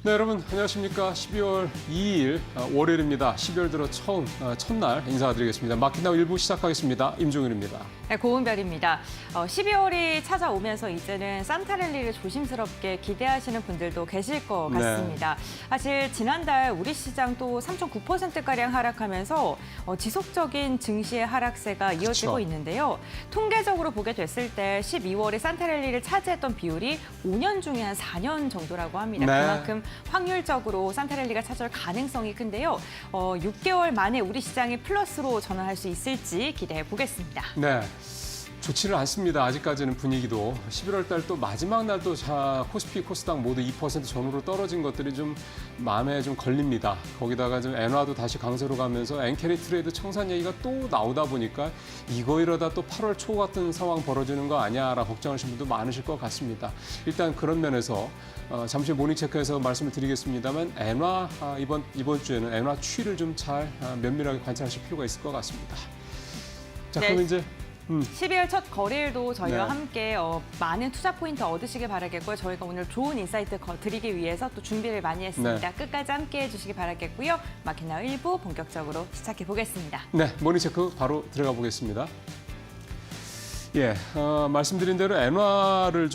네, 여러분 안녕하십니까. 12월 2일 월요일입니다. 12월 들어 처음 첫날 인사드리겠습니다. 마켓나우 1부 시작하겠습니다. 임종일입니다. 네, 고은별입니다. 12월이 찾아오면서 이제는 산타랠리를 조심스럽게 기대하시는 분들도 계실 것 같습니다. 사실 지난달 우리 시장 또 3.9%가량 하락하면서 지속적인 증시의 하락세가 이어지고 그렇죠. 있는데요. 통계적으로 보게 됐을 때 12월에 산타랠리를 차지했던 비율이 5년 중에 한 4년 정도라고 합니다. 네. 그만큼 확률적으로 산타랠리가 찾아올 가능성이 큰데요. 6개월 만에 우리 시장이 플러스로 전환할 수 있을지 기대해 보겠습니다. 네, 좋지는 않습니다. 아직까지는 분위기도. 11월 달 또 마지막 날 또 코스피, 코스닥 모두 2% 전후로 떨어진 것들이 좀 마음에 좀 걸립니다. 거기다가 좀 엔화도 다시 강세로 가면서 엔캐리 트레이드 청산 얘기가 또 나오다 보니까 이러다 또 8월 초 같은 상황 벌어지는 거 아니야라고 걱정하시는 분도 많으실 것 같습니다. 일단 그런 면에서 잠시 모닝체크에서 말씀을 드리겠습니다만 엔화 이번 주에는 엔화 추이를 좀 잘 면밀하게 관찰하실 필요가 있을 것 같습니다. 자, 네. 그럼 이제 12월 첫 거래일도 저희와 네. 함께 많은 투자 포인트 얻으시길 바라겠고요. 저희가 오늘 좋은 인사이트 드리기 위해서 또 준비를 많이 했습니다. 끝까지 함께 해주시기 바라겠고요. 마켓나우 1부 본격적으로 시작해 보겠습니다. 네, 모닝체크 바로 들어가 보겠습니다. 예, 말씀드린 대로 엔화를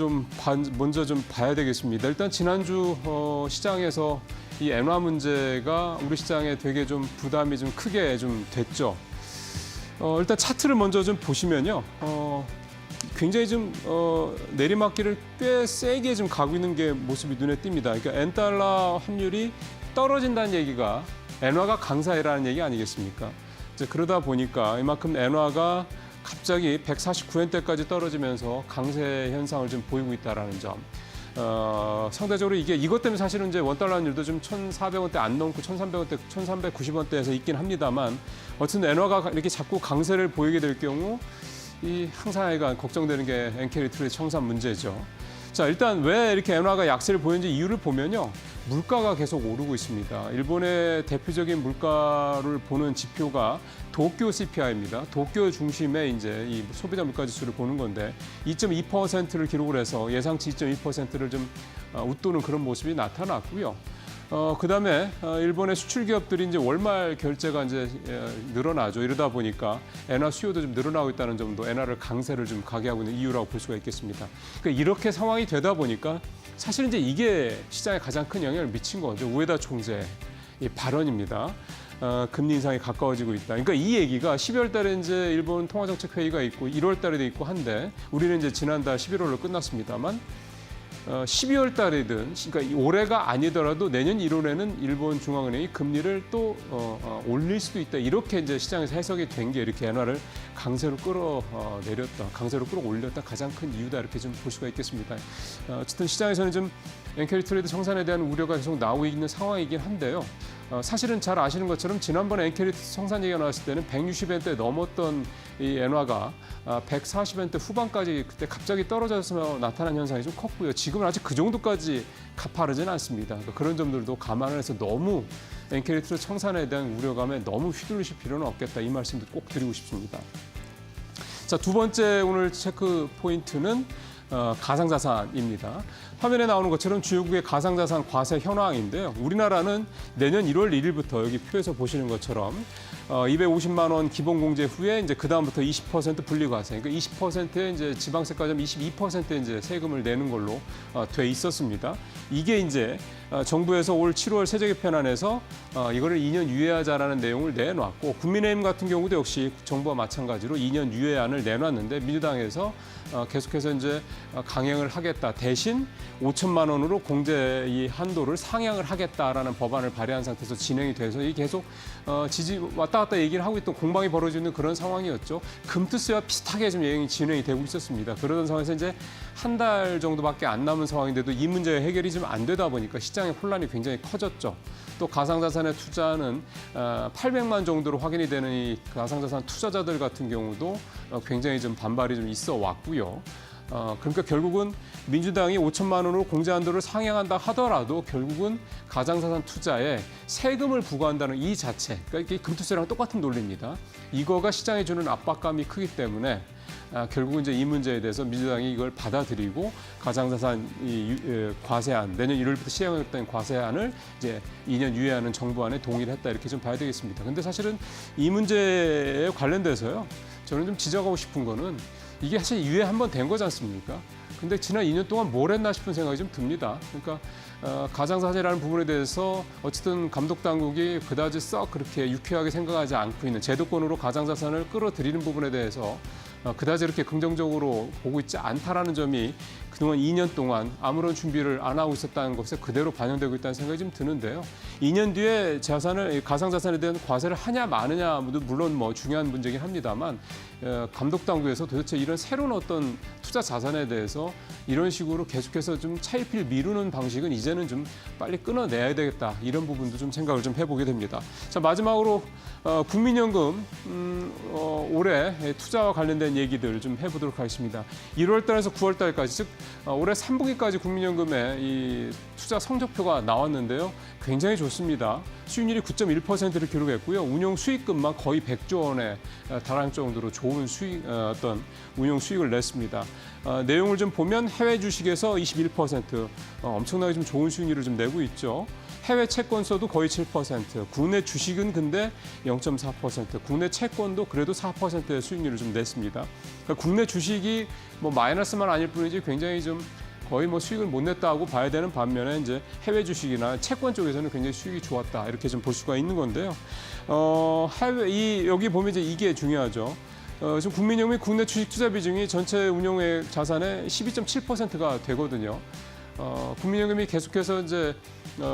먼저 좀 봐야 되겠습니다. 일단 지난주 시장에서 이 엔화 문제가 우리 시장에 되게 좀 부담이 좀 크게 좀 됐죠. 일단 차트를 먼저 좀 보시면요. 굉장히 좀 내리막길을 꽤 세게 좀 가고 있는 게 모습이 눈에 띕니다. 그러니까 엔달러 환율이 떨어진다는 얘기가 엔화가 강세라는 얘기 아니겠습니까? 이제 그러다 보니까 이만큼 엔화가 갑자기 149엔대까지 떨어지면서 강세 현상을 좀 보이고 있다라는 점. 상대적으로 이것 때문에 사실은 이제 원달러 환율도 좀 1,400원대 안 넘고 1,300원대, 1,390원대에서 있긴 합니다만 어쨌든 엔화가 이렇게 자꾸 강세를 보이게 될 경우 항상 걱정되는 게 엔캐리 트레이드 청산 문제죠. 자, 일단 왜 이렇게 엔화가 약세를 보이는지 이유를 보면요. 물가가 계속 오르고 있습니다. 일본의 대표적인 물가를 보는 지표가 도쿄 CPI입니다. 도쿄 중심의 이제 이 소비자 물가 지수를 보는 건데 2.2%를 기록을 해서 예상치 2.2%를 좀 웃도는 그런 모습이 나타났고요. 그다음에 일본의 수출 기업들이 이제 월말 결제가 이제 늘어나죠. 이러다 보니까 엔화 수요도 좀 늘어나고 있다는 점도 엔화를 강세를 좀 가게 하고 있는 이유라고 볼 수가 있겠습니다. 그러니까 이렇게 상황이 되다 보니까 사실 이제 이게 시장에 가장 큰 영향을 미친 거죠. 우에다 총재 이 발언입니다. 금리 인상이 가까워지고 있다. 그러니까 이 얘기가 12월 달에 이제 일본 통화정책 회의가 있고 1월 달에도 있고 한데 우리는 이제 지난달 11월로 끝났습니다만 12월 달이든 그러니까 올해가 아니더라도 내년 1월에는 일본 중앙은행이 금리를 또 올릴 수도 있다. 이렇게 이제 시장에서 해석이 된 게 이렇게 엔화를 강세로 끌어내렸다. 강세로 끌어올렸다. 가장 큰 이유다. 이렇게 좀 볼 수가 있겠습니다. 어쨌든 시장에서는 좀 엔캐리 트레이드 청산에 대한 우려가 계속 나오고 있는 상황이긴 한데요. 사실은 잘 아시는 것처럼 지난번에 엔캐리 청산 얘기가 나왔을 때는 160엔대 넘었던 이 엔화가 140엔대 후반까지 그때 갑자기 떨어져서 나타난 현상이 좀 컸고요. 지금은 아직 그 정도까지 가파르지는 않습니다. 그러니까 그런 점들도 감안을 해서 너무 엔캐리 트레이드 청산에 대한 우려감에 너무 휘둘리실 필요는 없겠다. 이 말씀도 꼭 드리고 싶습니다. 자, 두 번째 오늘 체크 포인트는 가상자산입니다. 화면에 나오는 것처럼 주요국의 가상자산 과세 현황인데요. 우리나라는 내년 1월 1일부터 여기 표에서 보시는 것처럼 250만 원 기본 공제 후에 이제 그 다음부터 20% 분리과세, 그러니까 20%의 이제 지방세까지 하면 22%의 이제 세금을 내는 걸로 돼 있었습니다. 이게 이제 정부에서 올 7월 세제 개편안에서 이거를 2년 유예하자라는 내용을 내놨고 국민의힘 같은 경우도 역시 정부와 마찬가지로 2년 유예안을 내놨는데 민주당에서 계속해서 이제 강행을 하겠다. 대신 5천만 원으로 공제 이 한도를 상향을 하겠다라는 법안을 발의한 상태에서 진행이 돼서 이게 계속 지지 왔다 갔다 얘기를 하고 있던 공방이 벌어지는 그런 상황이었죠. 금투세와 비슷하게 좀 진행이 되고 있었습니다. 그러던 상황에서 이제 한 달 정도밖에 안 남은 상황인데도 이 문제 해결이 좀 안 되다 보니까 시장의 혼란이 굉장히 커졌죠. 또 가상자산의 투자는 800만 정도로 확인이 되는 이 가상자산 투자자들 같은 경우도 굉장히 좀 반발이 좀 있어 왔고요. 그러니까 결국은 민주당이 5천만 원으로 공제 한도를 상향한다 하더라도 결국은 가상자산 투자에 세금을 부과한다는 이 자체, 그러니까 이게 금투세랑 똑같은 논리입니다. 이거가 시장에 주는 압박감이 크기 때문에 결국은 이제 이 문제에 대해서 민주당이 이걸 받아들이고 가상자산 과세안 내년 1월부터 시행하겠다는 과세안을 이제 2년 유예하는 정부안에 동의를 했다 이렇게 좀 봐야 되겠습니다. 근데 사실은 이 문제에 관련돼서요. 저는 좀 지적하고 싶은 거는 이게 사실 유예 한번 된 거지 않습니까? 근데 지난 2년 동안 뭘 했나 싶은 생각이 좀 듭니다. 그러니까 가상자산이라는 부분에 대해서 어쨌든 감독당국이 그다지 썩 그렇게 유쾌하게 생각하지 않고 있는 제도권으로 가상자산을 끌어들이는 부분에 대해서 그다지 이렇게 긍정적으로 보고 있지 않다라는 점이 그동안 2년 동안 아무런 준비를 안 하고 있었다는 것에 그대로 반영되고 있다는 생각이 좀 드는데요. 2년 뒤에 가상자산에 대한 과세를 하냐 마느냐 물론 뭐 중요한 문제긴 합니다만 감독당국에서 도대체 이런 새로운 어떤 투자 자산에 대해서 이런 식으로 계속해서 좀 차일피일 미루는 방식은 이제는 좀 빨리 끊어내야 되겠다 이런 부분도 좀 생각을 좀 해보게 됩니다. 자 마지막으로 국민연금 올해 투자와 관련된 얘기들 좀 해보도록 하겠습니다. 1월 달에서 9월 달까지 즉 올해 3분기까지 국민연금의 이 투자 성적표가 나왔는데요. 굉장히 좋습니다. 수익률이 9.1%를 기록했고요. 운용 수익금만 거의 100조 원에 달할 정도로 좋은 어떤 운용 수익을 냈습니다. 내용을 좀 보면 해외 주식에서 21% 엄청나게 좀 좋은 수익률을 좀 내고 있죠. 해외 채권서도 거의 7%, 국내 주식은 근데 0.4%, 국내 채권도 그래도 4%의 수익률을 좀 냈습니다. 그러니까 국내 주식이 뭐 마이너스만 아닐 뿐이지 굉장히 좀 거의 뭐 수익을 못 냈다고 봐야 되는 반면에 이제 해외 주식이나 채권 쪽에서는 굉장히 수익이 좋았다 이렇게 좀 볼 수가 있는 건데요. 여기 보면 이제 이게 중요하죠. 지금 국민연금이 국내 주식 투자 비중이 전체 운용의 자산의 12.7%가 되거든요. 국민연금이 계속해서 이제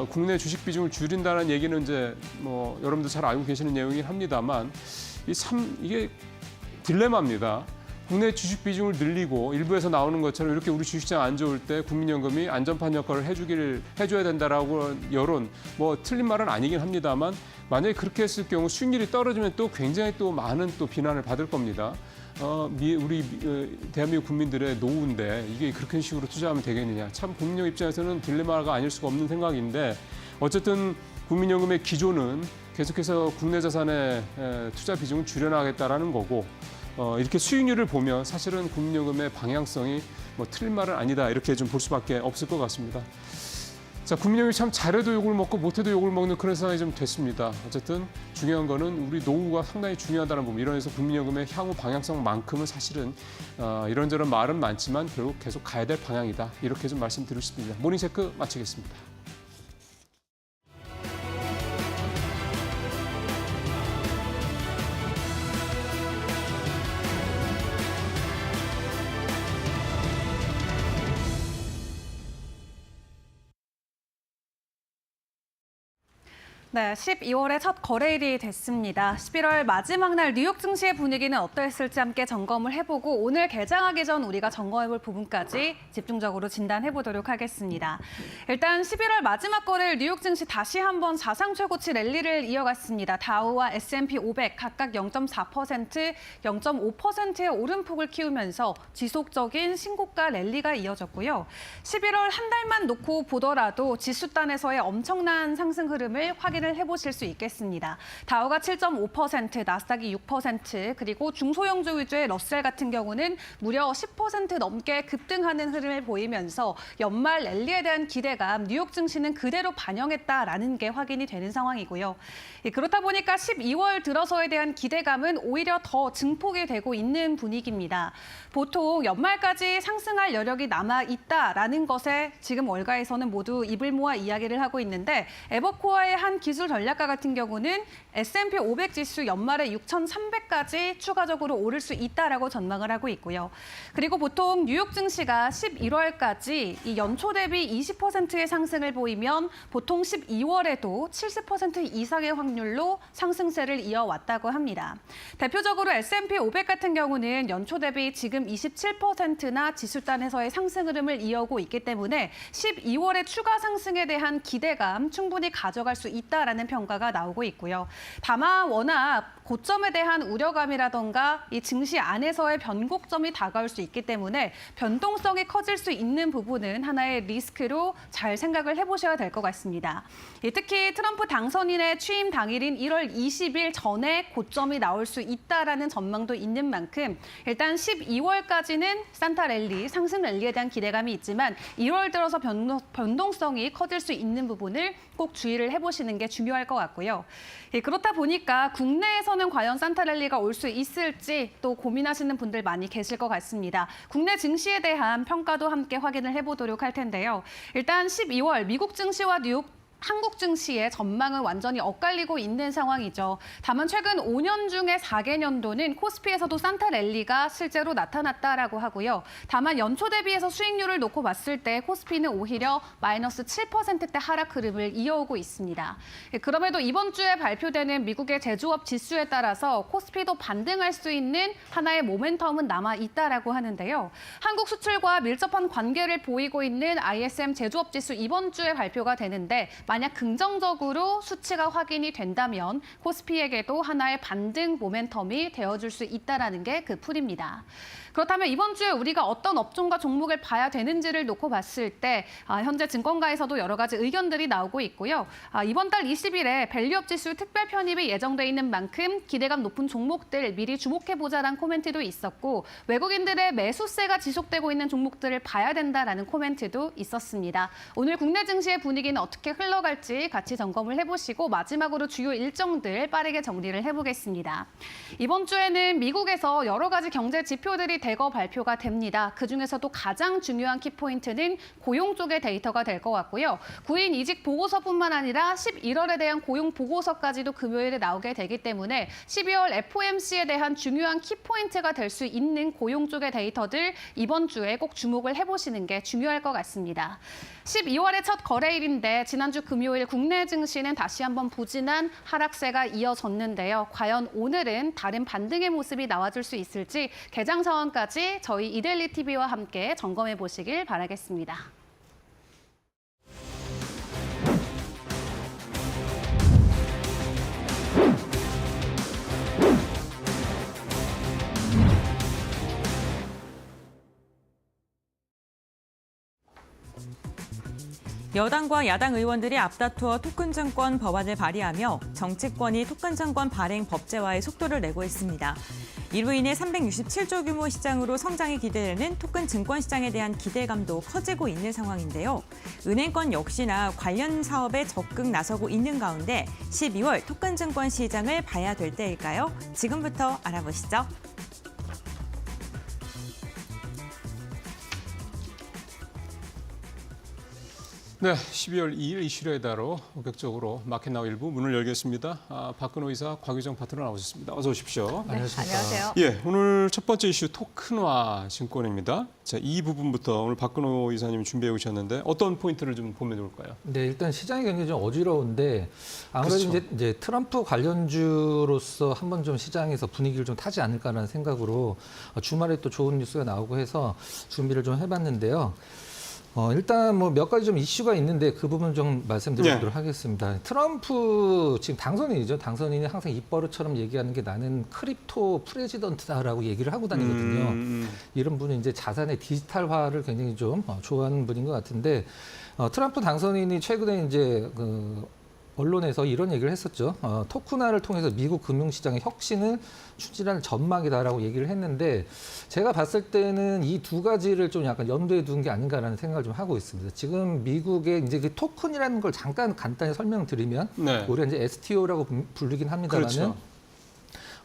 국내 주식 비중을 줄인다는 얘기는 이제 뭐 여러분들 잘 알고 계시는 내용이긴 합니다만 이게 딜레마입니다. 국내 주식 비중을 늘리고 일부에서 나오는 것처럼 이렇게 우리 주식시장 안 좋을 때 국민연금이 안전판 역할을 해줘야 된다라고 여론 뭐 틀린 말은 아니긴 합니다만 만약에 그렇게 했을 경우 수익률이 떨어지면 또 굉장히 또 많은 또 비난을 받을 겁니다. 우리 대한민국 국민들의 노후인데 이게 그렇게 식으로 투자하면 되겠느냐. 참 국민연금 입장에서는 딜레마가 아닐 수가 없는 생각인데 어쨌든 국민연금의 기조는 계속해서 국내 자산의 투자 비중을 줄여나가겠다라는 거고 이렇게 수익률을 보면 사실은 국민연금의 방향성이 뭐 틀린 말은 아니다 이렇게 좀 볼 수밖에 없을 것 같습니다. 자, 국민연금이 참 잘해도 욕을 먹고 못해도 욕을 먹는 그런 상황이 좀 됐습니다. 어쨌든 중요한 거는 우리 노후가 상당히 중요하다는 부분. 이러면서 국민연금의 향후 방향성만큼은 사실은 이런저런 말은 많지만 결국 계속 가야 될 방향이다. 이렇게 좀 말씀드리고 싶습니다. 모닝체크 마치겠습니다. 네, 12월의 첫 거래일이 됐습니다. 11월 마지막 날 뉴욕 증시의 분위기는 어떠했을지 함께 점검을 해보고 오늘 개장하기 전 우리가 점검해볼 부분까지 집중적으로 진단해보도록 하겠습니다. 일단 11월 마지막 거래일 뉴욕 증시 다시 한번 사상 최고치 랠리를 이어갔습니다. 다우와 S&P 500 각각 0.4%, 0.5%의 오름폭을 키우면서 지속적인 신고가 랠리가 이어졌고요. 11월 한 달만 놓고 보더라도 지수단에서의 엄청난 상승 흐름을 확인을 해보실 수 있겠습니다. 다우가 7.5%, 나스닥이 6%, 그리고 중소형주 위주의 러셀 같은 경우는 무려 10% 넘게 급등하는 흐름을 보이면서 연말 랠리에 대한 기대감, 뉴욕 증시는 그대로 반영했다라는 게 확인이 되는 상황이고요. 그렇다 보니까 12월 들어서에 대한 기대감은 오히려 더 증폭이 되고 있는 분위기입니다. 보통 연말까지 상승할 여력이 남아있다라는 것에 지금 월가에서는 모두 입을 모아 이야기를 하고 있는데 에버코어의 한 기술 전략가 같은 경우는 S&P 500 지수 연말에 6,300까지 추가적으로 오를 수 있다라고 전망을 하고 있고요. 그리고 보통 뉴욕 증시가 11월까지 이 연초 대비 20%의 상승을 보이면 보통 12월에도 70% 이상의 확률로 상승세를 이어왔다고 합니다. 대표적으로 S&P 500 같은 경우는 연초 대비 지금 27%나 지수단에서의 상승 흐름을 이어오고 있기 때문에 12월의 추가 상승에 대한 기대감 충분히 가져갈 수 있다. 있다라는 평가가 나오고 있고요. 다만 워낙 고점에 대한 우려감이라던가 이 증시 안에서의 변곡점이 다가올 수 있기 때문에 변동성이 커질 수 있는 부분은 하나의 리스크로 잘 생각을 해보셔야 될 것 같습니다. 특히 트럼프 당선인의 취임 당일인 1월 20일 전에 고점이 나올 수 있다라는 전망도 있는 만큼 일단 12월까지는 산타 랠리, 상승 랠리에 대한 기대감이 있지만 1월 들어서 변동성이 커질 수 있는 부분을 꼭 주의를 해보시는 게 중요할 것 같고요. 그렇다 보니까 국내에서는 과연 산타 랠리가 올 수 있을지 또 고민하시는 분들 많이 계실 것 같습니다. 국내 증시에 대한 평가도 함께 확인을 해보도록 할 텐데요. 일단 12월 미국 증시와 한국 증시의 전망은 완전히 엇갈리고 있는 상황이죠. 다만 최근 5년 중에 4개년도는 코스피에서도 산타 랠리가 실제로 나타났다라고 하고요. 다만 연초 대비해서 수익률을 놓고 봤을 때 코스피는 오히려 마이너스 7%대 하락 흐름을 이어오고 있습니다. 그럼에도 이번 주에 발표되는 미국의 제조업 지수에 따라서 코스피도 반등할 수 있는 하나의 모멘텀은 남아 있다라고 하는데요. 한국 수출과 밀접한 관계를 보이고 있는 ISM 제조업 지수 이번 주에 발표가 되는데 만약 긍정적으로 수치가 확인이 된다면 코스피에게도 하나의 반등 모멘텀이 되어줄 수 있다는 게 그 풀입니다. 그렇다면 이번 주에 우리가 어떤 업종과 종목을 봐야 되는지를 놓고 봤을 때 현재 증권가에서도 여러 가지 의견들이 나오고 있고요. 이번 달 20일에 밸류업 지수 특별 편입이 예정돼 있는 만큼 기대감 높은 종목들 미리 주목해보자라는 코멘트도 있었고 외국인들의 매수세가 지속되고 있는 종목들을 봐야 된다라는 코멘트도 있었습니다. 오늘 국내 증시의 분위기는 어떻게 흘러갈지 같이 점검을 해보시고 마지막으로 주요 일정들 빠르게 정리를 해보겠습니다. 이번 주에는 미국에서 여러 가지 경제 지표들이 대거 발표가 됩니다. 그중에서도 가장 중요한 키포인트는 고용 쪽의 데이터가 될 것 같고요. 구인 이직 보고서뿐만 아니라 11월에 대한 고용 보고서까지도 금요일에 나오게 되기 때문에 12월 FOMC에 대한 중요한 키포인트가 될 수 있는 고용 쪽의 데이터들 이번 주에 꼭 주목을 해보시는 게 중요할 것 같습니다. 12월의 첫 거래일인데 지난주 금요일 국내 증시는 다시 한번 부진한 하락세가 이어졌는데요. 과연 오늘은 다른 반등의 모습이 나와줄 수 있을지 개장 상황까지 저희 이데일리 TV와 함께 점검해 보시길 바라겠습니다. 여당과 야당 의원들이 앞다투어 토큰증권 법안을 발의하며 정치권이 토큰증권 발행 법제화에 속도를 내고 있습니다. 이로 인해 367조 규모 시장으로 성장이 기대되는 토큰 증권 시장에 대한 기대감도 커지고 있는 상황인데요. 은행권 역시나 관련 사업에 적극 나서고 있는 가운데 12월 토큰 증권 시장을 봐야 될 때일까요? 지금부터 알아보시죠. 네, 12월 2일 이슈에 따라 본격적으로 마켓나우 일부 문을 열겠습니다. 박근호 이사, 곽유정 파트너 나오셨습니다. 어서 오십시오. 네, 안녕하세요. 예, 오늘 첫 번째 이슈 토큰화 증권입니다. 자, 이 부분부터 오늘 박근호 이사님 준비해 오셨는데 어떤 포인트를 좀 보면 좋을까요? 네, 일단 시장이 굉장히 좀 어지러운데 아무래도 그렇죠. 이제 트럼프 관련주로서 한번 좀 시장에서 분위기를 좀 타지 않을까라는 생각으로 주말에 또 좋은 뉴스가 나오고 해서 준비를 좀 해봤는데요. 일단 뭐 몇 가지 좀 이슈가 있는데 그 부분 좀 말씀드리도록 하겠습니다. 트럼프 지금 당선인이죠. 당선인이 항상 입버릇처럼 얘기하는 게 나는 크립토 프레지던트다라고 얘기를 하고 다니거든요. 이런 분은 이제 자산의 디지털화를 굉장히 좀 좋아하는 분인 것 같은데 트럼프 당선인이 최근에 이제 언론에서 이런 얘기를 했었죠. 토큰화를 통해서 미국 금융시장의 혁신을 추진할 전망이다라고 얘기를 했는데 제가 봤을 때는 이 두 가지를 좀 약간 염두에 둔 게 아닌가라는 생각을 좀 하고 있습니다. 지금 미국의 이제 그 토큰이라는 걸 잠깐 간단히 설명드리면 우리가 이제 STO라고 부르긴 합니다만은 그렇죠.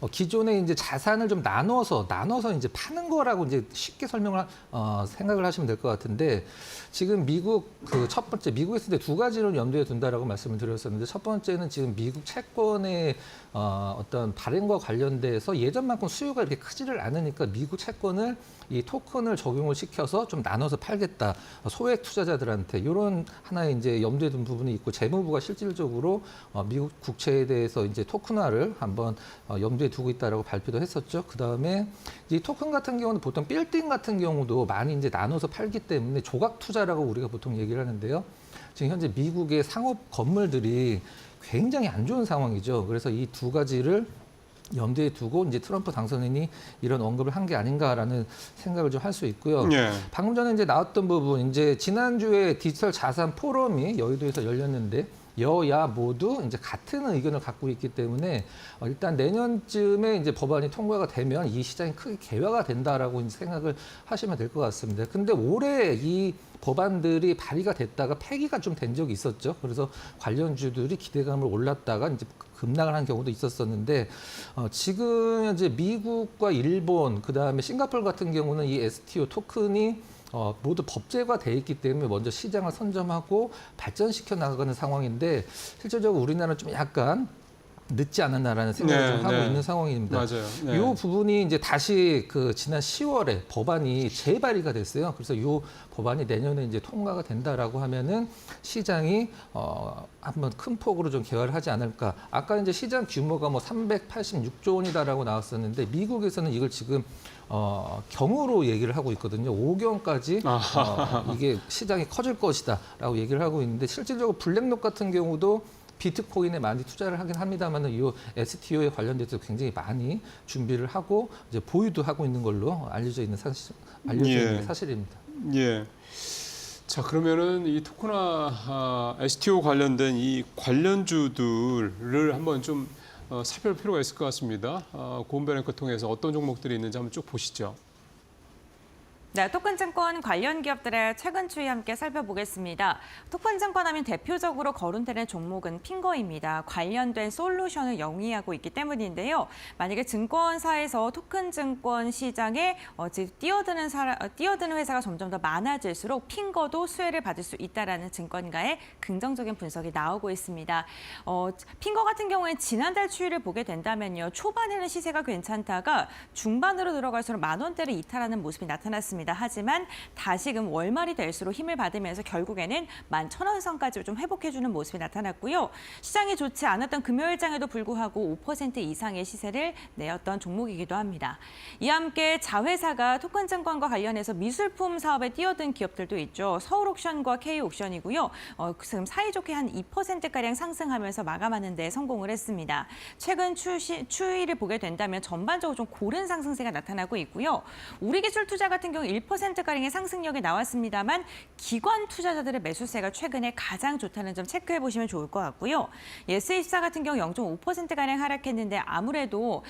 기존에 이제 자산을 좀 나눠서 이제 파는 거라고 이제 쉽게 생각을 하시면 될 것 같은데 지금 미국 첫 번째 미국에 있을 때 두 가지를 염두에 둔다라고 말씀을 드렸었는데 첫 번째는 지금 미국 채권의 어떤 발행과 관련돼서 예전만큼 수요가 이렇게 크지를 않으니까 미국 채권을 이 토큰을 적용을 시켜서 좀 나눠서 팔겠다. 소액 투자자들한테 이런 하나의 이제 염두에 둔 부분이 있고 재무부가 실질적으로 미국 국채에 대해서 이제 토큰화를 한번 염두에 두고 있다라고 발표도 했었죠. 그다음에 이 토큰 같은 경우는 보통 빌딩 같은 경우도 많이 이제 나눠서 팔기 때문에 조각 투자라고 우리가 보통 얘기를 하는데요. 지금 현재 미국의 상업 건물들이 굉장히 안 좋은 상황이죠. 그래서 이 두 가지를 염두에 두고 이제 트럼프 당선인이 이런 언급을 한 게 아닌가라는 생각을 좀 할 수 있고요. 예. 방금 전에 이제 나왔던 부분, 이제 지난주에 디지털 자산 포럼이 여의도에서 열렸는데 여야 모두 이제 같은 의견을 갖고 있기 때문에 일단 내년쯤에 이제 법안이 통과가 되면 이 시장이 크게 개화가 된다라고 이제 생각을 하시면 될 것 같습니다. 근데 올해 이 법안들이 발의가 됐다가 폐기가 좀 된 적이 있었죠. 그래서 관련주들이 기대감을 올랐다가 이제 급락을 한 경우도 있었었는데 지금 현재 미국과 일본 그다음에 싱가포르 같은 경우는 이 STO 토큰이 모두 법제화 돼 있기 때문에 먼저 시장을 선점하고 발전시켜 나가는 상황인데 실질적으로 우리나라는 좀 약간 늦지 않았나라는 생각을 네, 좀 하고 네. 있는 상황입니다. 맞아요. 네. 이 부분이 이제 다시 그 지난 10월에 법안이 재발의가 됐어요. 그래서 이 법안이 내년에 이제 통과가 된다라고 하면은 시장이 한번 큰 폭으로 좀 개화를 하지 않을까. 아까 이제 시장 규모가 뭐 386조 원이다라고 나왔었는데 미국에서는 이걸 지금 경으로 얘기를 하고 있거든요. 5경까지 이게 시장이 커질 것이다라고 얘기를 하고 있는데 실질적으로 블랙록 같은 경우도 비트코인에 많이 투자를 하긴 합니다만 이 STO에 관련돼서 굉장히 많이 준비를 하고 이제 보유도 하고 있는 걸로 알려져 있는 사실입니다. 예. 자, 그러면은 이 토크나 STO 관련된 이 관련주들을 한번 좀 살펴볼 필요가 있을 것 같습니다. 고은별앵커 통해서 어떤 종목들이 있는지 한번 쭉 보시죠. 네, 토큰증권 관련 기업들의 최근 추이 함께 살펴보겠습니다. 토큰증권 하면 대표적으로 거론되는 종목은 핑거입니다. 관련된 솔루션을 영위하고 있기 때문인데요. 만약에 증권사에서 토큰증권 시장에 뛰어드는 회사가 점점 더 많아질수록 핑거도 수혜를 받을 수 있다라는 증권가의 긍정적인 분석이 나오고 있습니다. 핑거 같은 경우에 지난달 추이를 보게 된다면요. 초반에는 시세가 괜찮다가 중반으로 들어갈수록 10,000원대를 이탈하는 모습이 나타났습니다. 하지만 다시금 월말이 될수록 힘을 받으면서 결국에는 11,000원 선까지 좀 회복해주는 모습이 나타났고요. 시장이 좋지 않았던 금요일장에도 불구하고 5% 이상의 시세를 내었던 종목이기도 합니다. 이와 함께 자회사가 토큰증권과 관련해서 미술품 사업에 뛰어든 기업들도 있죠. 서울옥션과 K옥션이고요. 지금 사이좋게 한 2%가량 상승하면서 마감하는 데 성공을 했습니다. 최근 추이를 보게 된다면 전반적으로 좀 고른 상승세가 나타나고 있고요. 우리기술투자 같은 경우 1%가량의 상승력이 나왔습니다만 기관 투자자들의 매수세가 최근에 가장 좋다는 점 체크해 보시면 좋을 것 같고요. 예스24 같은 경우 0.5%가량 하락했는데 아무래도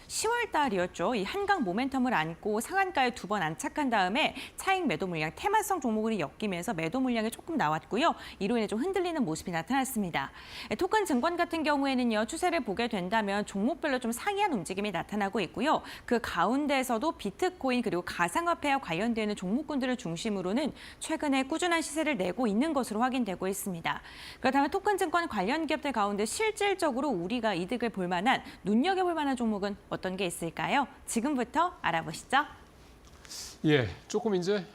10월 달이었죠. 이 한강 모멘텀을 안고 상한가에 2번 안착한 다음에 차익 매도 물량, 테마성 종목으로 엮이면서 매도 물량이 조금 나왔고요. 이로 인해 좀 흔들리는 모습이 나타났습니다. 토큰 증권 같은 경우에는요. 추세를 보게 된다면 종목별로 좀 상이한 움직임이 나타나고 있고요. 그 가운데에서도 비트코인 그리고 가상화폐와 관련되는 종목군들을 중심으로는 최근에 꾸준한 시세를 내고 있는 것으로 확인되고 있습니다. 그렇다면 토큰 증권 관련 기업들 가운데 실질적으로 우리가 이득을 볼 만한, 눈여겨볼 만한 종목은 어떤 게 있을까요? 지금부터 알아보시죠. 예, 조금 이제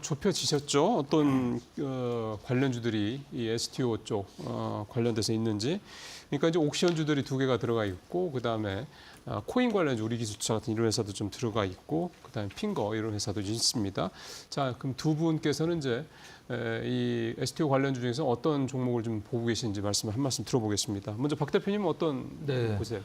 좁혀지셨죠. 어떤 관련주들이 이 STO 쪽 관련돼서 있는지. 그러니까 이제 옥션주들이 2개가 들어가 있고, 그 다음에 코인 관련주 우리기술투자 같은 이런 회사도 좀 들어가 있고, 그 다음에 핑거 이런 회사도 있습니다. 자, 그럼 두 분께서는 이제 이 STO 관련주 중에서 어떤 종목을 좀 보고 계시는지 한 말씀 들어보겠습니다. 먼저 박 대표님은 어떤 보세요?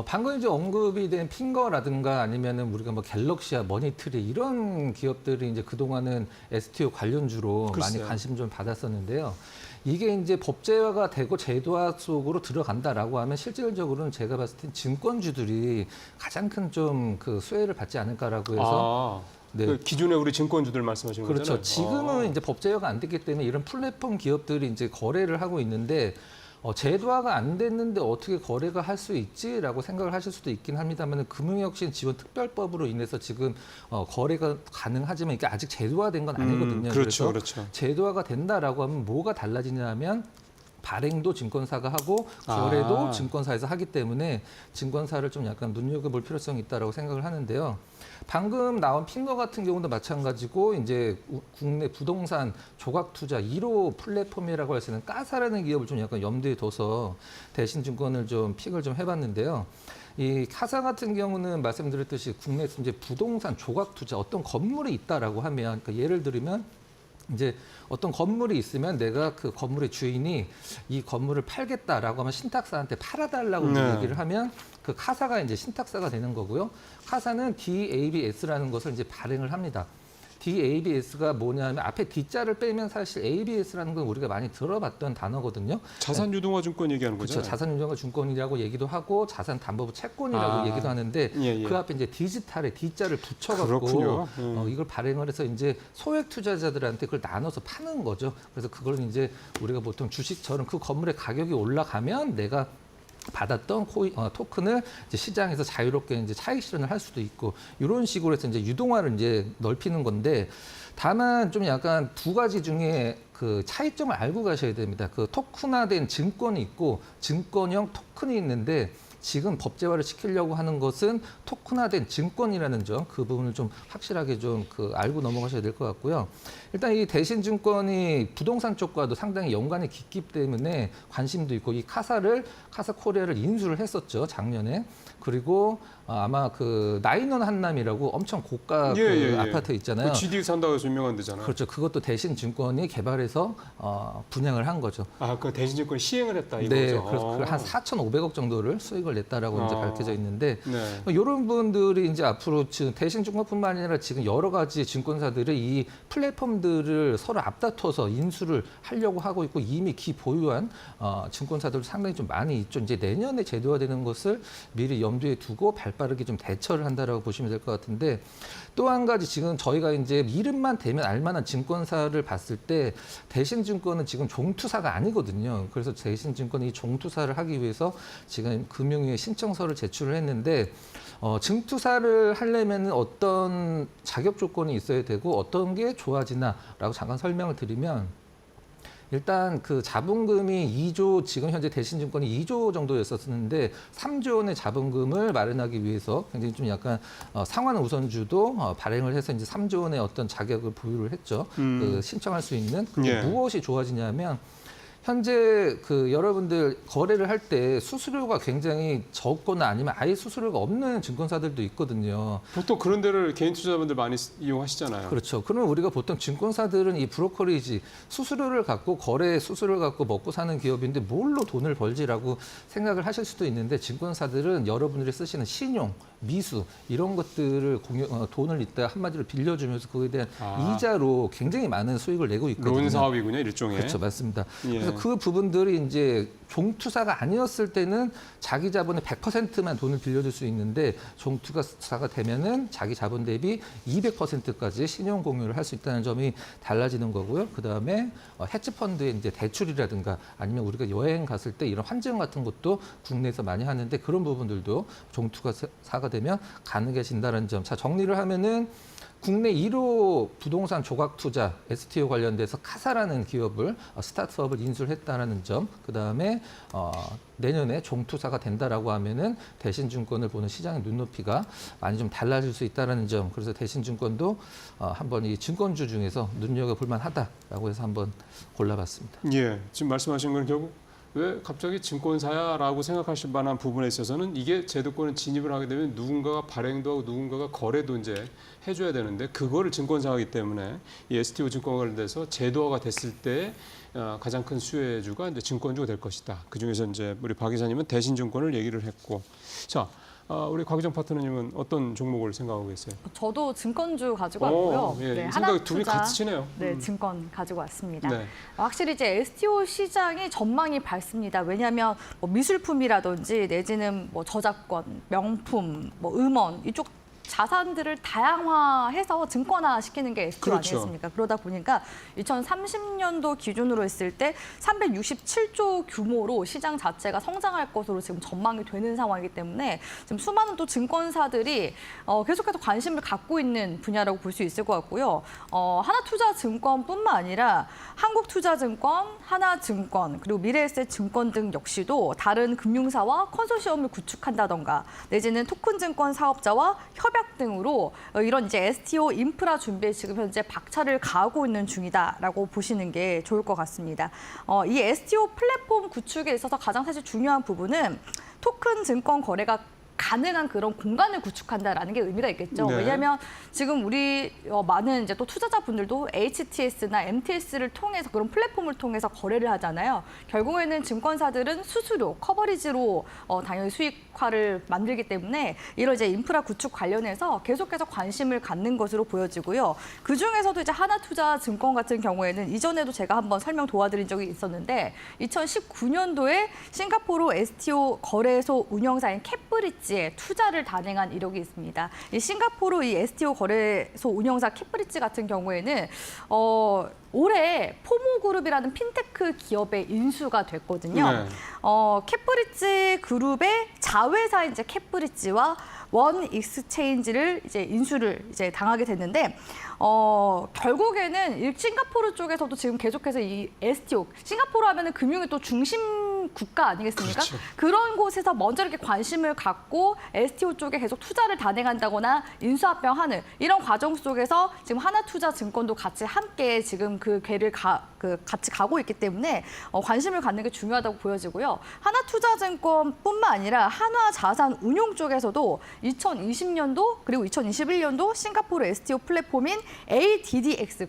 방금 이제 언급이 된 핑거라든가 아니면은 우리가 뭐 갤럭시야, 머니트리 이런 기업들이 이제 그동안은 STO 관련주로 글쎄요. 많이 관심 좀 받았었는데요. 이게 이제 법제화가 되고 제도화 속으로 들어간다라고 하면 실질적으로는 제가 봤을 땐 증권주들이 가장 큰 좀 그 수혜를 받지 않을까라고 해서 네. 그 기존에 우리 증권주들 말씀하시는 그렇죠. 거잖아요. 지금은 이제 법제화가 안 됐기 때문에 이런 플랫폼 기업들이 이제 거래를 하고 있는데 제도화가 안 됐는데 어떻게 거래가 할 수 있지라고 생각을 하실 수도 있긴 합니다만 금융혁신 지원 특별법으로 인해서 지금 거래가 가능하지만 이게 아직 제도화된 건 아니거든요. 그렇죠, 그래서 그렇죠. 제도화가 된다라고 하면 뭐가 달라지냐면 발행도 증권사가 하고 거래도 증권사에서 하기 때문에 증권사를 좀 약간 눈여겨볼 필요성이 있다라고 생각을 하는데요. 방금 나온 핑거 같은 경우도 마찬가지고 이제 국내 부동산 조각 투자 1호 플랫폼이라고 할 수 있는 까사라는 기업을 좀 약간 염두에 둬서 대신증권을 좀 픽을 좀 해봤는데요. 이 카사 같은 경우는 말씀드렸듯이 국내에서 이제 부동산 조각 투자 어떤 건물이 있다라고 하면 그러니까 예를 들면 이제 어떤 건물이 있으면 내가 그 건물의 주인이 이 건물을 팔겠다라고 하면 신탁사한테 팔아달라고 네. 얘기를 하면 그 카사가 이제 신탁사가 되는 거고요. 카사는 DABS라는 것을 이제 발행을 합니다. DABS가 뭐냐면 앞에 D자를 빼면 사실 ABS라는 건 우리가 많이 들어봤던 단어거든요. 자산유동화증권 얘기하는 거죠? 그렇죠. 자산유동화 증권이라고 얘기도 하고 자산담보부 채권이라고 얘기도 하는데 예, 예. 그 앞에 이제 디지털에 D자를 붙여갖고 그렇군요. 이걸 발행을 해서 이제 소액 투자자들한테 그걸 나눠서 파는 거죠. 그래서 그걸 이제 우리가 보통 주식처럼 그 건물의 가격이 올라가면 내가 받았던 토큰을 이제 시장에서 자유롭게 이제 차익 실현을 할 수도 있고 이런 식으로 해서 이제 유동화를 이제 넓히는 건데 다만 좀 약간 두 가지 중에 그 차이점을 알고 가셔야 됩니다. 그 토큰화된 증권이 있고 증권형 토큰이 있는데 지금 법제화를 시키려고 하는 것은 토큰화된 증권이라는 점, 그 부분을 좀 확실하게 좀 알고 넘어가셔야 될 것 같고요. 일단 이 대신증권이 부동산 쪽과도 상당히 연관이 깊기 때문에 관심도 있고 이 카사코리아를 인수를 했었죠, 작년에. 그리고 아마 그 나인원 한남이라고 엄청 고가 그 아파트 있잖아요. 그 GD 산다고 해서 유명한 데잖아요. 그렇죠. 그것도 대신증권이 개발해서 분양을 한 거죠. 아, 그 대신증권 시행을 했다 이거죠? 네, 그래서 한 4,500억 정도를 수익을 냈다라고 이제 밝혀져 있는데 네. 이런 분들이 이제 앞으로 대신증권뿐만 아니라 지금 여러 가지 증권사들이 이 플랫폼들을 서로 앞다퉈서 인수를 하려고 하고 있고 이미 기보유한 증권사들 상당히 좀 많이 있죠. 이제 내년에 제도화되는 것을 미리 염두에 두고 발빠르게 좀 대처를 한다라고 보시면 될 것 같은데 또 한 가지 지금 저희가 이제 이름만 대면 알만한 증권사를 봤을 때 대신증권은 지금 종투사가 아니거든요. 그래서 대신증권이 이 종투사를 하기 위해서 지금 금융위에 신청서를 제출을 했는데 증투사를 하려면 어떤 자격 조건이 있어야 되고 어떤 게 좋아지나라고 잠깐 설명을 드리면 일단 그 자본금이 2조, 지금 현재 대신증권이 2조 정도였었는데 3조 원의 자본금을 마련하기 위해서 굉장히 좀 약간 상환 우선주도 발행을 해서 이제 3조 원의 어떤 자격을 부여를 했죠. 그 신청할 수 있는. 예. 무엇이 좋아지냐면 현재 그 여러분들 거래를 할 때 수수료가 굉장히 적거나 아니면 아예 수수료가 없는 증권사들도 있거든요. 보통 그런 데를 개인 투자자분들 많이 이용하시잖아요. 그렇죠. 그러면 우리가 보통 증권사들은 이 브로커리지 수수료를 갖고 거래 수수료를 갖고 먹고 사는 기업인데 뭘로 돈을 벌지라고 생각을 하실 수도 있는데 증권사들은 여러분들이 쓰시는 신용, 미수 이런 것들을 돈을 이따 한마디로 빌려주면서 그거에 대한 이자로 굉장히 많은 수익을 내고 있거든요. 론 사업이군요, 일종의. 그렇죠, 맞습니다. 예. 그래서 그 부분들이 이제 종투사가 아니었을 때는 자기 자본의 100%만 돈을 빌려줄 수 있는데 종투사가 되면은 자기 자본 대비 200%까지 신용 공유를 할 수 있다는 점이 달라지는 거고요. 그 다음에 헤지펀드의 이제 대출이라든가 아니면 우리가 여행 갔을 때 이런 환증 같은 것도 국내에서 많이 하는데 그런 부분들도 종투사가 되면 가능해진다는 점. 자, 정리를 하면은 국내 1호 부동산 조각 투자 STO 관련돼서 카사라는 기업을 스타트업을 인수를 했다는 점, 그 다음에 내년에 종투사가 된다라고 하면은 대신증권을 보는 시장의 눈높이가 많이 좀 달라질 수 있다는 점. 그래서 대신증권도 한번 이 증권주 중에서 눈여겨볼 만하다라고 해서 한번 골라봤습니다. 예, 지금 말씀하신 건 결국 왜 갑자기 증권사야라고 생각하실 만한 부분에 있어서는 이게 제도권에 진입을 하게 되면 누군가가 발행도 하고 누군가가 거래도 이제 해줘야 되는데 그거를 증권사이기 때문에 이 STO 증권 관련돼서 제도화가 됐을 때 가장 큰 수혜주가 이제 증권주가 될 것이다. 그 중에서 이제 우리 박 이사님은 대신증권을 얘기를 했고, 자. 우리 곽유정 파트너님은 어떤 종목을 생각하고 계세요? 저도 증권주 가지고 왔고요. 예, 네, 생각이 두 분이 같이 치네요. 네, 증권 가지고 왔습니다. 네. 확실히 이제 STO 시장이 전망이 밝습니다. 왜냐하면 뭐 미술품이라든지 내지는 뭐 저작권, 명품, 뭐 음원 이쪽 자산들을 다양화해서 증권화 시키는 게 STO 그렇죠. 아니겠습니까? 그러다 보니까 2030년도 기준으로 했을 때 367조 규모로 시장 자체가 성장할 것으로 지금 전망이 되는 상황이기 때문에 지금 수많은 또 증권사들이 계속해서 관심을 갖고 있는 분야라고 볼 수 있을 것 같고요. 하나투자증권뿐만 아니라 한국투자증권, 하나증권, 그리고 미래에셋증권 등 역시도 다른 금융사와 컨소시엄을 구축한다던가 내지는 토큰증권 사업자와 협약 등으로 이런 이제 STO 인프라 준비에 지금 현재 박차를 가하고 있는 중이다라고 보시는 게 좋을 것 같습니다. 이 STO 플랫폼 구축에 있어서 가장 사실 중요한 부분은 토큰 증권 거래가 가능한 그런 공간을 구축한다라는 게 의미가 있겠죠. 네. 왜냐하면 지금 우리 많은 이제 또 투자자분들도 HTS나 MTS를 통해서 그런 플랫폼을 통해서 거래를 하잖아요. 결국에는 증권사들은 수수료, 커버리지로 당연히 수익화를 만들기 때문에 이런 이제 인프라 구축 관련해서 계속해서 관심을 갖는 것으로 보여지고요. 그 중에서도 이제 하나투자증권 같은 경우에는 이전에도 제가 한번 설명 도와드린 적이 있었는데 2019년도에 싱가포르 STO 거래소 운영사인 캣브릿지에 투자를 단행한 이력이 있습니다. 이 싱가포르 이 STO 거래소 운영사 캣브릿지 같은 경우에는 올해 포모그룹이라는 핀테크 기업의 인수가 됐거든요. 네. 캣브릿지 그룹의 자회사인 이제 캣브릿지와 원 익스체인지를 이제 인수를 이제 당하게 됐는데 결국에는 싱가포르 쪽에서도 지금 계속해서 이 STO 싱가포르 하면은 금융의 또 중심 국가 아니겠습니까? 그렇죠. 그런 곳에서 먼저 이렇게 관심을 갖고 STO 쪽에 계속 투자를 단행한다거나 인수합병하는 이런 과정 속에서 지금 하나투자증권도 같이 함께 지금 그 궤를 같이 가고 있기 때문에 관심을 갖는 게 중요하다고 보여지고요. 하나투자증권뿐만 아니라 한화자산운용 쪽에서도 2020년도 그리고 2021년도 싱가포르 STO 플랫폼인 ADDX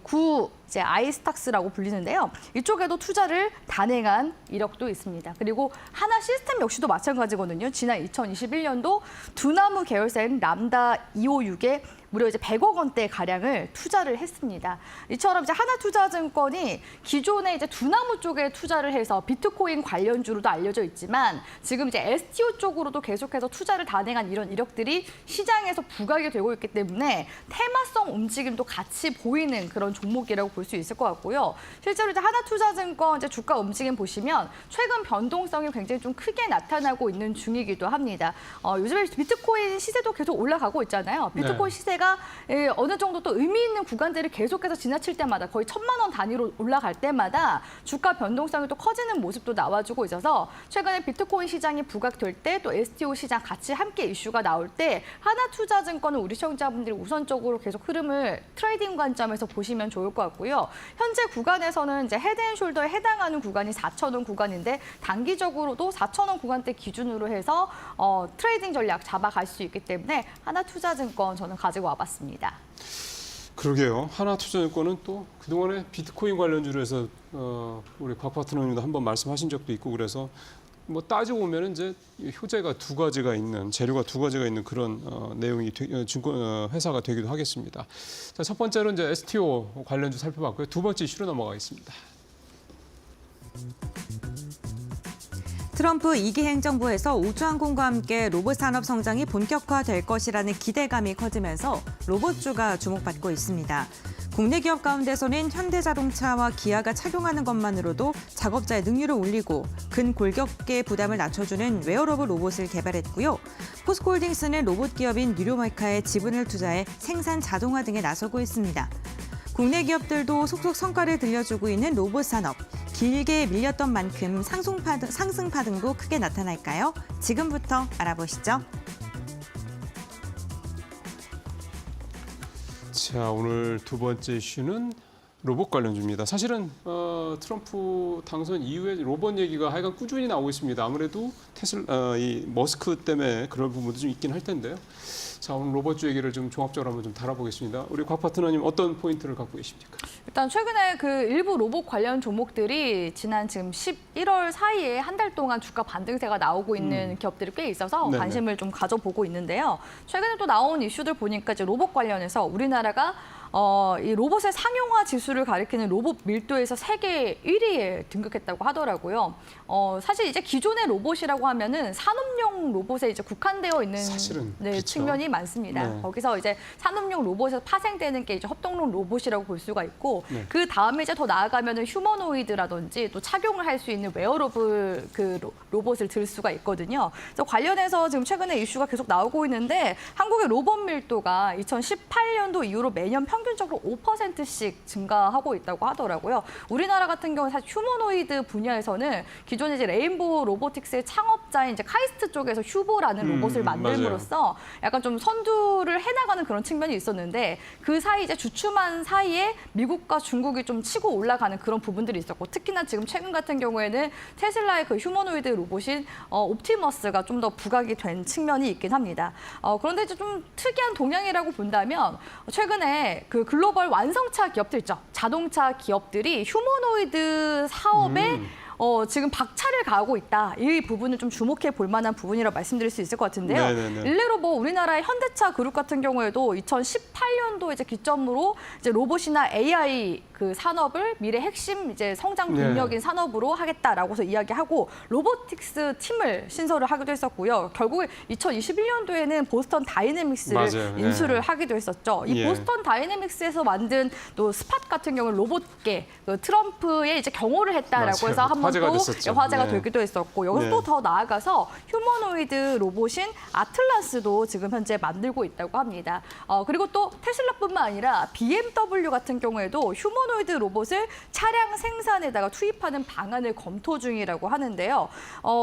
이제 아이스탁스라고 불리는데요. 이쪽에도 투자를 단행한 이력도 있습니다. 그리고 하나 시스템 역시도 마찬가지거든요. 지난 2021년도 두나무 계열사인 람다 256에 무려 이제 100억 원대 가량을 투자를 했습니다. 이처럼 이제 하나투자증권이 기존에 이제 두나무 쪽에 투자를 해서 비트코인 관련주로도 알려져 있지만 지금 이제 STO 쪽으로도 계속해서 투자를 단행한 이런 이력들이 시장에서 부각이 되고 있기 때문에 테마성 움직임도 같이 보이는 그런 종목이라고 볼 수 있을 것 같고요. 실제로 이제 하나투자증권 이제 주가 움직임 보시면 최근 변동성이 굉장히 좀 크게 나타나고 있는 중이기도 합니다. 요즘에 비트코인 시세도 계속 올라가고 있잖아요. 비트코인 네. 시세가 어느 정도 또 의미 있는 구간들을 계속해서 지나칠 때마다 거의 1,000만 원 단위로 올라갈 때마다 주가 변동성이 또 커지는 모습도 나와주고 있어서 최근에 비트코인 시장이 부각될 때 또 STO 시장 같이 함께 이슈가 나올 때 하나투자증권은 우리 시청자분들이 우선적으로 계속 흐름을 트레이딩 관점에서 보시면 좋을 것 같고요. 현재 구간에서는 이제 헤드앤숄더에 해당하는 구간이 4,000원 구간인데 단기적으로도 4,000원 구간대 기준으로 해서 트레이딩 전략 잡아갈 수 있기 때문에 하나투자증권 저는 가지고 와봤습니다. 그러게요. 하나투자증권은 또 그동안에 비트코인 관련주로 해서 우리 곽 파트너님도 한번 말씀하신 적도 있고 그래서 뭐 따지고 보면 이제 효재가 두 가지가 있는 재료가 두 가지가 있는 그런 내용이 증권 회사가 되기도 하겠습니다. 자, 첫 번째로 이제 STO 관련주 살펴봤고요. 두 번째 이슈로 넘어가겠습니다. 트럼프 2기 행정부에서 우주항공과 함께 로봇 산업 성장이 본격화될 것이라는 기대감이 커지면서 로봇주가 주목받고 있습니다. 국내 기업 가운데서는 현대자동차와 기아가 착용하는 것만으로도 작업자의 능률을 올리고 근골격계 부담을 낮춰주는 웨어러블 로봇을 개발했고요. 포스코홀딩스는 로봇 기업인 뉴로메카에 지분을 투자해 생산 자동화 등에 나서고 있습니다. 국내 기업들도 속속 성과를 들려주고 있는 로봇 산업. 길게 밀렸던 만큼 상승파등도 크게 나타날까요? 지금부터 알아보시죠. 자, 오늘 두 번째 이슈는 로봇 관련주입니다. 사실은 트럼프 당선 이후에 로봇 얘기가 하여간 꾸준히 나오고 있습니다. 아무래도 이 머스크 때문에 그런 부분도 좀 있긴 할 텐데요. 자, 오늘 로봇주 얘기를 좀 종합적으로 한번 좀 다뤄보겠습니다. 우리 곽 파트너님 어떤 포인트를 갖고 계십니까? 일단 최근에 그 일부 로봇 관련 종목들이 지난 지금 11월 사이에 한 달 동안 주가 반등세가 나오고 있는 기업들이 꽤 있어서 네네. 관심을 좀 가져보고 있는데요. 최근에 또 나온 이슈들 보니까 이제 로봇 관련해서 우리나라가 이 로봇의 상용화 지수를 가리키는 로봇 밀도에서 세계 1위에 등극했다고 하더라고요. 사실 이제 기존의 로봇이라고 하면은 산업용 로봇에 이제 국한되어 있는 사실은 그렇죠. 측면이 많습니다. 네. 거기서 이제 산업용 로봇에서 파생되는 게 이제 협동용 로봇이라고 볼 수가 있고 네. 그 다음에 이제 더 나아가면은 휴머노이드라든지 또 착용을 할 수 있는 웨어러블 그 로봇을 들 수가 있거든요. 그래서 관련해서 지금 최근에 이슈가 계속 나오고 있는데 한국의 로봇 밀도가 2018년도 이후로 매년 평균적으로 5%씩 증가하고 있다고 하더라고요. 우리나라 같은 경우는 사실 휴머노이드 분야에서는 기존에 이제 레인보우 로보틱스의 창업 창업자인 이제 카이스트 쪽에서 휴보라는 로봇을 만듦으로써 약간 좀 선두를 해나가는 그런 측면이 있었는데 그 사이 이제 주춤한 사이에 미국과 중국이 좀 치고 올라가는 그런 부분들이 있었고 특히나 지금 최근 같은 경우에는 테슬라의 그 휴머노이드 로봇인 옵티머스가 좀 더 부각이 된 측면이 있긴 합니다. 그런데 이제 좀 특이한 동향이라고 본다면 최근에 그 글로벌 완성차 기업들 있죠. 자동차 기업들이 휴머노이드 사업에 지금 박차를 가하고 있다. 이 부분을 좀 주목해 볼 만한 부분이라고 말씀드릴 수 있을 것 같은데요. 네네네. 일례로 뭐 우리나라의 현대차 그룹 같은 경우에도 2018년도 이제 기점으로 이제 로봇이나 AI 그 산업을 미래 핵심 이제 성장 동력인 산업으로 하겠다라고서 이야기하고 로보틱스 팀을 신설을 하기도 했었고요. 결국에 2021년도에는 보스턴 다이내믹스를 맞아요. 인수를 하기도 했었죠. 이 예. 보스턴 다이내믹스에서 만든 또 스팟 같은 경우는 로봇계 그 트럼프의 이제 경호를 했다라고 맞아요. 해서 한번 화제가 또 됐었죠. 화제가 네. 되기도 했었고 여기서 네. 또 더 나아가서 휴머노이드 로봇인 아틀라스도 지금 현재 만들고 있다고 합니다. 그리고 또 테슬라뿐만 아니라 BMW 같은 경우에도 휴머노이드 로봇을 차량 생산에다가 투입하는 방안을 검토 중이라고 하는데요.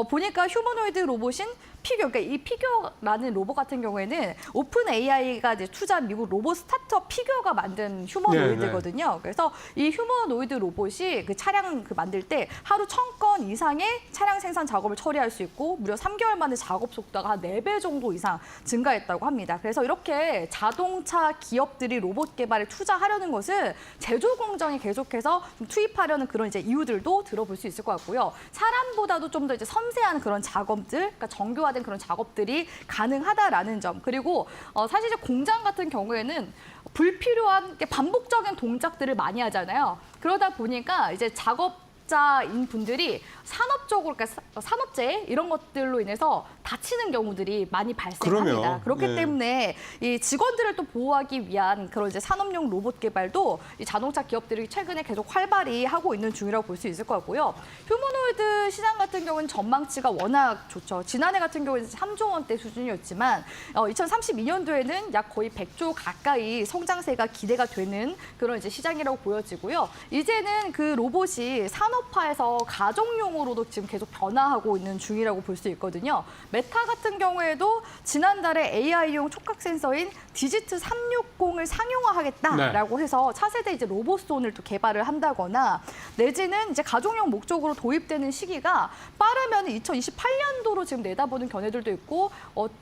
보니까 휴머노이드 로봇인 피규어, 그러니까 이 피규어라는 로봇 같은 경우에는 오픈 AI가 이제 투자한 미국 로봇 스타트업 피규어가 만든 휴머노이드거든요. 그래서 이 휴머노이드 로봇이 그 차량 그 만들 때 하루 1000건 이상의 차량 생산 작업을 처리할 수 있고 무려 3개월 만에 작업 속도가 한 4배 정도 이상 증가했다고 합니다. 그래서 이렇게 자동차 기업들이 로봇 개발에 투자하려는 것은 제조 공정에 계속해서 좀 투입하려는 그런 이제 이유들도 들어볼 수 있을 것 같고요. 사람보다도 좀 더 이제 섬세한 그런 작업들, 그러니까 정교화된 그런 작업들이 가능하다라는 점. 그리고 사실 이제 공장 같은 경우에는 불필요한 반복적인 동작들을 많이 하잖아요. 그러다 보니까 이제 작업자인 분들이 산업적으로, 그러니까 산업재해 이런 것들로 인해서 다치는 경우들이 많이 발생합니다. 그럼요. 그렇기 네. 때문에 이 직원들을 또 보호하기 위한 그런 이제 산업용 로봇 개발도 이 자동차 기업들이 최근에 계속 활발히 하고 있는 중이라고 볼 수 있을 것 같고요. 휴머노이드 시장 같은 경우는 전망치가 워낙 좋죠. 지난해 같은 경우는 3조 원대 수준이었지만 2032년도에는 약 거의 100조 가까이 성장세가 기대가 되는 그런 이제 시장이라고 보여지고요. 이제는 그 로봇이 산업화에서 가정용으로도 지금 계속 변화하고 있는 중이라고 볼 수 있거든요. 메타 같은 경우에도 지난달에 AI용 촉각 센서인 디지트 360을 상용화하겠다라고 해서 차세대 이제 로봇손을 또 개발을 한다거나 내지는 이제 가정용 목적으로 도입되는 시기가 빠르면 2028년도로 지금 내다보는 견해들도 있고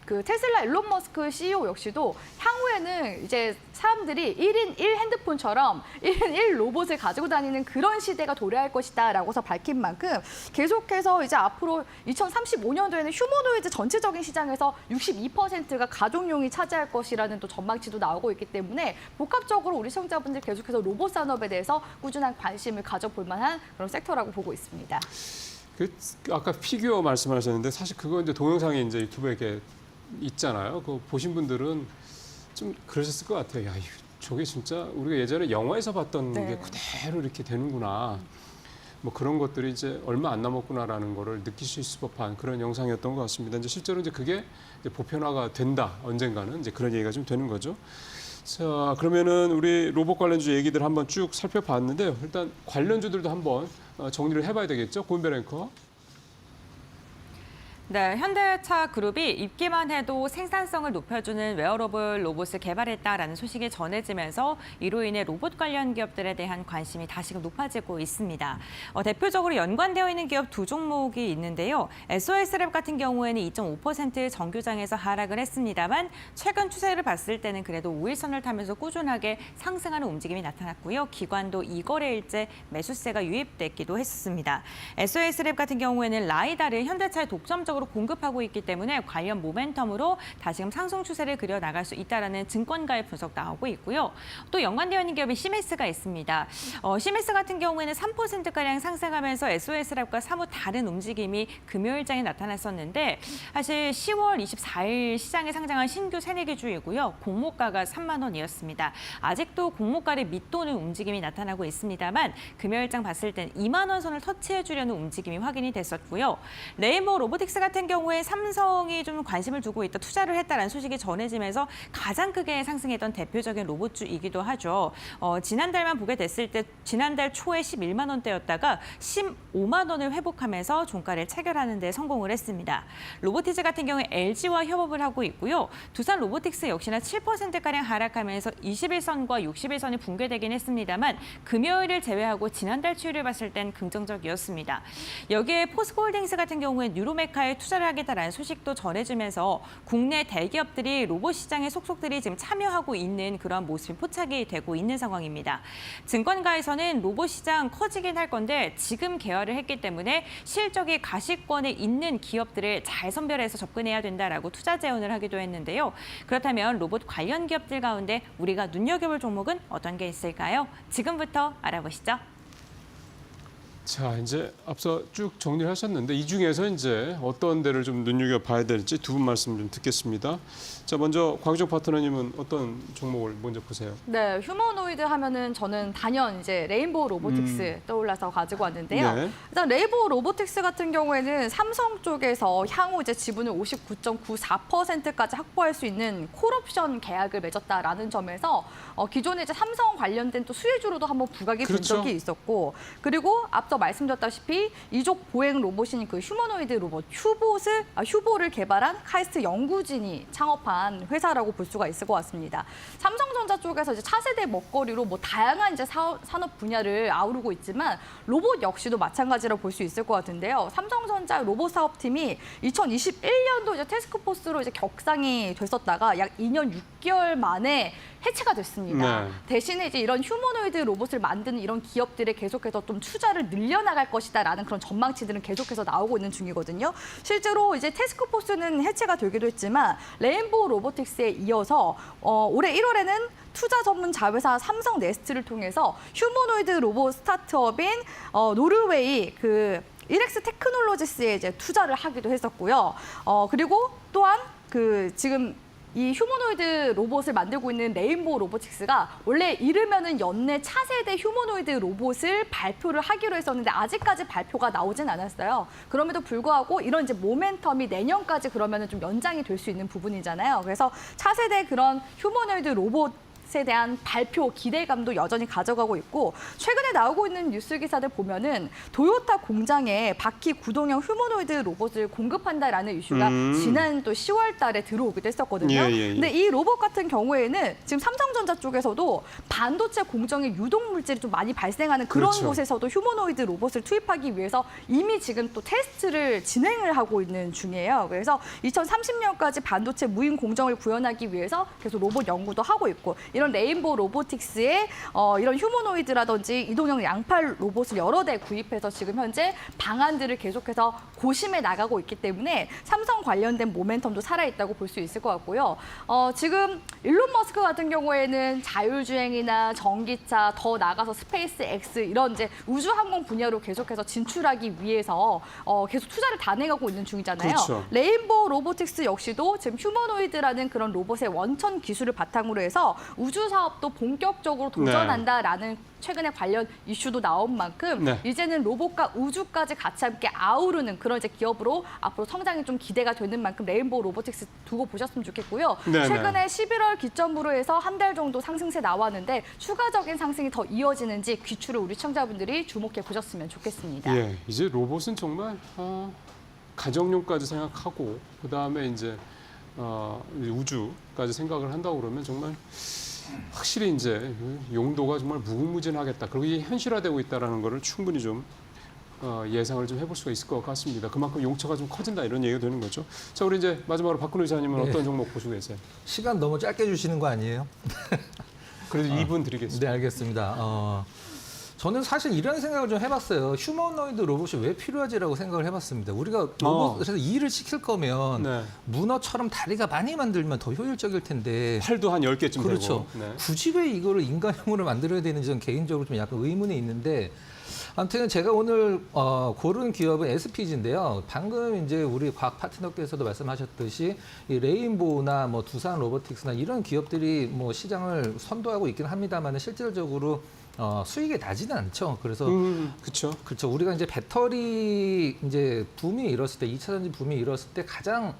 그 테슬라 일론 머스크 CEO 역시도 향후에는 이제 사람들이 1인 1 핸드폰처럼 1인 1 로봇을 가지고 다니는 그런 시대가 도래할 것이다라고서 밝힌 만큼 계속해서 이제 앞으로 2035년도에는 휴머노이드 전체적인 시장에서 62%가 가족용이 차지할 것이라는 또 전망치도 나오고 있기 때문에 복합적으로 우리 시청자분들 계속해서 로봇 산업에 대해서 꾸준한 관심을 가져볼 만한 그런 섹터라고 보고 있습니다. 아까 피규어 말씀하셨는데 사실 그거 이제 동영상이 이제 유튜브에 이렇게 있잖아요. 그거 보신 분들은 좀 그러셨을 것 같아요. 야, 저게 진짜 우리가 예전에 영화에서 봤던 네. 게 그대로 이렇게 되는구나. 뭐 그런 것들이 이제 얼마 안 남았구나라는 거를 느끼실 수 법한 그런 영상이었던 것 같습니다. 이제 실제로 이제 그게 이제 보편화가 된다. 언젠가는 이제 그런 얘기가 좀 되는 거죠. 자, 그러면은 우리 로봇 관련주 얘기들 한번 쭉 살펴봤는데요. 일단 관련주들도 한번 정리를 해봐야 되겠죠. 고은별 앵커. 네, 현대차 그룹이 입기만 해도 생산성을 높여주는 웨어러블 로봇을 개발했다라는 소식이 전해지면서 이로 인해 로봇 관련 기업들에 대한 관심이 다시금 높아지고 있습니다. 대표적으로 연관되어 있는 기업 두 종목이 있는데요. SOS랩 같은 경우에는 2.5% 정규장에서 하락을 했습니다만 최근 추세를 봤을 때는 그래도 5일선을 타면서 꾸준하게 상승하는 움직임이 나타났고요. 기관도 2거래일째 매수세가 유입됐기도 했습니다. SOS랩 같은 경우에는 라이다를 현대차에 독점적으로 공급하고 있기 때문에 관련 모멘텀으로 다시금 상승 추세를 그려나갈 수 있다는 증권가의 분석 나오고 있고요. 또 연관되어 있는 기업이 시메스가 있습니다. 시메스 같은 경우에는 3%가량 상승하면서 SOS랩과 사뭇 다른 움직임이 금요일장에 나타났었는데 사실 10월 24일 시장에 상장한 신규 새내기주이고요. 공모가가 3만 원이었습니다. 아직도 공모가를 밑도는 움직임이 나타나고 있습니다만 금요일장 봤을 땐 2만 원 선을 터치해주려는 움직임이 확인이 됐었고요. 레인보우 로보틱스 같은 경우에 삼성이 좀 관심을 두고 있다, 투자를 했다라는 소식이 전해지면서 가장 크게 상승했던 대표적인 로봇주이기도 하죠. 지난달만 보게 됐을 때 지난달 초에 11만 원대였다가 15만 원을 회복하면서 종가를 체결하는 데 성공을 했습니다. 로보티즈 같은 경우에 LG와 협업을 하고 있고요. 두산 로보틱스 역시나 7%가량 하락하면서 21선과 61선이 붕괴되긴 했습니다만 금요일을 제외하고 지난달 추이를 봤을 땐 긍정적이었습니다. 여기에 포스코홀딩스 같은 경우에 뉴로메카에 투자를 하겠다라는 소식도 전해지면서 국내 대기업들이 로봇 시장에 속속들이 지금 참여하고 있는 그런 모습이 포착이 되고 있는 상황입니다. 증권가에서는 로봇 시장 커지긴 할 건데 지금 개화를 했기 때문에 실적이 가시권에 있는 기업들을 잘 선별해서 접근해야 된다라고 투자 제언을 하기도 했는데요. 그렇다면 로봇 관련 기업들 가운데 우리가 눈여겨볼 종목은 어떤 게 있을까요? 지금부터 알아보시죠. 자, 이제 앞서 쭉 정리를 하셨는데 이 중에서 이제 어떤 데를 좀 눈여겨봐야 될지 두 분 말씀 좀 듣겠습니다. 자, 먼저 곽유정 파트너님은 어떤 종목을 먼저 보세요? 네, 휴머노이드 하면은 저는 단연 이제 레인보우 로보틱스 떠올라서 가지고 왔는데요. 네. 일단 레인보우 로보틱스 같은 경우에는 삼성 쪽에서 향후 이제 지분을 59.94%까지 확보할 수 있는 콜옵션 계약을 맺었다라는 점에서 기존에 이제 삼성 관련된 또 수혜주로도 한번 부각이 된 그렇죠. 적이 있었고, 그리고 앞서 말씀드렸다시피 이족 보행 로봇인 그 휴머노이드 로봇 휴보를 개발한 카이스트 연구진이 창업한 회사라고 볼 수가 있을 것 같습니다. 삼성전자 쪽에서 이제 차세대 먹거리로 뭐 다양한 이제 산업 분야를 아우르고 있지만 로봇 역시도 마찬가지로 볼 수 있을 것 같은데요. 삼성전자 로봇 사업팀이 2021년도 이제 태스크포스로 이제 격상이 됐었다가 약 2년 6개월 만에 해체가 됐습니다. 네. 대신에 이제 이런 휴머노이드 로봇을 만드는 이런 기업들에 계속해서 좀 투자를 늘려나갈 것이다라는 그런 전망치들은 계속해서 나오고 있는 중이거든요. 실제로 이제 태스크포스는 해체가 되기도 했지만 레인보우 로보틱스에 이어서 올해 1월에는 투자 전문 자회사 삼성 네스트를 통해서 휴머노이드 로봇 스타트업인 노르웨이 그 이렉스 테크놀로지스에 이제 투자를 하기도 했었고요. 그리고 또한 그 지금 이 휴머노이드 로봇을 만들고 있는 레인보우 로보틱스가 원래 이르면은 연내 차세대 휴머노이드 로봇을 발표를 하기로 했었는데 아직까지 발표가 나오진 않았어요. 그럼에도 불구하고 이런 이제 모멘텀이 내년까지 그러면은 좀 연장이 될 수 있는 부분이잖아요. 그래서 차세대 그런 휴머노이드 로봇에 대한 발표 기대감도 여전히 가져가고 있고, 최근에 나오고 있는 뉴스 기사들 보면은 도요타 공장에 바퀴 구동형 휴머노이드 로봇을 공급한다라는 이슈가 지난 또 10월 달에 들어오기도 했었거든요. 근데 이 로봇 같은 경우에는 지금 삼성전자 쪽에서도 반도체 공정에 유독 물질이 좀 많이 발생하는 그런 그렇죠. 곳에서도 휴머노이드 로봇을 투입하기 위해서 이미 지금 또 테스트를 진행을 하고 있는 중이에요. 그래서 2030년까지 반도체 무인 공정을 구현하기 위해서 계속 로봇 연구도 하고 있고, 이런 레인보우 로보틱스의 이런 휴머노이드라든지 이동형 양팔 로봇을 여러 대 구입해서 지금 현재 방안들을 계속해서 고심해 나가고 있기 때문에 삼성 관련된 모멘텀도 살아있다고 볼 수 있을 것 같고요. 지금 일론 머스크 같은 경우에는 자율주행이나 전기차, 더 나가서 스페이스 X 이런 이제 우주항공 분야로 계속해서 진출하기 위해서 계속 투자를 단행하고 있는 중이잖아요. 그렇죠. 레인보우 로보틱스 역시도 지금 휴머노이드라는 그런 로봇의 원천 기술을 바탕으로 해서 우주 사업도 본격적으로 도전한다라는 최근에 관련 이슈도 나온 만큼 이제는 로봇과 우주까지 같이 함께 아우르는 그런 이제 기업으로 앞으로 성장이 좀 기대가 되는 만큼 레인보우 로보틱스 두고 보셨으면 좋겠고요. 최근에 11월 기점으로 해서 한 달 정도 상승세 나왔는데 추가적인 상승이 더 이어지는지 귀추를 우리 시청자분들이 주목해 보셨으면 좋겠습니다. 예, 이제 로봇은 정말 가정용까지 생각하고 그다음에 이제 우주까지 생각을 한다고 그러면 정말 확실히 이제 용도가 정말 무궁무진하겠다. 그리고 이게 현실화되고 있다는 거를 충분히 좀 예상을 좀 해볼 수가 있을 것 같습니다. 그만큼 용처가 좀 커진다 이런 얘기가 되는 거죠. 자, 우리 이제 마지막으로 박근호 이사님은 어떤 종목 보시고 계세요? 시간 너무 짧게 주시는 거 아니에요? 그래도 2분 드리겠습니다. 네, 알겠습니다. 저는 사실 이런 생각을 좀 해봤어요. 휴머노이드 로봇이 왜 필요하지라고 생각을 해봤습니다. 우리가 로봇에서 일을 시킬 거면 문어처럼 다리가 많이 만들면 더 효율적일 텐데 팔도 한 10개쯤 그렇죠. 되고. 굳이 왜 이거를 인간형으로 만들어야 되는지 저는 개인적으로 좀 약간 의문이 있는데, 아무튼 제가 오늘 고른 기업은 SPG인데요. 방금 이제 우리 곽 파트너께서도 말씀하셨듯이 이 레인보우나 뭐 두산 로보틱스나 이런 기업들이 뭐 시장을 선도하고 있긴 합니다만 실질적으로 수익이 나지는 않죠. 그래서 그렇죠. 그렇죠. 우리가 이제 배터리 이제 붐이 일었을 때, 2차 전지 붐이 일었을 때 가장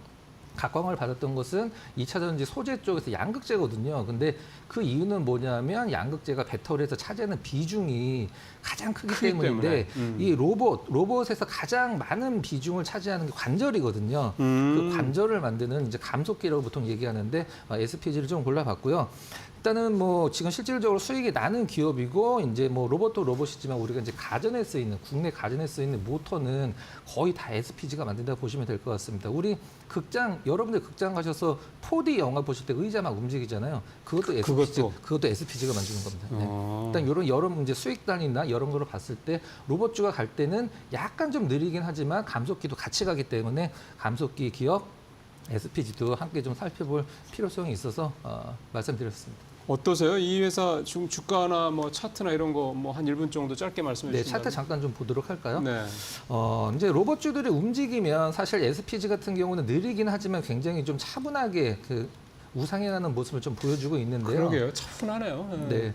각광을 받았던 것은 2차 전지 소재 쪽에서 양극재거든요. 근데 그 이유는 뭐냐면 양극재가 배터리에서 차지하는 비중이 가장 크기 때문인데 이 로봇에서 가장 많은 비중을 차지하는 게 관절이거든요. 그 관절을 만드는 이제 감속기라고 보통 얘기하는데 SPG를 좀 골라봤고요. 일단은 뭐 지금 실질적으로 수익이 나는 기업이고 이제 뭐 로봇도 로봇이지만 우리가 이제 가전에 쓰이는 국내 가전에 쓰이는 모터는 거의 다 SPG가 만든다고 보시면 될 것 같습니다. 우리 여러분들 극장 가셔서 4D 영화 보실 때 의자 막 움직이잖아요. 그것도 SPG가 만드는 겁니다. 네. 일단 이런 여러 이제 수익 단위나 이런 거로 봤을 때 로봇주가 갈 때는 약간 좀 느리긴 하지만 감속기도 같이 가기 때문에 감속기 기업 SPG도 함께 좀 살펴볼 필요성이 있어서 말씀드렸습니다. 어떠세요? 이 회사 주가나 뭐 차트나 이런 거 뭐 한 1분 정도 짧게 말씀해 네, 주시면. 차트 잠깐 좀 보도록 할까요? 네. 이제 로봇주들이 움직이면 사실 SPG 같은 경우는 느리긴 하지만 굉장히 좀 차분하게 우상향하는 모습을 좀 보여주고 있는데요. 그러게요. 차분하네요. 네.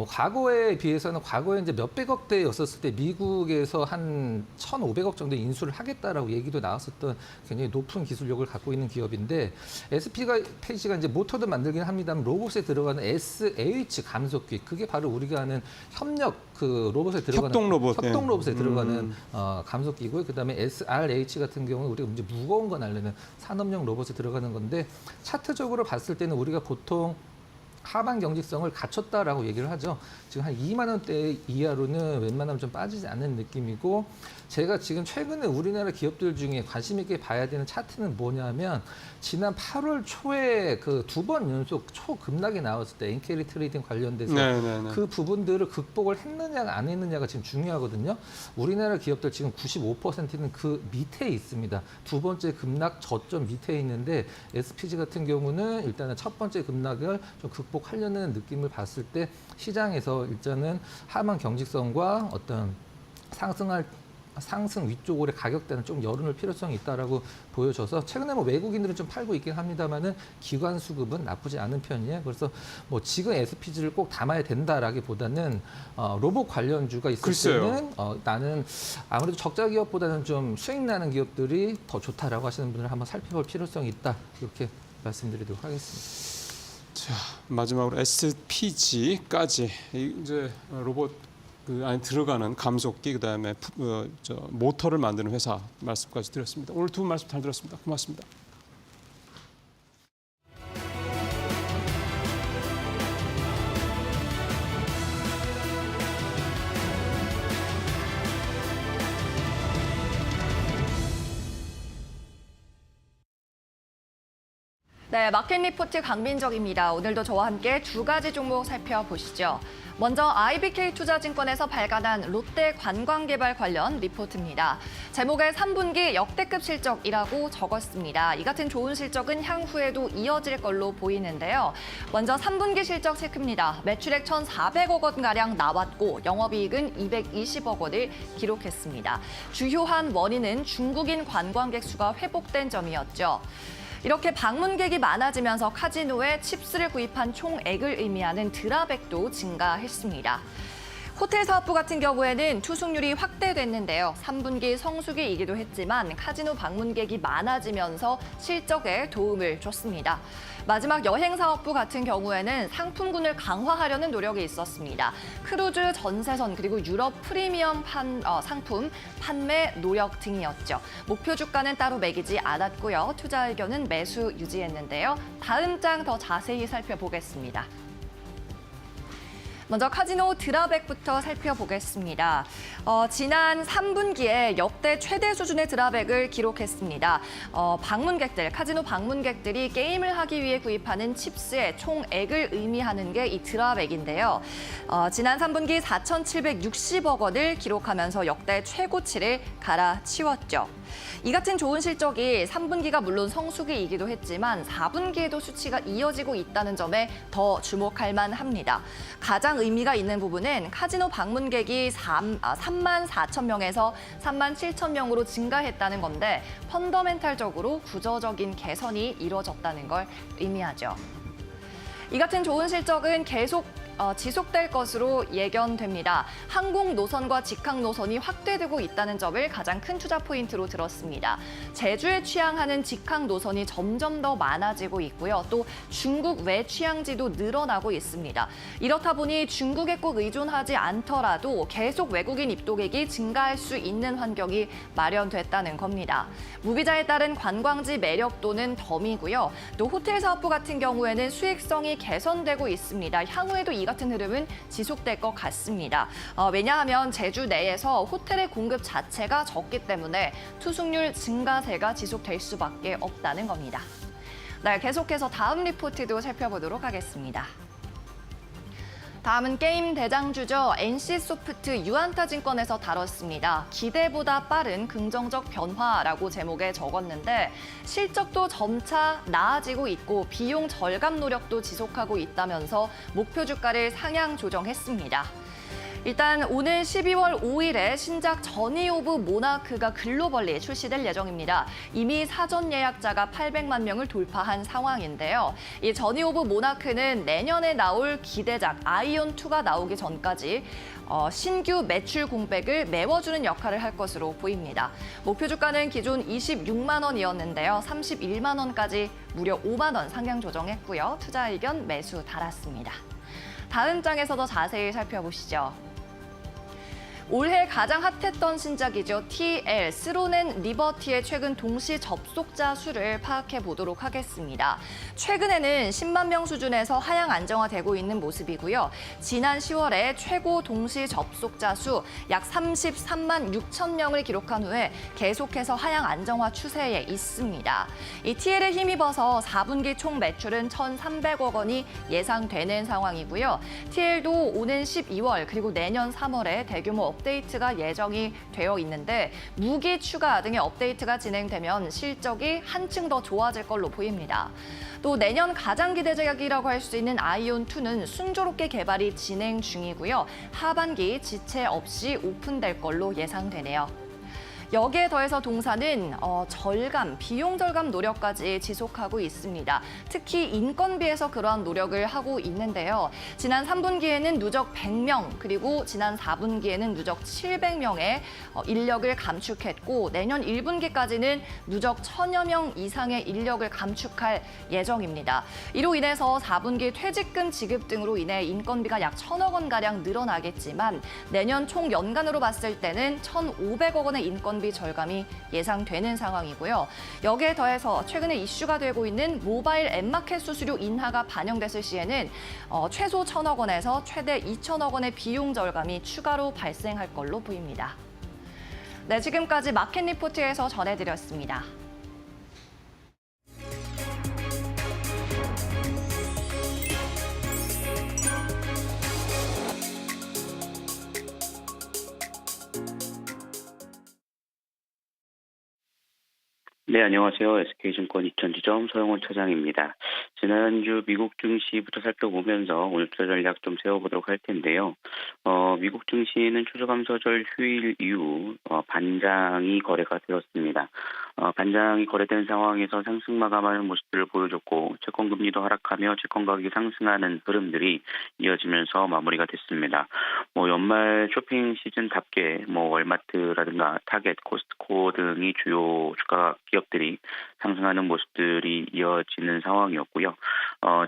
과거에 비해서는 과거에 이제 몇백억 대였었을 때 미국에서 한 1,500억 정도 인수를 하겠다라고 얘기도 나왔었던 굉장히 높은 기술력을 갖고 있는 기업인데 SPG가 이제 모터도 만들긴 합니다만 로봇에 들어가는 SH 감속기 그게 바로 우리가 아는 로봇에 들어가는 협동 로봇에 들어가는 감속기고요. 그다음에 SRH 같은 경우는 우리가 이제 무거운 거 날리는 산업용 로봇에 들어가는 건데 차트적으로 봤을 때는 우리가 보통 하반 경직성을 갖췄다라고 얘기를 하죠. 지금 한 2만 원대 이하로는 웬만하면 좀 빠지지 않는 느낌이고 제가 지금 최근에 우리나라 기업들 중에 관심 있게 봐야 되는 차트는 뭐냐면 지난 8월 초에 그 2번 연속 초급락이 나왔을 때 엔캐리 트레이딩 관련돼서 그 부분들을 극복을 했느냐가 안 했느냐가 지금 중요하거든요. 우리나라 기업들 지금 95%는 그 밑에 있습니다. 두 번째 급락 저점 밑에 있는데 SPG 같은 경우는 일단은 첫 번째 급락을 좀 극복하려는 느낌을 봤을 때 시장에서 일단은 하반 경직성과 어떤 상승 위쪽으로 가격대는 좀 열어놓을 필요성이 있다라고 보여져서 최근에 뭐 외국인들은 좀 팔고 있긴 합니다만은 기관 수급은 나쁘지 않은 편이에요. 그래서 뭐 지금 SPG를 꼭 담아야 된다라기보다는 로봇 관련주가 있을 때는 나는 아무래도 적자 기업보다는 좀 수익 나는 기업들이 더 좋다라고 하시는 분들 한번 살펴볼 필요성이 있다 이렇게 말씀드리도록 하겠습니다. 자, 마지막으로 SPG까지 이제 로봇 그 안에 들어가는 감속기 그다음에 모터를 만드는 회사 말씀까지 드렸습니다. 오늘 두 분 말씀 잘 들었습니다. 고맙습니다. 네, 마켓 리포트 강민정입니다. 오늘도 저와 함께 두 가지 종목 살펴보시죠. 먼저 IBK투자증권에서 발간한 롯데 관광개발 관련 리포트입니다. 제목에 3분기 역대급 실적이라고 적었습니다. 이 같은 좋은 실적은 향후에도 이어질 걸로 보이는데요. 먼저 3분기 실적 체크입니다. 매출액 1,400억 원가량 나왔고 영업이익은 220억 원을 기록했습니다. 주요한 원인은 중국인 관광객 수가 회복된 점이었죠. 이렇게 방문객이 많아지면서 카지노에 칩스를 구입한 총액을 의미하는 드랍액도 증가했습니다. 호텔 사업부 같은 경우에는 투숙률이 확대됐는데요. 3분기 성수기이기도 했지만 카지노 방문객이 많아지면서 실적에 도움을 줬습니다. 마지막 여행 사업부 같은 경우에는 상품군을 강화하려는 노력이 있었습니다. 크루즈, 전세선 그리고 유럽 프리미엄 상품 판매 노력 등이었죠. 목표 주가는 따로 매기지 않았고요. 투자 의견은 매수 유지했는데요. 다음 장 더 자세히 살펴보겠습니다. 먼저 카지노 드랍액부터 살펴보겠습니다. 지난 3분기에 역대 최대 수준의 드랍액을 기록했습니다. 카지노 방문객들이 게임을 하기 위해 구입하는 칩스의 총액을 의미하는 게 이 드랍액인데요. 지난 3분기 4,760억 원을 기록하면서 역대 최고치를 갈아치웠죠. 이 같은 좋은 실적이 3분기가 물론 성수기이기도 했지만 4분기에도 수치가 이어지고 있다는 점에 더 주목할 만합니다. 가장 의미가 있는 부분은 카지노 방문객이 3만 4천 명에서 3만 7천 명으로 증가했다는 건데 펀더멘탈적으로 구조적인 개선이 이루어졌다는 걸 의미하죠. 이 같은 좋은 실적은 계속 지속될 것으로 예견됩니다. 항공 노선과 직항 노선이 확대되고 있다는 점을 가장 큰 투자 포인트로 들었습니다. 제주에 취항하는 직항 노선이 점점 더 많아지고 있고요. 또 중국 외 취항지도 늘어나고 있습니다. 이렇다 보니 중국에 꼭 의존하지 않더라도 계속 외국인 입국액이 증가할 수 있는 환경이 마련됐다는 겁니다. 무비자에 따른 관광지 매력도는 덤이고요. 또 호텔 사업부 같은 경우에는 수익성이 개선되고 있습니다. 향후에도 이 같은 흐름은 지속될 것 같습니다. 왜냐하면 제주 내에서 호텔의 공급 자체가 적기 때문에 투숙률 증가세가 지속될 수밖에 없다는 겁니다. 네, 계속해서 다음 리포트도 살펴보도록 하겠습니다. 다음은 게임 대장주죠. NC소프트 유안타증권에서 다뤘습니다. 기대보다 빠른 긍정적 변화라고 제목에 적었는데 실적도 점차 나아지고 있고 비용 절감 노력도 지속하고 있다면서 목표 주가를 상향 조정했습니다. 일단 오늘 12월 5일에 신작 저니 오브 모나크가 글로벌리 출시될 예정입니다. 이미 사전 예약자가 800만 명을 돌파한 상황인데요. 이 저니 오브 모나크는 내년에 나올 기대작 아이온2가 나오기 전까지 신규 매출 공백을 메워주는 역할을 할 것으로 보입니다. 목표 주가는 기존 26만 원이었는데요. 31만 원까지 무려 5만 원 상향 조정했고요. 투자 의견 매수 달았습니다. 다음 장에서 더 자세히 살펴보시죠. 올해 가장 핫했던 신작이죠. TL, 스로넨 리버티의 최근 동시 접속자 수를 파악해 보도록 하겠습니다. 최근에는 10만 명 수준에서 하향 안정화되고 있는 모습이고요. 지난 10월에 최고 동시 접속자 수 약 33만 6천 명을 기록한 후에 계속해서 하향 안정화 추세에 있습니다. 이 TL에 힘입어서 4분기 총 매출은 1,300억 원이 예상되는 상황이고요. TL도 오는 12월 그리고 내년 3월에 대규모 업데이트가 예정이 되어 있는데 무기 추가 등의 업데이트가 진행되면 실적이 한층 더 좋아질 걸로 보입니다. 또 내년 가장 기대작이라고 할 수 있는 아이온2는 순조롭게 개발이 진행 중이고요. 하반기 지체 없이 오픈될 걸로 예상되네요. 여기에 더해서 동사는 비용 절감 노력까지 지속하고 있습니다. 특히 인건비에서 그러한 노력을 하고 있는데요. 지난 3분기에는 누적 100명, 그리고 지난 4분기에는 누적 700명의 인력을 감축했고 내년 1분기까지는 누적 1000여 명 이상의 인력을 감축할 예정입니다. 이로 인해서 4분기 퇴직금 지급 등으로 인해 인건비가 약 1,000억 원가량 늘어나겠지만 내년 총 연간으로 봤을 때는 1,500억 원의 인건비 절감이 예상되는 상황이고요. 여기에 더해서 최근에 이슈가 되고 있는 모바일 앱마켓 수수료 인하가 반영됐을 시에는 최소 1,000억 원에서 최대 2,000억 원의 비용 절감이 추가로 발생할 걸로 보입니다. 네, 지금까지 마켓 리포트에서 전해드렸습니다. 네, 안녕하세요. SK증권 이천지점 서영원 차장입니다. 지난주 미국 증시부터 살펴보면서 오늘 투자 전략 좀 세워보도록 할 텐데요. 미국 증시는 추수감사절 휴일 이후 반장이 거래가 되었습니다. 반장이 거래된 상황에서 상승 마감하는 모습들을 보여줬고 채권금리도 하락하며 채권 가격이 상승하는 흐름들이 이어지면서 마무리가 됐습니다. 연말 쇼핑 시즌답게 월마트라든가 타겟, 코스트코 등이 주요 주가 기업들이 상승하는 모습들이 이어지는 상황이었고요.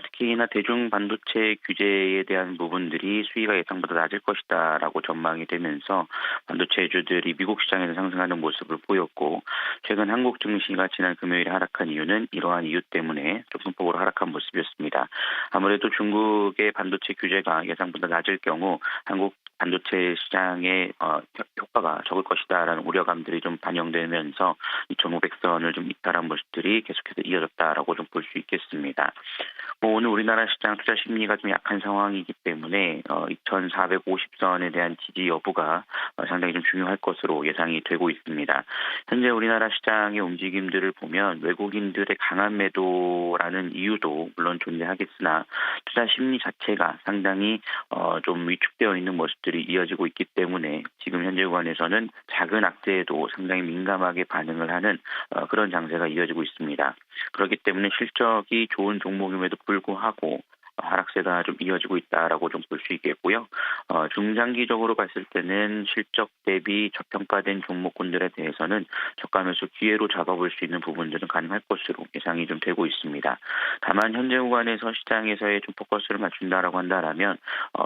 특히나 대중 반도체 규제에 대한 부분들이 수위가 예상보다 낮을 것이다라고 전망이 되면서 반도체주들이 미국 시장에서 상승하는 모습을 보였고 최근 한국 증시가 지난 금요일에 하락한 이유는 이러한 이유 때문에 좀 소폭으로 하락한 모습이었습니다. 아무래도 중국의 반도체 규제가 예상보다 낮을 경우 한국 반도체 시장의 효과가 적을 것이다라는 우려감들이 좀 반영되면서 2,500선을 좀 이탈한 모습들이 계속해서 이어졌다라고 좀 볼 수 있겠습니다. 오늘 우리나라 시장 투자 심리가 좀 약한 상황이기 때문에 2,450선에 대한 지지 여부가 상당히 좀 중요할 것으로 예상이 되고 있습니다. 현재 우리나라 시장의 움직임들을 보면 외국인들의 강한 매도라는 이유도 물론 존재하겠으나 투자 심리 자체가 상당히 좀 위축되어 있는 모습들이 이어지고 있기 때문에 지금 현재 구간에서는 작은 악재에도 상당히 민감하게 반응을 하는 그런 장세가 이어지고 있습니다. 그렇기 때문에 실적이 좋은 종목임에도 불구하고 하락세가 좀 이어지고 있다라고 좀 볼 수 있겠고요. 중장기적으로 봤을 때는 실적 대비 저평가된 종목군들에 대해서는 저가 매수 기회로 잡아볼 수 있는 부분들은 가능할 것으로 예상이 좀 되고 있습니다. 다만 현재 구간에서 시장에서의 좀 포커스를 맞춘다라고 한다라면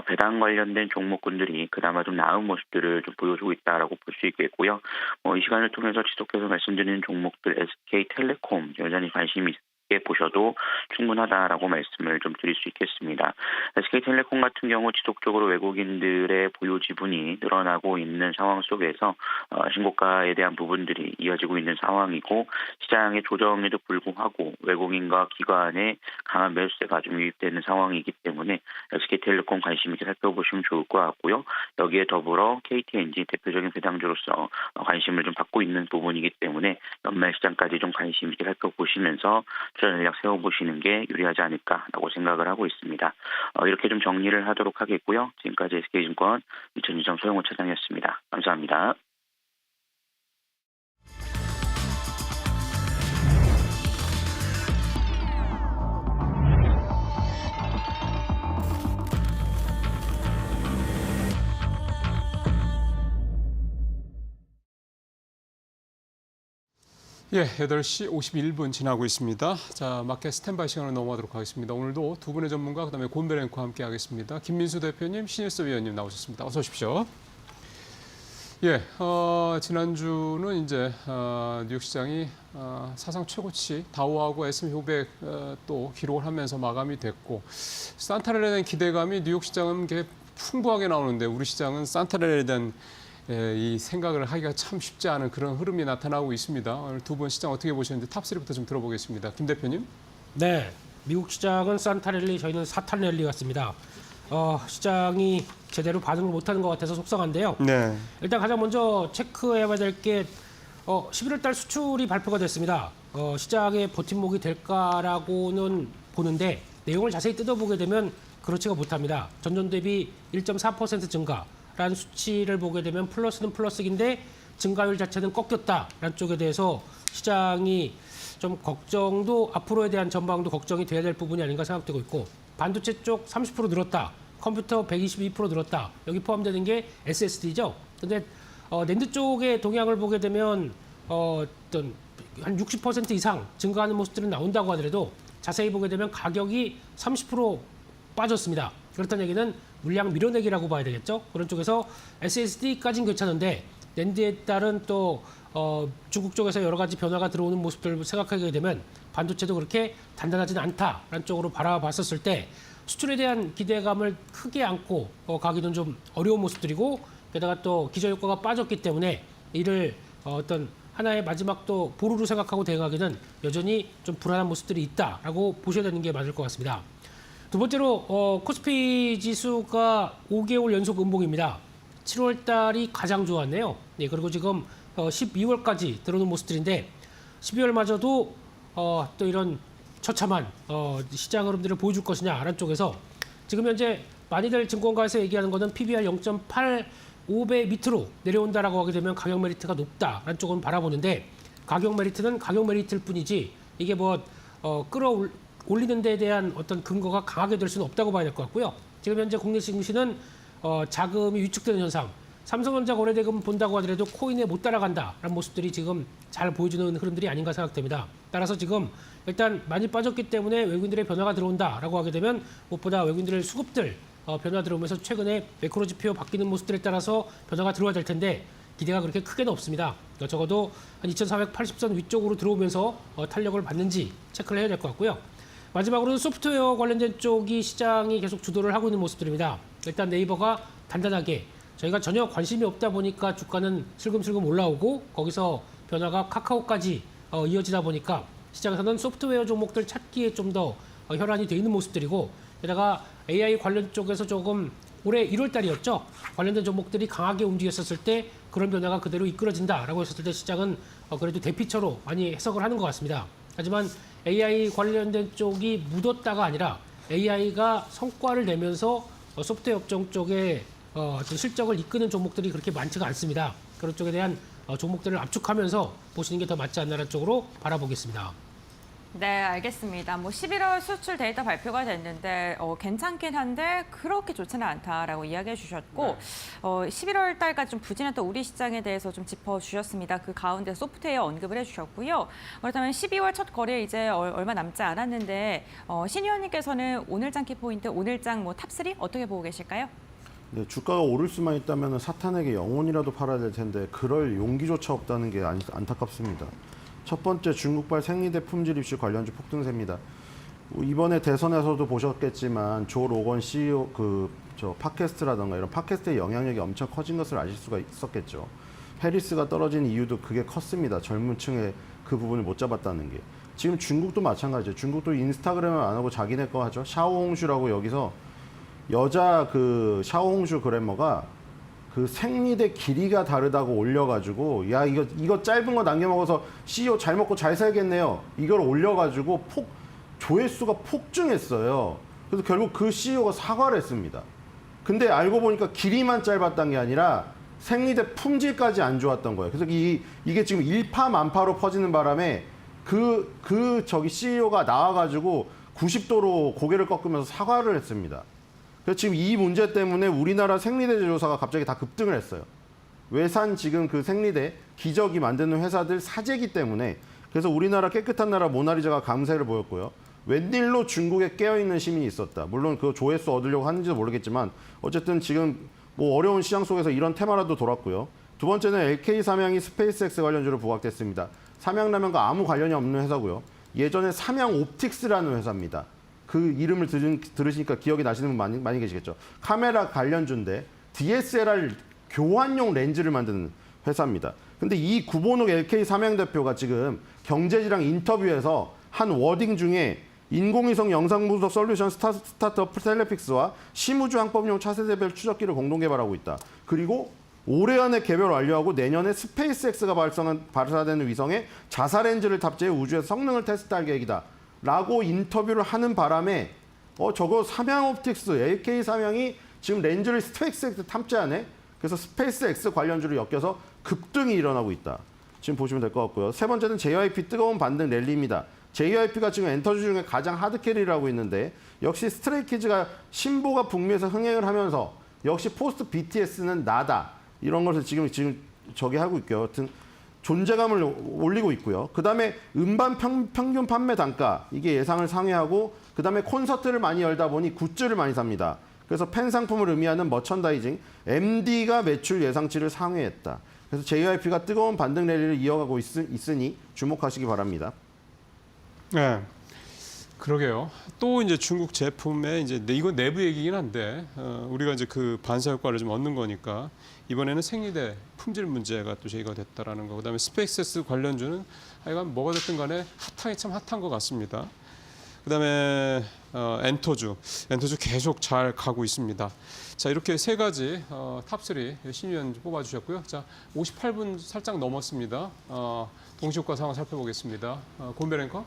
배당 관련된 종목군들이 그나마 좀 나은 모습들을 좀 보여주고 있다라고 볼 수 있겠고요. 이 시간을 통해서 지속해서 말씀드리는 종목들 SK텔레콤 여전히 관심이 보셔도 충분하다라고 말씀을 좀 드릴 수 있겠습니다. SK텔레콤 같은 경우 지속적으로 외국인들의 보유 지분이 늘어나고 있는 상황 속에서 신고가에 대한 부분들이 이어지고 있는 상황이고 시장의 조정에도 불구하고 외국인과 기관의 강한 매수세가 좀 유입되는 상황이기 때문에 SK텔레콤 관심 있게 살펴보시면 좋을 것 같고요. 여기에 더불어 KTNG 대표적인 배당주로서 관심을 좀 받고 있는 부분이기 때문에 연말 시장까지 좀 관심 있게 살펴보시면서 전략 세워보시는 게 유리하지 않을까라고 생각을 하고 있습니다. 이렇게 좀 정리를 하도록 하겠고요. 지금까지 SK증권 이천주점 소영호 차장이었습니다. 감사합니다. 예, 8시 51분 지나고 있습니다. 자, 마켓 스탠바이 시간으로 넘어가도록 하겠습니다. 오늘도 두 분의 전문가, 그다음에 곤배 랭크와 함께 하겠습니다. 김민수 대표님, 신일섭 위원님 나오셨습니다. 어서 오십시오. 예, 지난주는 이제 뉴욕 시장이 사상 최고치 다우하고 S&P 500 또 기록을 하면서 마감이 됐고 산타렐에 대한 기대감이 뉴욕 시장은 풍부하게 나오는데 우리 시장은 산타렐에 대한 이 생각을 하기가 참 쉽지 않은 그런 흐름이 나타나고 있습니다. 오늘 두 분 시장 어떻게 보셨는지 탑3부터 좀 들어보겠습니다. 김 대표님. 네, 미국 시장은 산타랠리, 저희는 사탄랠리 같습니다. 시장이 제대로 반응을 못하는 것 같아서 속상한데요. 네. 일단 가장 먼저 체크해봐야 될 게 11월 달 수출이 발표가 됐습니다. 시장의 버팀목이 될까라고는 보는데 내용을 자세히 뜯어보게 되면 그렇지가 못합니다. 전년 대비 1.4% 증가라는 수치를 보게 되면 플러스는 플러스인데 증가율 자체는 꺾였다라는 쪽에 대해서 시장이 좀 걱정도 앞으로에 대한 전망도 걱정이 돼야 될 부분이 아닌가 생각되고 있고 반도체 쪽 30% 늘었다. 컴퓨터 122% 늘었다. 여기 포함되는 게 SSD죠. 근데 낸드 쪽의 동향을 보게 되면 어떤 한 60% 이상 증가하는 모습들은 나온다고 하더라도 자세히 보게 되면 가격이 30% 빠졌습니다. 그렇다는 얘기는 물량 밀어내기라고 봐야 되겠죠. 그런 쪽에서 SSD까지는 괜찮은데 낸드에 따른 또 중국 쪽에서 여러 가지 변화가 들어오는 모습들을 생각하게 되면 반도체도 그렇게 단단하지는 않다라는 쪽으로 바라봤었을 때 수출에 대한 기대감을 크게 안고 가기는 좀 어려운 모습들이고 게다가 또 기저효과가 빠졌기 때문에 이를 어떤 하나의 마지막 또 보루로 생각하고 대응하기는 여전히 좀 불안한 모습들이 있다라고 보셔야 되는 게 맞을 것 같습니다. 두 번째로 코스피 지수가 5개월 연속 음봉입니다. 7월 달이 가장 좋았네요. 네, 그리고 지금 12월까지 들어오는 모습들인데 12월마저도 또 이런 처참한 시장 흐름들을 보여줄 것이냐라는 쪽에서 지금 현재 많이들 증권가에서 얘기하는 거는 PBR 0.85배 밑으로 내려온다라고 하게 되면 가격 메리트가 높다라는 쪽은 바라보는데 가격 메리트는 가격 메리트일 뿐이지 이게 뭐 끌어올리는 데에 대한 어떤 근거가 강하게 될 수는 없다고 봐야 될 것 같고요. 지금 현재 국내 증시는 자금이 위축되는 현상, 삼성전자 거래대금 본다고 하더라도 코인에 못 따라간다라는 모습들이 지금 잘 보여주는 흐름들이 아닌가 생각됩니다. 따라서 지금 일단 많이 빠졌기 때문에 외국인들의 변화가 들어온다라고 하게 되면 무엇보다 외국인들의 수급들 변화 들어오면서 최근에 매크로 지표 바뀌는 모습들에 따라서 변화가 들어와야 될 텐데 기대가 그렇게 크게는 없습니다. 적어도 한 2480선 위쪽으로 들어오면서 탄력을 받는지 체크를 해야 될 것 같고요. 마지막으로는 소프트웨어 관련된 쪽이 시장이 계속 주도를 하고 있는 모습들입니다. 일단 네이버가 단단하게 저희가 전혀 관심이 없다 보니까 주가는 슬금슬금 올라오고 거기서 변화가 카카오까지 이어지다 보니까 시장에서는 소프트웨어 종목들 찾기에 좀 더 혈안이 돼 있는 모습들이고 게다가 AI 관련 쪽에서 조금 올해 1월 달이었죠. 관련된 종목들이 강하게 움직였었을 때 그런 변화가 그대로 이끌어진다라고 했었을 때 시장은 그래도 대피처로 많이 해석을 하는 것 같습니다. 하지만 AI 관련된 쪽이 묻었다가 아니라 AI가 성과를 내면서 소프트웨어 업종 쪽에 실적을 이끄는 종목들이 그렇게 많지가 않습니다. 그런 쪽에 대한 종목들을 압축하면서 보시는 게 더 맞지 않나라는 쪽으로 바라보겠습니다. 네, 알겠습니다. 11월 수출 데이터 발표가 됐는데 괜찮긴 한데 그렇게 좋지는 않다라고 이야기해 주셨고 11월 달까지 좀 부진했던 우리 시장에 대해서 좀 짚어주셨습니다. 그 가운데 소프트웨어 언급을 해주셨고요. 그렇다면 12월 첫 거래 이제 얼마 남지 않았는데 신 의원님께서는 오늘장 키포인트, 오늘장 탑3 어떻게 보고 계실까요? 네, 주가가 오를 수만 있다면 사탄에게 영혼이라도 팔아야 될 텐데 그럴 용기조차 없다는 게 안타깝습니다. 첫 번째, 중국발 생리대 품질 입시 관련주 폭등세입니다. 이번에 대선에서도 보셨겠지만 조 로건 CEO 팟캐스트라던가 이런 팟캐스트의 영향력이 엄청 커진 것을 아실 수가 있었겠죠. 해리스가 떨어진 이유도 그게 컸습니다. 젊은 층의 그 부분을 못 잡았다는 게. 지금 중국도 마찬가지죠. 중국도 인스타그램을 안 하고 자기네 거 하죠. 샤오홍슈라고 여기서 여자 샤오홍슈 그래머가 그 생리대 길이가 다르다고 올려가지고 야 이거 짧은 거 남겨 먹어서 CEO 잘 먹고 잘 살겠네요. 이걸 올려가지고 조회수가 폭증했어요. 그래서 결국 그 CEO가 사과를 했습니다. 근데 알고 보니까 길이만 짧았던 게 아니라 생리대 품질까지 안 좋았던 거예요. 그래서 이게 지금 일파만파로 퍼지는 바람에 CEO가 나와가지고 90도로 고개를 꺾으면서 사과를 했습니다. 그래서 지금 이 문제 때문에 우리나라 생리대 제조사가 갑자기 다 급등을 했어요. 외산 지금 그 생리대 기저귀 만드는 회사들 사재기 때문에. 그래서 우리나라 깨끗한 나라 모나리자가 강세를 보였고요. 웬일로 중국에 깨어있는 시민이 있었다. 물론 그 조회수 얻으려고 하는지도 모르겠지만 어쨌든 지금 어려운 시장 속에서 이런 테마라도 돌았고요. 두 번째는 LK 삼양이 스페이스X 관련주로 부각됐습니다. 삼양라면과 아무 관련이 없는 회사고요. 예전에 삼양옵틱스라는 회사입니다. 그 이름을 들으시니까 기억이 나시는 분 많이 계시겠죠. 카메라 관련주인데 DSLR 교환용 렌즈를 만드는 회사입니다. 근데 이 구본욱 LK 삼양 대표가 지금 경제지랑 인터뷰에서 한 워딩 중에 인공위성 영상 분석 솔루션 스타트업 텔레픽스와 심우주 항법용 차세대별 추적기를 공동 개발하고 있다. 그리고 올해 안에 개별 완료하고 내년에 스페이스X가 발사되는 위성에 자사 렌즈를 탑재해 우주에서 성능을 테스트할 계획이다. 라고 인터뷰를 하는 바람에 저거 삼양옵틱스, LK 삼양이 지금 렌즈를 스페이스X 탑재하네. 그래서 스페이스X 관련주를 엮여서 급등이 일어나고 있다. 지금 보시면 될 것 같고요. 세 번째는 JYP 뜨거운 반등 랠리입니다. JYP가 지금 엔터주 중에 가장 하드캐리라고 있는데 역시 스트레이키즈가 신보가 북미에서 흥행을 하면서 역시 포스트 BTS는 나다. 이런 것을 지금 저기 하고 있고요. 여튼 존재감을 올리고 있고요. 그다음에 음반 평균 판매 단가 이게 예상을 상회하고 그다음에 콘서트를 많이 열다 보니 굿즈를 많이 삽니다. 그래서 팬 상품을 의미하는 머천다이징 MD가 매출 예상치를 상회했다. 그래서 JYP가 뜨거운 반등 랠리를 이어가고 있으니 주목하시기 바랍니다. 네, 그러게요. 또 이제 중국 제품에 이건 내부 얘기긴 한데 우리가 이제 그 반사 효과를 좀 얻는 거니까 이번에는 생리대 품질 문제가 또 제기가 됐다라는 거. 그다음에 스페이스X 관련주는 하여간 뭐가 됐든 간에 핫하게 참 핫한 것 같습니다. 그다음에 엔터주 계속 잘 가고 있습니다. 자, 이렇게 세 가지 탑3 신 의원 뽑아주셨고요. 자, 58분 살짝 넘었습니다. 동시효과 상황 살펴보겠습니다. 곤배 랭커.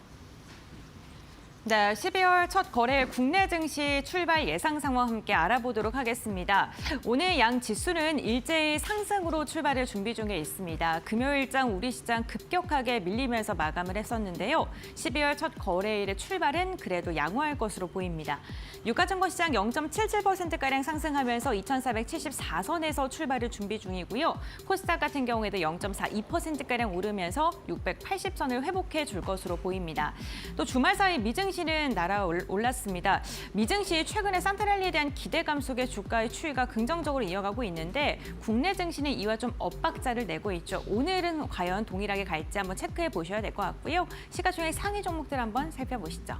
네, 12월 첫 거래일 국내 증시 출발 예상 상황 함께 알아보도록 하겠습니다. 오늘 양 지수는 일제히 상승으로 출발을 준비 중에 있습니다. 금요일장 우리 시장 급격하게 밀리면서 마감을 했었는데요. 12월 첫 거래일의 출발은 그래도 양호할 것으로 보입니다. 유가증권 시장 0.77%가량 상승하면서 2,474선에서 출발을 준비 중이고요. 코스닥 같은 경우에도 0.42%가량 오르면서 680선을 회복해 줄 것으로 보입니다. 또 주말 사이 미증시는 날아올랐습니다. 미증시 최근에 산타랠리에 대한 기대감 속에 주가의 추이가 긍정적으로 이어가고 있는데 국내 증시는 이와 좀 엇박자를 내고 있죠. 오늘은 과연 동일하게 갈지 한번 체크해 보셔야 될 것 같고요. 시가총액 상위 종목들 한번 살펴보시죠.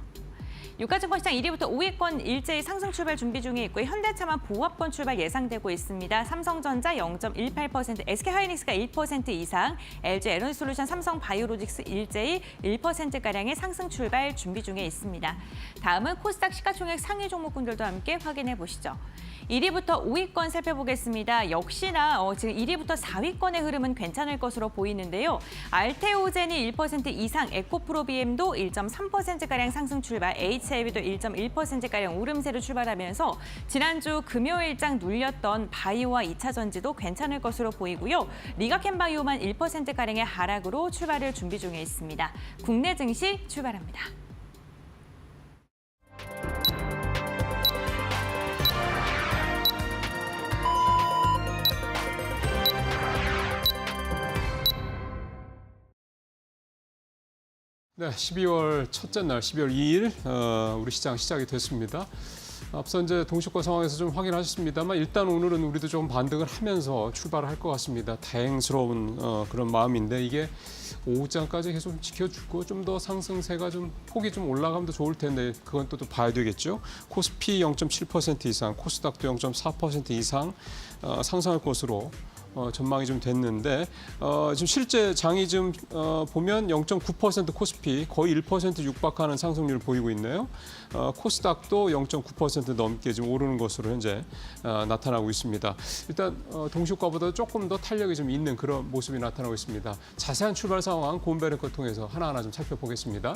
유가증권 시장 1위부터 5위권 일제히 상승 출발 준비 중에 있고요. 현대차만 보합권 출발 예상되고 있습니다. 삼성전자 0.18%, SK하이닉스가 1% 이상, LG에너지솔루션, 삼성바이오로직스 일제히 1%가량의 상승 출발 준비 중에 있습니다. 다음은 코스닥 시가총액 상위 종목군들도 함께 확인해 보시죠. 1위부터 5위권 살펴보겠습니다. 역시나 지금 1위부터 4위권의 흐름은 괜찮을 것으로 보이는데요. 알테오젠이 1% 이상, 에코프로비엠도 1.3%가량 상승 출발, HAB도 1.1%가량 오름세로 출발하면서 지난주 금요일장 눌렸던 바이오와 2차 전지도 괜찮을 것으로 보이고요. 리가캔바이오만 1%가량의 하락으로 출발을 준비 중에 있습니다. 국내 증시 출발합니다. 네, 12월 첫째 날, 12월 2일 우리 시장 시작이 됐습니다. 앞서 이제 동시효과 상황에서 좀 확인하셨습니다만 일단 오늘은 우리도 좀 반등을 하면서 출발을 할 것 같습니다. 다행스러운 그런 마음인데 이게 오후장까지 계속 좀 지켜주고 좀 더 상승세가 좀 폭이 좀 올라가면 더 좋을 텐데 그건 또 봐야 되겠죠. 코스피 0.7% 이상, 코스닥도 0.4% 이상 상승할 것으로 전망이 좀 됐는데 지금 실제 장이 좀 보면 0.9% 코스피 거의 1% 육박하는 상승률을 보이고 있네요. 코스닥도 0.9% 넘게 지금 오르는 것으로 현재 나타나고 있습니다. 일단 동시효과보다 조금 더 탄력이 좀 있는 그런 모습이 나타나고 있습니다. 자세한 출발 상황 고은베르커 통해서 하나하나 좀 살펴보겠습니다.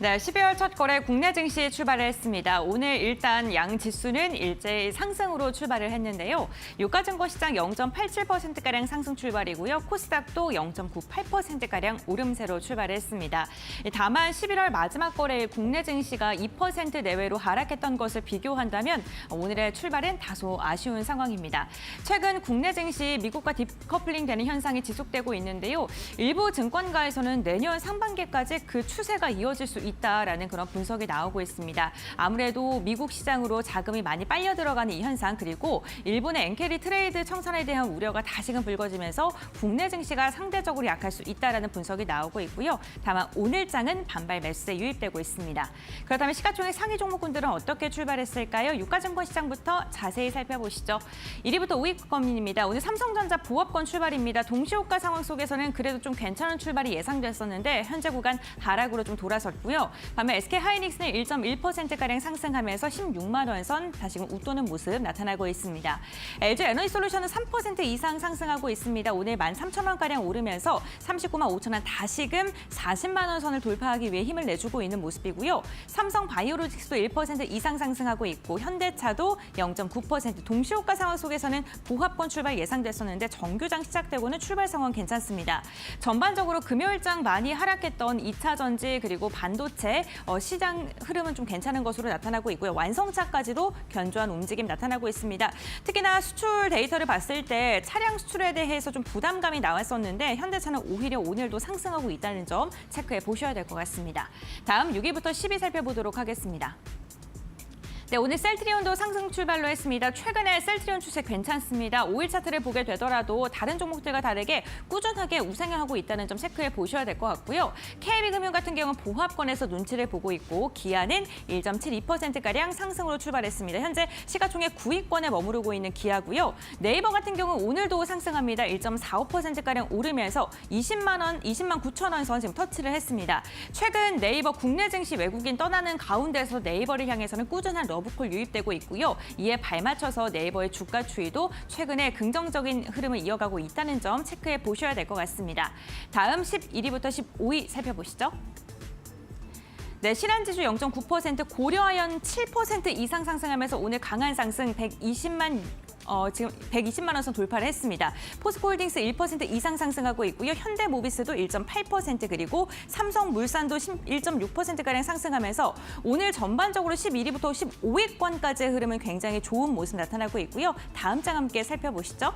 네, 12월 첫 거래 국내 증시 출발을 했습니다. 오늘 일단 양 지수는 일제히 상승으로 출발을 했는데요. 유가증권 시장 0.87%가량 상승 출발이고요. 코스닥도 0.98%가량 오름세로 출발했습니다. 다만 11월 마지막 거래일 국내 증시가 2% 내외로 하락했던 것을 비교한다면 오늘의 출발은 다소 아쉬운 상황입니다. 최근 국내 증시 미국과 디커플링 되는 현상이 지속되고 있는데요. 일부 증권가에서는 내년 상반기까지 그 추세가 이어질 수 있다라는 그런 분석이 나오고 있습니다. 아무래도 미국 시장으로 자금이 많이 빨려 들어가는 이 현상 그리고 일본의 엔캐리 트레이드 청산에 대한 우려가 다시금 불거지면서 국내 증시가 상대적으로 약할 수 있다라는 분석이 나오고 있고요. 다만 오늘장은 반발 매수에 유입되고 있습니다. 그렇다면 시가총액 상위 종목군들은 어떻게 출발했을까요? 유가증권 시장부터 자세히 살펴보시죠. 1위부터 5위권입니다. 오늘 삼성전자 보합권 출발입니다. 동시효과 상황 속에서는 그래도 좀 괜찮은 출발이 예상됐었는데 현재 구간 하락으로 좀 돌아섰고요. 반면 SK하이닉스는 1.1%가량 상승하면서 16만 원 선 다시금 웃도는 모습 나타나고 있습니다. LG에너지솔루션은 3% 이상 상승하고 있습니다. 오늘 13,000원가량 오르면서 39만 5천 원 다시금 40만 원 선을 돌파하기 위해 힘을 내주고 있는 모습이고요. 삼성바이오로직스도 1% 이상 상승하고 있고 현대차도 0.9% 동시효과 상황 속에서는 보합권 출발 예상됐었는데 정규장 시작되고는 출발 상황 괜찮습니다. 전반적으로 금요일장 많이 하락했던 2차 전지 그리고 반도체 시장 흐름은 좀 괜찮은 것으로 나타나고 있고요. 완성차까지도 견조한 움직임 나타나고 있습니다. 특히나 수출 데이터를 봤을 때 차량 수출에 대해서 좀 부담감이 나왔었는데 현대차는 오히려 오늘도 상승하고 있다는 점 체크해 보셔야 될 것 같습니다. 다음 6위부터 10위 살펴보도록 하겠습니다. 네, 오늘 셀트리온도 상승 출발로 했습니다. 최근에 셀트리온 추세 괜찮습니다. 5일 차트를 보게 되더라도 다른 종목들과 다르게 꾸준하게 우상을 하고 있다는 점 체크해 보셔야 될 것 같고요. KB금융 같은 경우는 보합권에서 눈치를 보고 있고 기아는 1.72%가량 상승으로 출발했습니다. 현재 시가총액 9위권에 머무르고 있는 기아고요. 네이버 같은 경우는 오늘도 상승합니다. 1.45%가량 오르면서 20만 9천 원 선 지금 터치를 했습니다. 최근 네이버 국내 증시 외국인 떠나는 가운데서 네이버를 향해서는 꾸준한 러브콜 유입되고 있고요. 이에 발맞춰서 네이버의 주가 추이도 최근에 긍정적인 흐름을 이어가고 있다는 점 체크해 보셔야 될 것 같습니다. 다음 11위부터 15위 살펴보시죠. 네, 신한지주 0.9%, 고려아연 7% 이상 상승하면서 오늘 강한 상승 지금 120만 원 선 돌파를 했습니다. 포스코홀딩스 1% 이상 상승하고 있고요. 현대모비스도 1.8% 그리고 삼성물산도 1.6%가량 상승하면서 오늘 전반적으로 11위부터 15위권까지의 흐름은 굉장히 좋은 모습 나타나고 있고요. 다음 장 함께 살펴보시죠.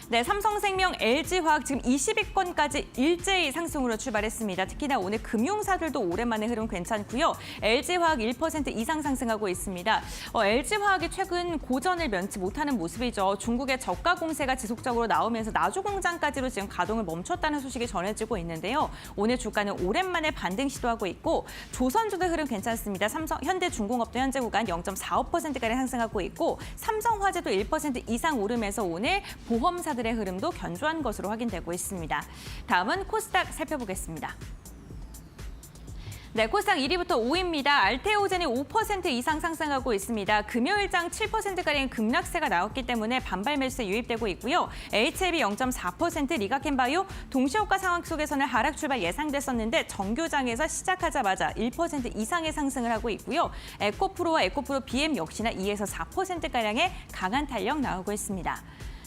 네, 삼성생명, LG화학 지금 20위권까지 일제히 상승으로 출발했습니다. 특히나 오늘 금융사들도 오랜만에 흐름 괜찮고요. LG화학 1% 이상 상승하고 있습니다. LG화학이 최근 고전을 면치 못하는 모습이죠. 중국의 저가 공세가 지속적으로 나오면서 나주공장까지로 지금 가동을 멈췄다는 소식이 전해지고 있는데요. 오늘 주가는 오랜만에 반등 시도하고 있고 조선주도 흐름 괜찮습니다. 현대중공업도 현재 구간 0.45%가량 상승하고 있고 삼성화재도 1% 이상 오르면서 오늘 보험사 들의 흐름도 견조한 것으로 확인되고 있습니다. 다음은 코스닥 살펴보겠습니다. 네, 코스닥 1위부터 5위입니다. 알테오젠이 5% 이상 상승하고 있습니다. 금요일장 7%가량 급락세가 나왔기 때문에 반발 매수에 유입되고 있고요. HLB 0.4%, 리가켄바이오 동시효과 상황 속에서는 하락 출발 예상됐었는데 정교장에서 시작하자마자 1% 이상의 상승을 하고 있고요. 에코프로와 에코프로 BM 역시나 2에서 4%가량의 강한 탄력 나오고 있습니다.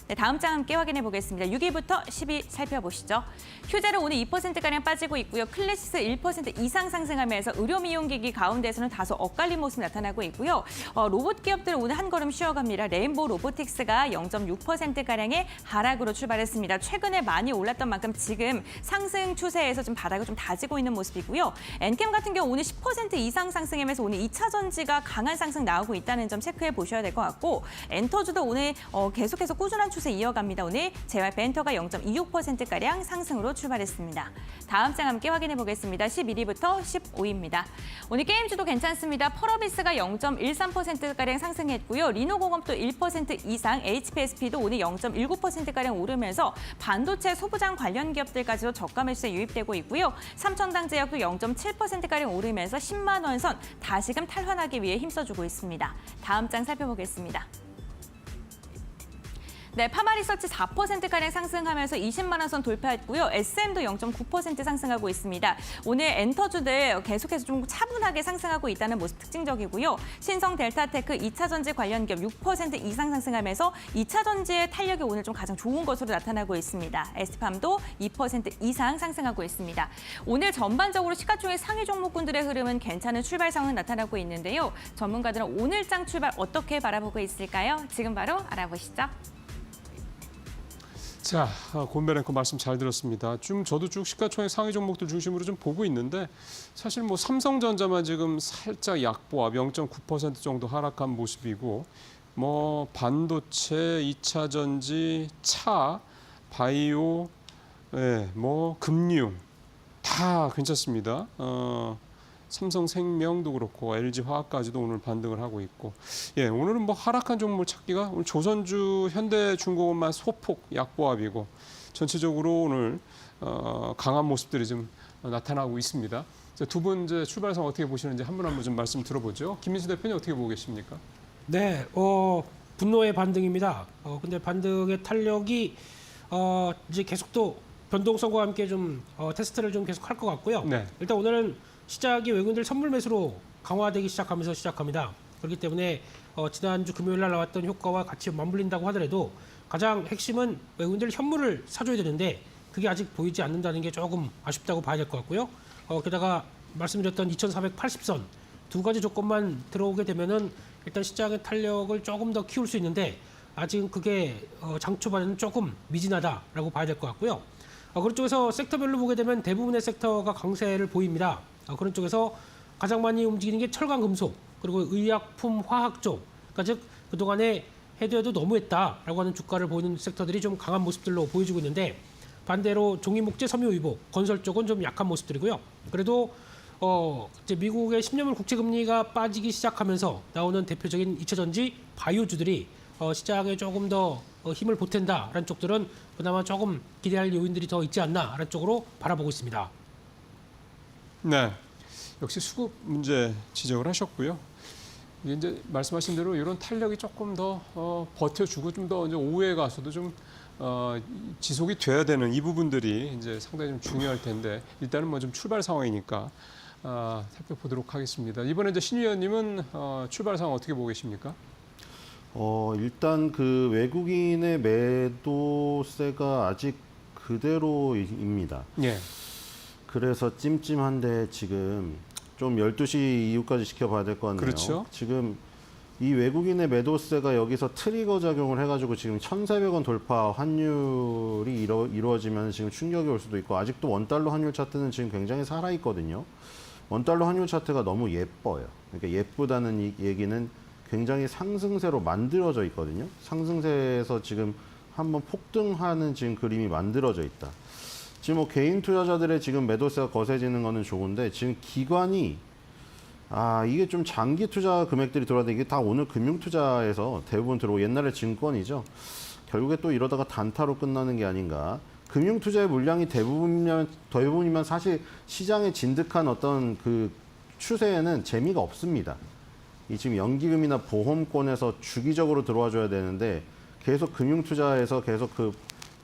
네, 다음 장 함께 확인해 보겠습니다. 6위부터 10위 살펴보시죠. 휴재는 오늘 2%가량 빠지고 있고요. 클래시스 1% 이상 상승하면서 의료미용기기 가운데서는 다소 엇갈린 모습 나타나고 있고요. 로봇 기업들은 오늘 한 걸음 쉬어갑니다. 레인보우 로보틱스가 0.6%가량의 하락으로 출발했습니다. 최근에 많이 올랐던 만큼 지금 상승 추세에서 좀 바닥을 좀 다지고 있는 모습이고요. 엔캠 같은 경우 오늘 10% 이상 상승하면서 오늘 2차 전지가 강한 상승 나오고 있다는 점 체크해 보셔야 될 것 같고 엔터주도 오늘 계속해서 꾸준한 추세 이어갑니다. 오늘 JYP 엔터가 0.26%가량 상승으로 출발했습니다. 다음 장 함께 확인해 보겠습니다. 11위부터 15위입니다. 오늘 게임주도 괜찮습니다. 펄어비스가 0.13%가량 상승했고요. 리노공업도 1% 이상, HPSP도 오늘 0.19%가량 오르면서 반도체 소부장 관련 기업들까지도 저가 매수에 유입되고 있고요. 삼천당제약도 0.7%가량 오르면서 10만 원 선 다시금 탈환하기 위해 힘써주고 있습니다. 다음 장 살펴보겠습니다. 네, 파마리서치 4%가량 상승하면서 20만 원 선 돌파했고요. SM도 0.9% 상승하고 있습니다. 오늘 엔터주들 계속해서 좀 차분하게 상승하고 있다는 모습 특징적이고요. 신성 델타테크 2차 전지 관련 기업 6% 이상 상승하면서 2차 전지의 탄력이 오늘 좀 가장 좋은 것으로 나타나고 있습니다. 에스팜도 2% 이상 상승하고 있습니다. 오늘 전반적으로 시가총액 상위 종목군들의 흐름은 괜찮은 출발 상황 나타나고 있는데요. 전문가들은 오늘장 출발 어떻게 바라보고 있을까요? 지금 바로 알아보시죠. 자, 곤배 랭커 말씀 잘 들었습니다. 저도 쭉 시가총액 상위 종목들 중심으로 좀 보고 있는데 사실 뭐 삼성전자만 지금 살짝 약보합 0.9% 정도 하락한 모습이고 뭐 반도체, 2차 전지, 차, 바이오, 뭐 금융 다 괜찮습니다. 삼성생명도 그렇고 LG화학까지도 오늘 반등을 하고 있고, 오늘은 뭐 하락한 종목 찾기가 오늘 조선주, 현대중공업만 소폭 약보합이고 전체적으로 오늘 강한 모습들이 좀 나타나고 있습니다. 두 분 이제 출발상 어떻게 보시는지 한 분 한 분 좀 말씀 들어보죠. 김민수 대표님 어떻게 보고 계십니까? 네, 분노의 반등입니다. 근데 반등의 탄력이 이제 계속 또 변동성과 함께 좀 테스트를 좀 계속 할 것 같고요. 네. 일단 오늘은 시작이 외국인들 선물 매수로 강화되기 시작하면서 시작합니다. 그렇기 때문에 지난주 금요일 날 나왔던 효과와 같이 맞물린다고 하더라도 가장 핵심은 외국인들 현물을 사줘야 되는데 그게 아직 보이지 않는다는 게 조금 아쉽다고 봐야 될 것 같고요. 게다가 말씀드렸던 2480선 두 가지 조건만 들어오게 되면은 일단 시장의 탄력을 조금 더 키울 수 있는데 아직은 그게 장 초반에는 조금 미진하다라고 봐야 될 것 같고요. 그런 쪽에서 섹터별로 보게 되면 대부분의 섹터가 강세를 보입니다. 그런 쪽에서 가장 많이 움직이는 게 철강, 금속, 그리고 의약품, 화학 쪽. 그러니까 즉 그동안에 해도 너무했다라고 하는 주가를 보이는 섹터들이 좀 강한 모습들로 보여주고 있는데 반대로 종이목재, 섬유의복, 건설 쪽은 좀 약한 모습들이고요. 그래도 이제 미국의 10년물 국채금리가 빠지기 시작하면서 나오는 대표적인 2차 전지 바이오주들이 시장에 조금 더 힘을 보탠다라는 쪽들은 그나마 조금 기대할 요인들이 더 있지 않나라는 쪽으로 바라보고 있습니다. 네, 역시 수급 문제 지적을 하셨고요. 이제 말씀하신 대로 이런 탄력이 조금 더 버텨주고 좀 더 이제 오후에 가서도 좀 지속이 돼야 되는 이 부분들이 이제 상당히 좀 중요할 텐데 일단은 뭐 좀 출발 상황이니까 살펴보도록 하겠습니다. 이번에 이제 신 위원님은 출발 상황 어떻게 보고 계십니까? 일단 그 외국인의 매도세가 아직 그대로입니다. 예. 그래서 찜찜한데 지금 좀 12시 이후까지 지켜봐야 될 것 같네요. 그렇죠. 지금 이 외국인의 매도세가 여기서 트리거 작용을 해가지고 지금 1,400원 돌파 환율이 이루어지면 지금 충격이 올 수도 있고 아직도 원달러 환율 차트는 지금 굉장히 살아있거든요. 원달러 환율 차트가 너무 예뻐요. 그러니까 예쁘다는 이 얘기는 굉장히 상승세로 만들어져 있거든요. 상승세에서 지금 한번 폭등하는 지금 그림이 만들어져 있다. 지금 뭐 개인 투자자들의 지금 매도세가 거세지는 거는 좋은데 지금 기관이 이게 좀 장기 투자 금액들이 들어왔는데 이게 다 오늘 금융 투자에서 대부분 들어오고 옛날에 증권이죠. 결국에 또 이러다가 단타로 끝나는 게 아닌가. 금융 투자의 물량이 대부분이면 사실 시장의 진득한 어떤 그 추세에는 재미가 없습니다. 이 지금 연기금이나 보험권에서 주기적으로 들어와줘야 되는데 계속 금융 투자에서 계속 그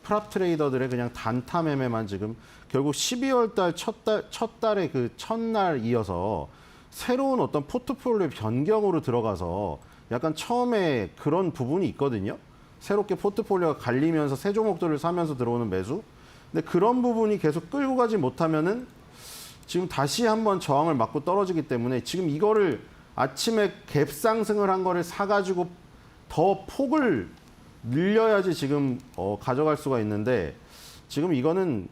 프랍 트레이더들의 그냥 단타 매매만 지금 결국 12월 달 첫 달에 그 첫날 이어서 새로운 어떤 포트폴리오 변경으로 들어가서 약간 처음에 그런 부분이 있거든요. 새롭게 포트폴리오가 갈리면서 새 종목들을 사면서 들어오는 매수. 근데 그런 부분이 계속 끌고 가지 못하면은 지금 다시 한번 저항을 맞고 떨어지기 때문에 지금 이거를 아침에 갭 상승을 한 거를 사가지고 더 폭을 늘려야지 지금 가져갈 수가 있는데 지금 이거는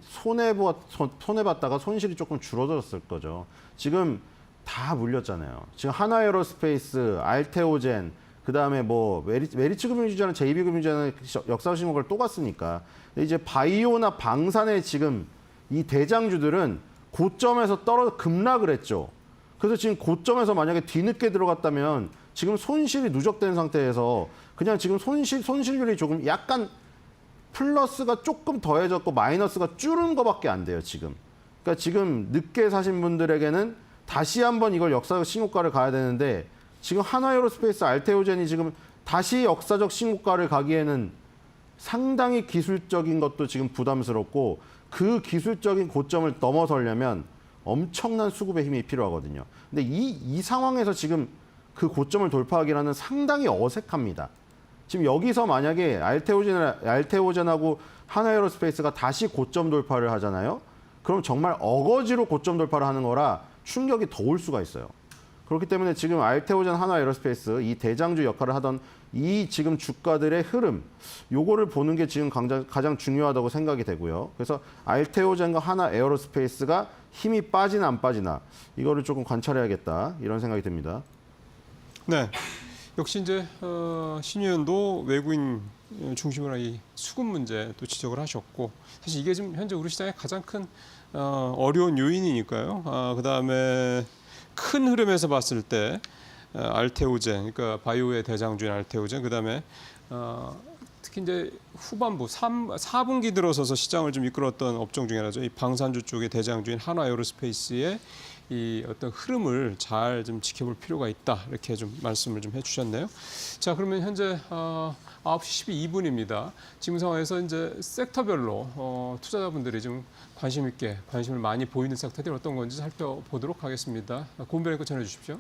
손해봤다가 손실이 조금 줄어들었을 거죠. 지금 다 물렸잖아요. 지금 하나에어로스페이스, 알테오젠, 그다음에 뭐 메리츠 금융주주는 JB 금융주주는 역사 신고를 또 갔으니까 이제 바이오나 방산의 지금 이 대장주들은 고점에서 급락을 했죠. 그래서 지금 고점에서 만약에 뒤늦게 들어갔다면 지금 손실이 누적된 상태에서 그냥 지금 손실률이 조금 약간 플러스가 조금 더해졌고 마이너스가 줄은 거밖에 안 돼요, 지금. 그러니까 지금 늦게 사신 분들에게는 다시 한번 이걸 역사적 신고가를 가야 되는데 지금 하나에어로스페이스, 알테오젠이 지금 다시 역사적 신고가를 가기에는 상당히 기술적인 것도 지금 부담스럽고 그 기술적인 고점을 넘어서려면 엄청난 수급의 힘이 필요하거든요. 근데 이 상황에서 지금 그 고점을 돌파하기라는 상당히 어색합니다. 지금 여기서 만약에 알테오젠하고 하나에어로스페이스가 다시 고점 돌파를 하잖아요. 그럼 정말 어거지로 고점 돌파를 하는 거라 충격이 더 올 수가 있어요. 그렇기 때문에 지금 알테오젠, 하나에어로스페이스 이 대장주 역할을 하던 이 지금 주가들의 흐름, 요거를 보는 게 지금 가장 중요하다고 생각이 되고요. 그래서 알테오젠과 하나에어로스페이스가 힘이 빠지나 안 빠지나 이거를 조금 관찰해야겠다 이런 생각이 듭니다. 네, 역시 이제 신 의원도 외국인 중심으로 이 수급 문제 또 지적을 하셨고 사실 이게 지금 현재 우리 시장의 가장 큰 어려운 요인이니까요. 그다음에 큰 흐름에서 봤을 때 알테오젠, 그러니까 바이오의 대장주인 알테오젠, 그다음에 특히 이제 후반부 4분기 들어서서 시장을 좀 이끌었던 업종 중에 하나죠. 이 방산주 쪽의 대장주인 하나에어로스페이스의 이 어떤 흐름을 잘 좀 지켜볼 필요가 있다. 이렇게 좀 말씀을 좀 해주셨네요. 자, 그러면 현재 9시 12분입니다. 지금 상황에서 이제 섹터별로 투자자분들이 좀 관심을 많이 보이는 섹터들이 어떤 건지 살펴보도록 하겠습니다. 고은별 앵커 전해주십시오.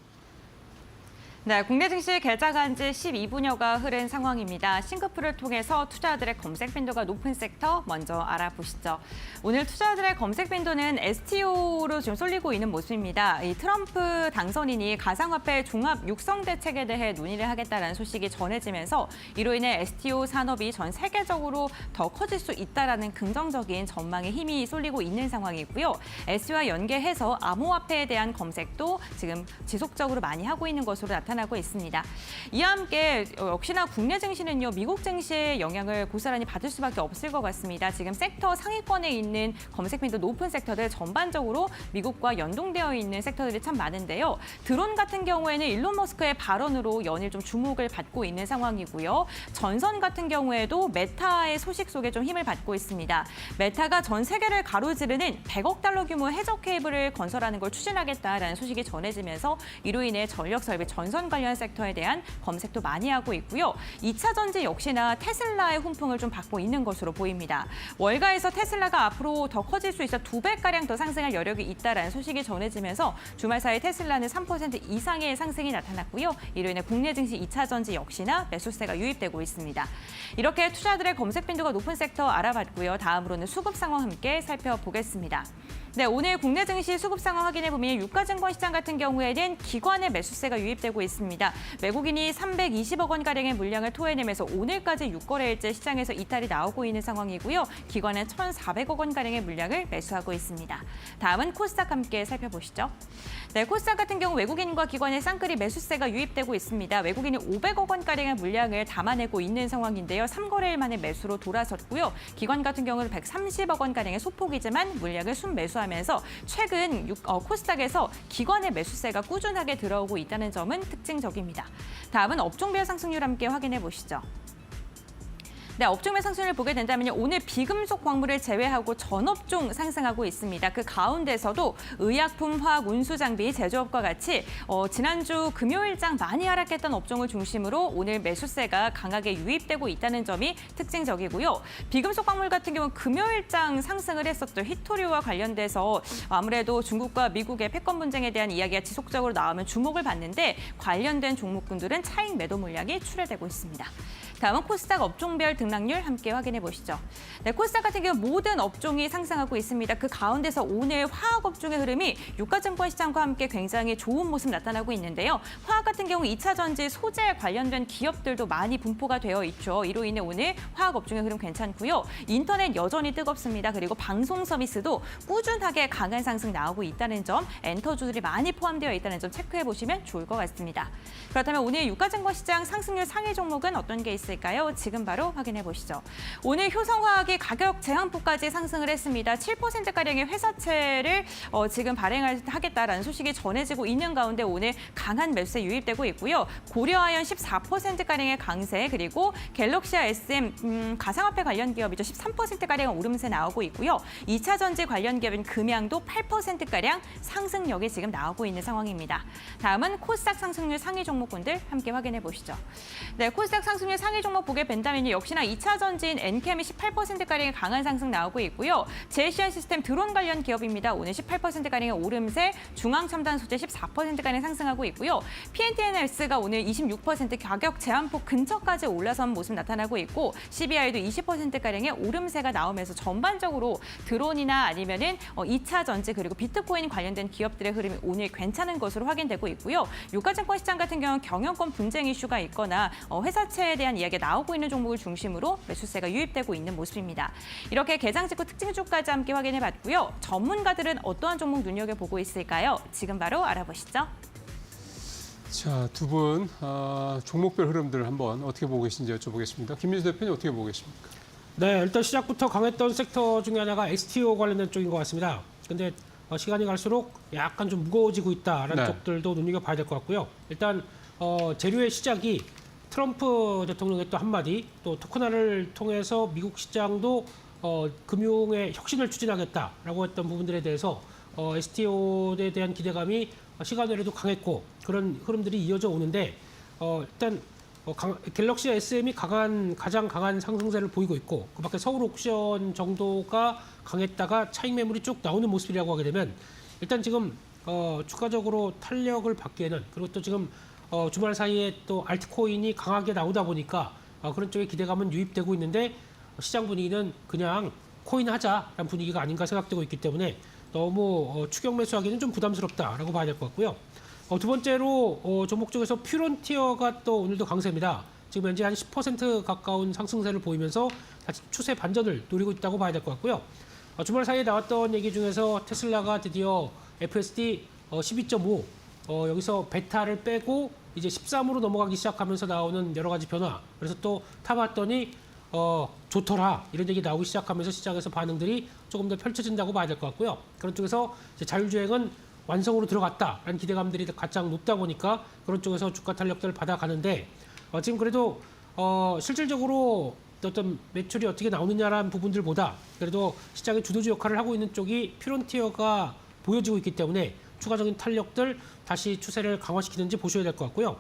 네, 국내 증시 개장한 지 12분여가 흐른 상황입니다. 싱크풀을 통해서 투자자들의 검색 빈도가 높은 섹터 먼저 알아보시죠. 오늘 투자자들의 검색 빈도는 STO로 지금 쏠리고 있는 모습입니다. 이 트럼프 당선인이 가상화폐 종합 육성 대책에 대해 논의를 하겠다는 소식이 전해지면서 이로 인해 STO 산업이 전 세계적으로 더 커질 수 있다라는 긍정적인 전망에 힘이 쏠리고 있는 상황이고요. STO와 연계해서 암호화폐에 대한 검색도 지금 지속적으로 많이 하고 있는 것으로 나타나고 있습니다. 이와 함께 역시나 국내 증시는요, 미국 증시의 영향을 고스란히 받을 수밖에 없을 것 같습니다. 지금 섹터 상위권에 있는 검색 빈도 높은 섹터들 전반적으로 미국과 연동되어 있는 섹터들이 참 많은데요. 드론 같은 경우에는 일론 머스크의 발언으로 연일 좀 주목을 받고 있는 상황이고요. 전선 같은 경우에도 메타의 소식 속에 좀 힘을 받고 있습니다. 메타가 전 세계를 가로지르는 100억 달러 규모 해적 케이블을 건설하는 걸 추진하겠다라는 소식이 전해지면서 이로 인해 전력 설비, 전선 관련 섹터에 대한 검색도 많이 하고 있고요. 2차 전지 역시나 테슬라의 훈풍을 좀 받고 있는 것으로 보입니다. 월가에서 테슬라가 앞으로 더 커질 수 있어 2배가량 더 상승할 여력이 있다라는 소식이 전해지면서 주말 사이 테슬라는 3% 이상의 상승이 나타났고요. 이로 인해 국내 증시 2차 전지 역시나 매수세가 유입되고 있습니다. 이렇게 투자들의 검색 빈도가 높은 섹터 알아봤고요. 다음으로는 수급 상황 함께 살펴보겠습니다. 네, 오늘 국내 증시 수급 상황 확인해보면 유가증권 시장 같은 경우에는 기관의 매수세가 유입되고 있습니다. 외국인이 320억 원가량의 물량을 토해내면서 오늘까지 6거래일째 시장에서 이탈이 나오고 있는 상황이고요. 기관은 1,400억 원가량의 물량을 매수하고 있습니다. 다음은 코스닥 함께 살펴보시죠. 네, 코스닥 같은 경우 외국인과 기관의 쌍끌이 매수세가 유입되고 있습니다. 외국인이 500억 원가량의 물량을 담아내고 있는 상황인데요. 3거래일 만에 매수로 돌아섰고요. 기관 같은 경우는 130억 원가량의 소폭이지만 물량을 순매수하면서 최근 코스닥에서 기관의 매수세가 꾸준하게 들어오고 있다는 점은 특징적입니다. 다음은 업종별 상승률 함께 확인해 보시죠. 네, 업종별 상승률을 보게 된다면 오늘 비금속 광물을 제외하고 전 업종 상승하고 있습니다. 그 가운데서도 의약품, 화학, 운수 장비, 제조업과 같이 지난주 금요일장 많이 하락했던 업종을 중심으로 오늘 매수세가 강하게 유입되고 있다는 점이 특징적이고요. 비금속 광물 같은 경우는 금요일장 상승을 했었죠. 히토류와 관련돼서 아무래도 중국과 미국의 패권 분쟁에 대한 이야기가 지속적으로 나오면 주목을 받는데 관련된 종목군들은 차익 매도 물량이 출회되고 있습니다. 다음은 코스닥 업종별 등락률 함께 확인해 보시죠. 네, 코스닥 같은 경우 모든 업종이 상승하고 있습니다. 그 가운데서 오늘 화학 업종의 흐름이 유가증권 시장과 함께 굉장히 좋은 모습 나타나고 있는데요. 화학 같은 경우 2차 전지 소재 관련된 기업들도 많이 분포가 되어 있죠. 이로 인해 오늘 화학 업종의 흐름 괜찮고요. 인터넷 여전히 뜨겁습니다. 그리고 방송 서비스도 꾸준하게 강한 상승 나오고 있다는 점, 엔터주들이 많이 포함되어 있다는 점 체크해 보시면 좋을 것 같습니다. 그렇다면 오늘 유가증권 시장 상승률 상위 종목은 어떤 게 있을까요? 지금 바로 확인해 보시죠. 오늘 효성화학이 가격 제한폭까지 상승을 했습니다. 7%가량의 회사채를 지금 발행하겠다라는 소식이 전해지고 있는 가운데 오늘 강한 매수세 유입되고 있고요. 고려아연 14%가량의 강세, 그리고 갤럭시와 SM 가상화폐 관련 기업이죠. 13%가량의 오름세 나오고 있고요. 2차 전지 관련 기업인 금양도 8%가량 상승력이 지금 나오고 있는 상황입니다. 다음은 코스닥 상승률 상위 종목군들 함께 확인해 보시죠. 네, 코스닥 상승률 상위 종목 보게 된다면 역시나 2차 전지인 엔캠이 18%가량의 강한 상승 나오고 있고요. 제시안 시스템 드론 관련 기업입니다. 오늘 18%가량의 오름세, 중앙첨단 소재 14%가량 상승하고 있고요. PNTNS가 오늘 26% 가격 제한폭 근처까지 올라선 모습 나타나고 있고 CBI도 20%가량의 오름세가 나오면서 전반적으로 드론이나 아니면은 2차 전지 그리고 비트코인 관련된 기업들의 흐름이 오늘 괜찮은 것으로 확인되고 있고요. 유가증권 시장 같은 경우는 경영권 분쟁 이슈가 있거나 회사채에 대한 이야기가 나오고 있는 종목을 중심으로 매수세가 유입되고 있는 모습입니다. 이렇게 개장 직후 특징주까지 함께 확인해봤고요. 전문가들은 어떠한 종목 눈여겨보고 있을까요? 지금 바로 알아보시죠. 자, 두 분 종목별 흐름들 한번 어떻게 보고 계신지 여쭤보겠습니다. 김민수 대표님 어떻게 보고 계십니까? 네, 일단 시작부터 강했던 섹터 중에 하나가 STO 관련된 쪽인 것 같습니다. 근데 시간이 갈수록 약간 좀 무거워지고 있다라는 네. 쪽들도 눈여겨봐야 될 것 같고요. 일단 재료의 시작이 트럼프 대통령의 또 한마디, 또 토큰화를 통해서 미국 시장도 금융의 혁신을 추진하겠다라고 했던 부분들에 대해서 STO에 대한 기대감이 시간 외에도 강했고 그런 흐름들이 이어져 오는데 일단 갤럭시 SM이 가장 강한 상승세를 보이고 있고 그밖에 서울 옥션 정도가 강했다가 차익 매물이 쭉 나오는 모습이라고 하게 되면 일단 지금 추가적으로 탄력을 받기에는 그리고 또 지금 주말 사이에 또 알트코인이 강하게 나오다 보니까 그런 쪽에 기대감은 유입되고 있는데 시장 분위기는 그냥 코인 하자라는 분위기가 아닌가 생각되고 있기 때문에 너무 추격 매수하기는 좀 부담스럽다라고 봐야 될 것 같고요. 두 번째로 종목 중에서 퓨런티어가 또 오늘도 강세입니다. 지금 현재 한 10% 가까운 상승세를 보이면서 다시 추세 반전을 노리고 있다고 봐야 될 것 같고요. 주말 사이에 나왔던 얘기 중에서 테슬라가 드디어 FSD 12.5 여기서 베타를 빼고 이제 13으로 넘어가기 시작하면서 나오는 여러 가지 변화. 그래서 또 타봤더니 좋더라 이런 얘기 나오기 시작하면서 시장에서 반응들이 조금 더 펼쳐진다고 봐야 될 것 같고요. 그런 쪽에서 이제 자율주행은 완성으로 들어갔다라는 기대감들이 가장 높다 보니까 그런 쪽에서 주가 탄력들을 받아가는데 지금 그래도 실질적으로 어떤 매출이 어떻게 나오느냐라는 부분들보다 그래도 시장의 주도주 역할을 하고 있는 쪽이 퓨런티어가 보여지고 있기 때문에 추가적인 탄력들 다시 추세를 강화시키는지 보셔야 될 것 같고요.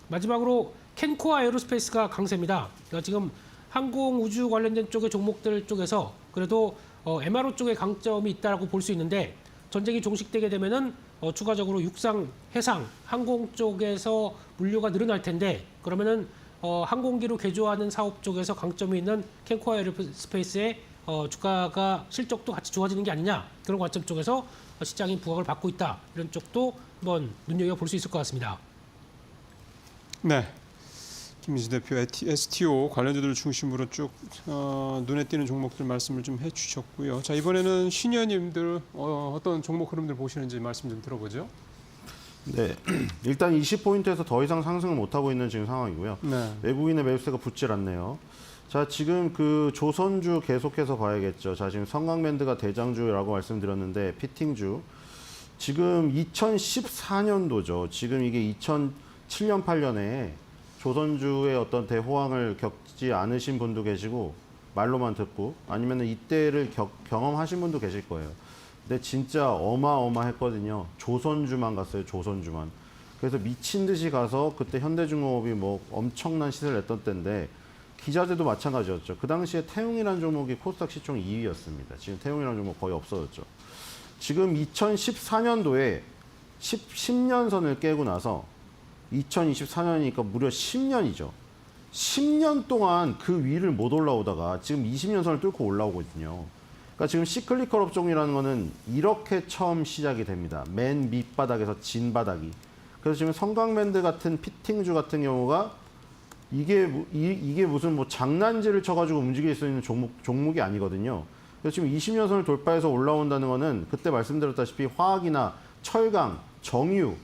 마지막으로 캔코아 에어로스페이스가 강세입니다. 그러니까 지금 항공 우주 관련된 쪽의 종목들 쪽에서 그래도 MRO 쪽에 강점이 있다라고 볼 수 있는데 전쟁이 종식되게 되면은 추가적으로 육상, 해상, 항공 쪽에서 물류가 늘어날 텐데 그러면은 항공기로 개조하는 사업 쪽에서 강점이 있는 캔코아 에어로스페이스의 주가가 실적도 같이 좋아지는 게 아니냐 그런 관점 쪽에서 시장이 부각을 받고 있다 이런 쪽도 한번 눈여겨 볼 수 있을 것 같습니다. 네. 김민수 대표 STO 관련주들을 중심으로 쭉 눈에 띄는 종목들 말씀을 좀 해주셨고요. 자, 이번에는 시니어님들 어떤 종목 흐름들 보시는지 말씀 좀 들어보죠. 네, 일단 20포인트에서 더 이상 상승을 못하고 있는 지금 상황이고요. 네. 외국인의 매수세가 붙질 않네요. 자, 지금 그 조선주 계속해서 봐야겠죠. 자, 지금 성강밴드가 대장주라고 말씀드렸는데 피팅주. 지금 2014년도죠. 지금 이게 2007년, 8년에 조선주의 어떤 대호황을 겪지 않으신 분도 계시고 말로만 듣고 아니면 이때를 경험하신 분도 계실 거예요. 근데 진짜 어마어마했거든요. 조선주만 갔어요. 조선주만. 그래서 미친 듯이 가서 그때 현대중공업이 뭐 엄청난 시세를 냈던 때인데 기자재도 마찬가지였죠. 그 당시에 태웅이라는 종목이 코스닥 시총 2위였습니다. 지금 태웅이라는 종목 거의 없어졌죠. 지금 2014년도에 10년 선을 깨고 나서 2024년이니까 무려 10년이죠. 10년 동안 그 위를 못 올라오다가 지금 20년 선을 뚫고 올라오고 있거든요. 그러니까 지금 시클리컬 업종이라는 거는 이렇게 처음 시작이 됩니다. 맨 밑바닥에서 진바닥이. 그래서 지금 성강밴드 같은 피팅주 같은 경우가 이게 무슨 뭐 장난질을 쳐가지고 움직일 수 있는 종목이 아니거든요. 그래서 지금 20년 선을 돌파해서 올라온다는 거는 그때 말씀드렸다시피 화학이나 철강, 정유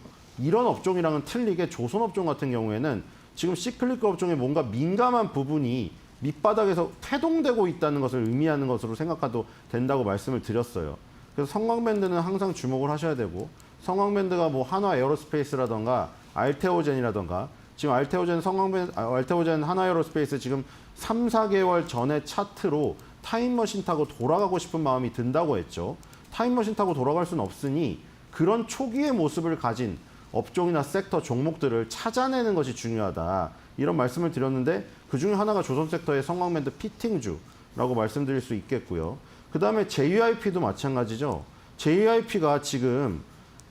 이런 업종이랑은 틀리게 조선업종 같은 경우에는 지금 시클리컬 업종에 뭔가 민감한 부분이 밑바닥에서 태동되고 있다는 것을 의미하는 것으로 생각해도 된다고 말씀을 드렸어요. 그래서 성광밴드는 항상 주목을 하셔야 되고 성광밴드가 뭐 한화 에어로스페이스라던가 알테오젠이라던가 지금 알테오젠 한화 에어로스페이스 지금 3, 4개월 전에 차트로 타임머신 타고 돌아가고 싶은 마음이 든다고 했죠. 타임머신 타고 돌아갈 수는 없으니 그런 초기의 모습을 가진 업종이나 섹터, 종목들을 찾아내는 것이 중요하다. 이런 말씀을 드렸는데 그중에 하나가 조선섹터의 성광밴드 피팅주라고 말씀드릴 수 있겠고요. 그다음에 JYP도 마찬가지죠. JYP가 지금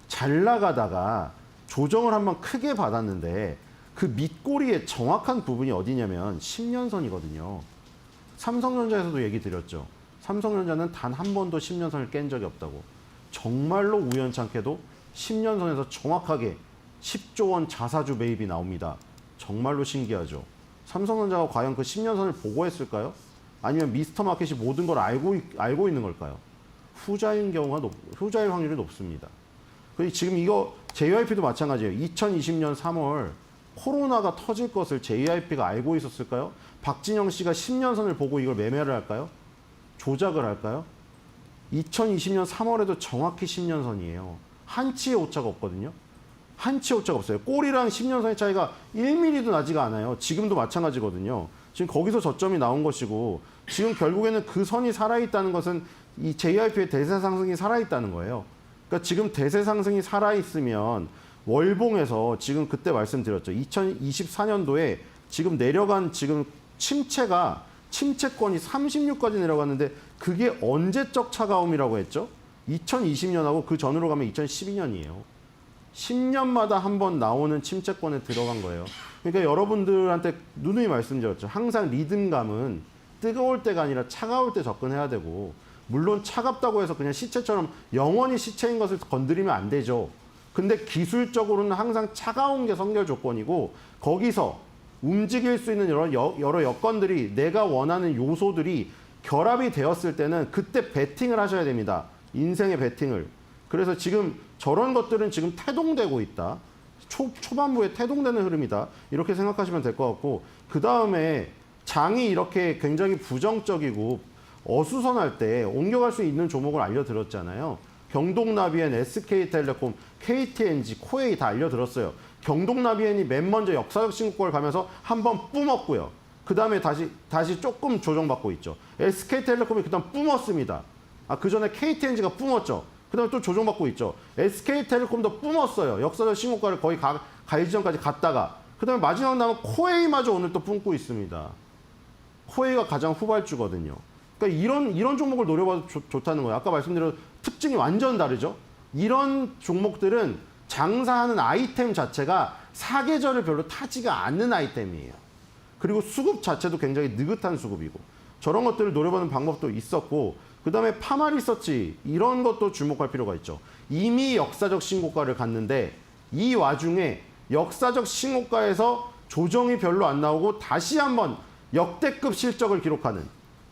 잘 나가다가 조정을 한번 크게 받았는데 그 밑꼬리의 정확한 부분이 어디냐면 10년선이거든요. 삼성전자에서도 얘기 드렸죠. 삼성전자는 단 한 번도 10년선을 깬 적이 없다고. 정말로 우연찮게도 10년선에서 정확하게 10조 원 자사주 매입이 나옵니다. 정말로 신기하죠. 삼성전자가 과연 그 10년선을 보고 했을까요? 아니면 미스터 마켓이 모든 걸 알고 있는 걸까요? 후자인 후자일 확률이 높습니다. 그리고 지금 이거 JYP도 마찬가지예요. 2020년 3월 코로나가 터질 것을 JYP가 알고 있었을까요? 박진영 씨가 10년선을 보고 이걸 매매를 할까요? 조작을 할까요? 2020년 3월에도 정확히 10년선이에요. 한치의 오차가 없거든요. 한치의 오차가 없어요. 꼴이랑 10년선의 차이가 1mm도 나지가 않아요. 지금도 마찬가지거든요. 지금 거기서 저점이 나온 것이고 지금 결국에는 그 선이 살아있다는 것은 이 JYP의 대세 상승이 살아있다는 거예요. 그러니까 지금 대세 상승이 살아있으면 월봉에서 지금 그때 말씀드렸죠. 2024년도에 지금 내려간 지금 침체권이 36까지 내려갔는데 그게 언제적 차가움이라고 했죠? 2020년하고 그 전으로 가면 2012년이에요. 10년마다 한 번 나오는 침체권에 들어간 거예요. 그러니까 여러분들한테 누누이 말씀드렸죠. 항상 리듬감은 뜨거울 때가 아니라 차가울 때 접근해야 되고 물론 차갑다고 해서 그냥 시체처럼 영원히 시체인 것을 건드리면 안 되죠. 근데 기술적으로는 항상 차가운 게 선결 조건이고 거기서 움직일 수 있는 여러 여건들이 내가 원하는 요소들이 결합이 되었을 때는 그때 베팅을 하셔야 됩니다. 인생의 베팅을. 그래서 지금 저런 것들은 지금 태동되고 있다. 초반부에 태동되는 흐름이다. 이렇게 생각하시면 될 것 같고 그 다음에 장이 이렇게 굉장히 부정적이고 어수선할 때 옮겨갈 수 있는 종목을 알려드렸잖아요. 경동나비엔, SK텔레콤, KTNG, 코웨이 다 알려드렸어요. 경동나비엔이 맨 먼저 역사적 신고가를 가면서 한번 뿜었고요. 그 다음에 다시 조금 조정받고 있죠. SK텔레콤이 그 다음 뿜었습니다. 그 전에 KTNG가 뿜었죠. 그 다음에 또 조정받고 있죠. SK텔레콤도 뿜었어요. 역사적 신고가를 거의 가기 지점까지 갔다가 그 다음에 마지막 남은 코웨이마저 오늘 또 뿜고 있습니다. 코웨이가 가장 후발주거든요. 그러니까 이런 종목을 노려봐도 좋다는 거예요. 아까 말씀드린 특징이 완전 다르죠. 이런 종목들은 장사하는 아이템 자체가 사계절을 별로 타지가 않는 아이템이에요. 그리고 수급 자체도 굉장히 느긋한 수급이고 저런 것들을 노려보는 방법도 있었고 그 다음에 파마리서치 이런 것도 주목할 필요가 있죠. 이미 역사적 신고가를 갔는데 이 와중에 역사적 신고가에서 조정이 별로 안 나오고 다시 한번 역대급 실적을 기록하는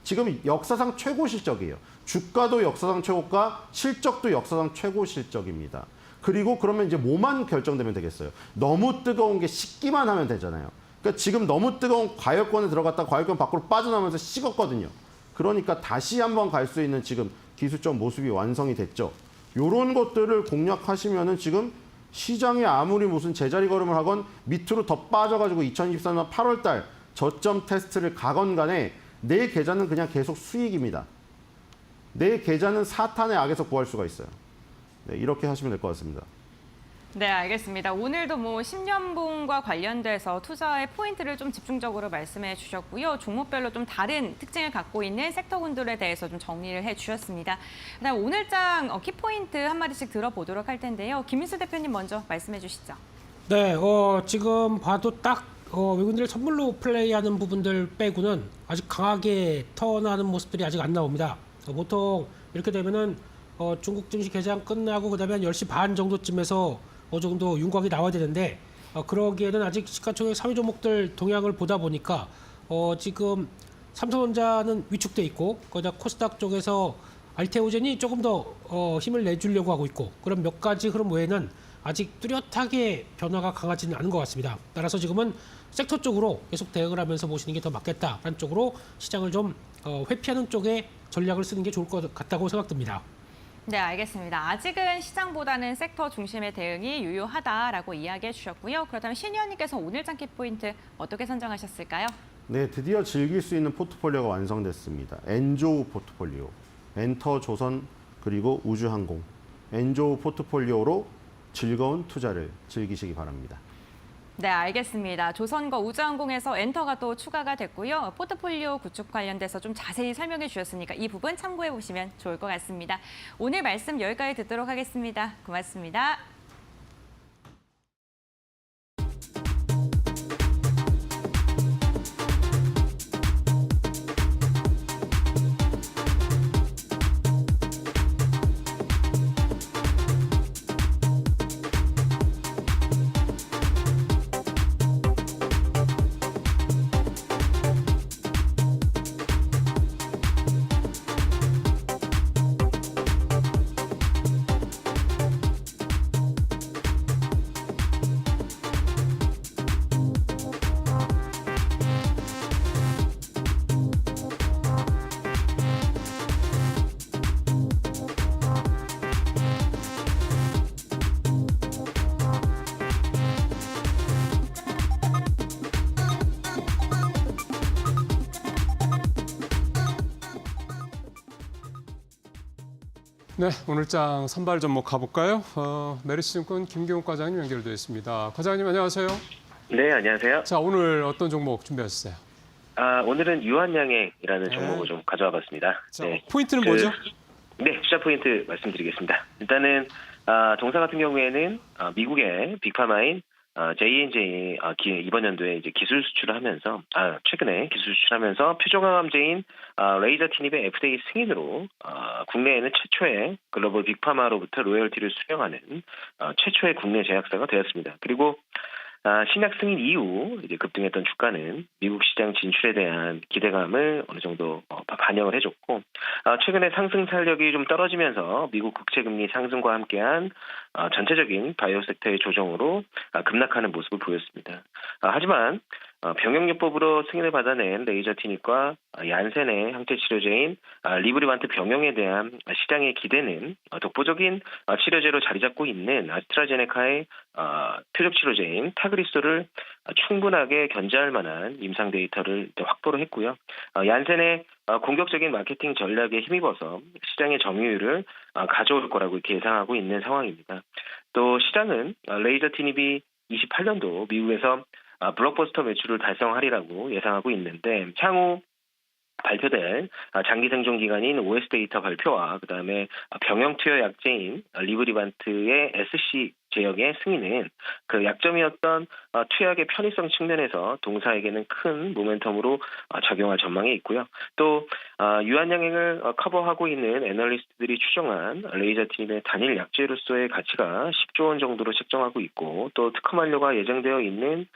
지금 역사상 최고 실적이에요. 주가도 역사상 최고가, 실적도 역사상 최고 실적입니다. 그리고 그러면 이제 뭐만 결정되면 되겠어요? 너무 뜨거운 게 식기만 하면 되잖아요. 그러니까 지금 너무 뜨거운 과열권에 들어갔다 과열권 밖으로 빠져나오면서 식었거든요. 그러니까 다시 한번 갈 수 있는 지금 기술적 모습이 완성이 됐죠. 이런 것들을 공략하시면은 지금 시장이 아무리 무슨 제자리 걸음을 하건 밑으로 더 빠져가지고 2024년 8월 달 저점 테스트를 가건 간에 내 계좌는 그냥 계속 수익입니다. 내 계좌는 사탄의 악에서 구할 수가 있어요. 네, 이렇게 하시면 될 것 같습니다. 네, 알겠습니다. 오늘도 뭐 10년봉과 관련돼서 투자의 포인트를 좀 집중적으로 말씀해 주셨고요. 종목별로 좀 다른 특징을 갖고 있는 섹터군들에 대해서 좀 정리를 해 주셨습니다. 그다음 오늘장 키포인트 한 마디씩 들어보도록 할 텐데요. 김민수 대표님 먼저 말씀해 주시죠. 네, 지금 봐도 딱 외국인들 선물로 플레이하는 부분들 빼고는 아직 강하게 턴하는 모습들이 아직 안 나옵니다. 보통 이렇게 되면은 중국 증시 개장 끝나고 그다음에 한 10시 반 정도쯤에서 어느 정도 윤곽이 나와야 되는데 그러기에는 아직 시가총액 3위 종목들 동향을 보다 보니까 지금 삼성전자는 위축돼 있고 거기다 코스닥 쪽에서 알테오젠이 조금 더 힘을 내주려고 하고 있고 그런 몇 가지 흐름 외에는 아직 뚜렷하게 변화가 강하지는 않은 것 같습니다. 따라서 지금은 섹터 쪽으로 계속 대응을 하면서 보시는 게 더 맞겠다라는 쪽으로 시장을 좀 회피하는 쪽에 전략을 쓰는 게 좋을 것 같다고 생각됩니다. 네, 알겠습니다. 아직은 시장보다는 섹터 중심의 대응이 유효하다라고 이야기해 주셨고요. 그렇다면 신 의원님께서 오늘장 키포인트 어떻게 선정하셨을까요? 네, 드디어 즐길 수 있는 포트폴리오가 완성됐습니다. 엔조우 포트폴리오, 엔터조선 그리고 우주항공, 엔조우 포트폴리오로 즐거운 투자를 즐기시기 바랍니다. 네, 알겠습니다. 조선과 우주항공에서 엔터가 또 추가가 됐고요. 포트폴리오 구축 관련돼서 좀 자세히 설명해 주셨으니까 이 부분 참고해 보시면 좋을 것 같습니다. 오늘 말씀 여기까지 듣도록 하겠습니다. 고맙습니다. 네, 오늘장 선발 종목 가볼까요? 메리츠증권 김경욱 과장님 연결되어 있습니다. 과장님 안녕하세요. 네, 안녕하세요. 자, 오늘 어떤 종목 준비하셨어요? 오늘은 유한양행이라는 종목을 좀 가져와 봤습니다. 자, 포인트는 뭐죠? 네, 투자 포인트 말씀드리겠습니다. 일단은 동사 같은 경우에는 미국의 빅파마인 J&J 이번 연도에 이제 기술 수출을 하면서 최근에 기술 수출하면서 표적항암제인 레이저 티닙의 FDA 승인으로 국내에는 최초의 글로벌 빅파마로부터 로열티를 수령하는 최초의 국내 제약사가 되었습니다. 그리고 신약 승인 이후 이제 급등했던 주가는 미국 시장 진출에 대한 기대감을 어느 정도 반영을 해줬고 최근에 상승 탄력이 좀 떨어지면서 미국 국채금리 상승과 함께한 전체적인 바이오 섹터의 조정으로 급락하는 모습을 보였습니다. 하지만 병용요법으로 승인을 받아낸 레이저 티닙과 얀센의 항체 치료제인 리브리반트 병용에 대한 시장의 기대는 독보적인 치료제로 자리 잡고 있는 아스트라제네카의 표적 치료제인 타그리소를 충분하게 견제할 만한 임상 데이터를 확보를 했고요. 얀센의 공격적인 마케팅 전략에 힘입어서 시장의 점유율을 가져올 거라고 이렇게 예상하고 있는 상황입니다. 또 시장은 레이저 티닙이 28년도 미국에서 블록버스터 매출을 달성하리라고 예상하고 있는데 향후 발표될 장기 생존 기간인 OS 데이터 발표와 그다음에 병용 투여 약제인 리브리반트의 SC 제약의 승인은 그 약점이었던 투약의 편의성 측면에서 동사에게는 큰 모멘텀으로 작용할 전망이 있고요. 또 유한양행을 커버하고 있는 애널리스트들이 추정한 레이저 티닙의 단일 약제로서의 가치가 10조 원 정도로 책정하고 있고 또 특허 만료가 예정되어 있는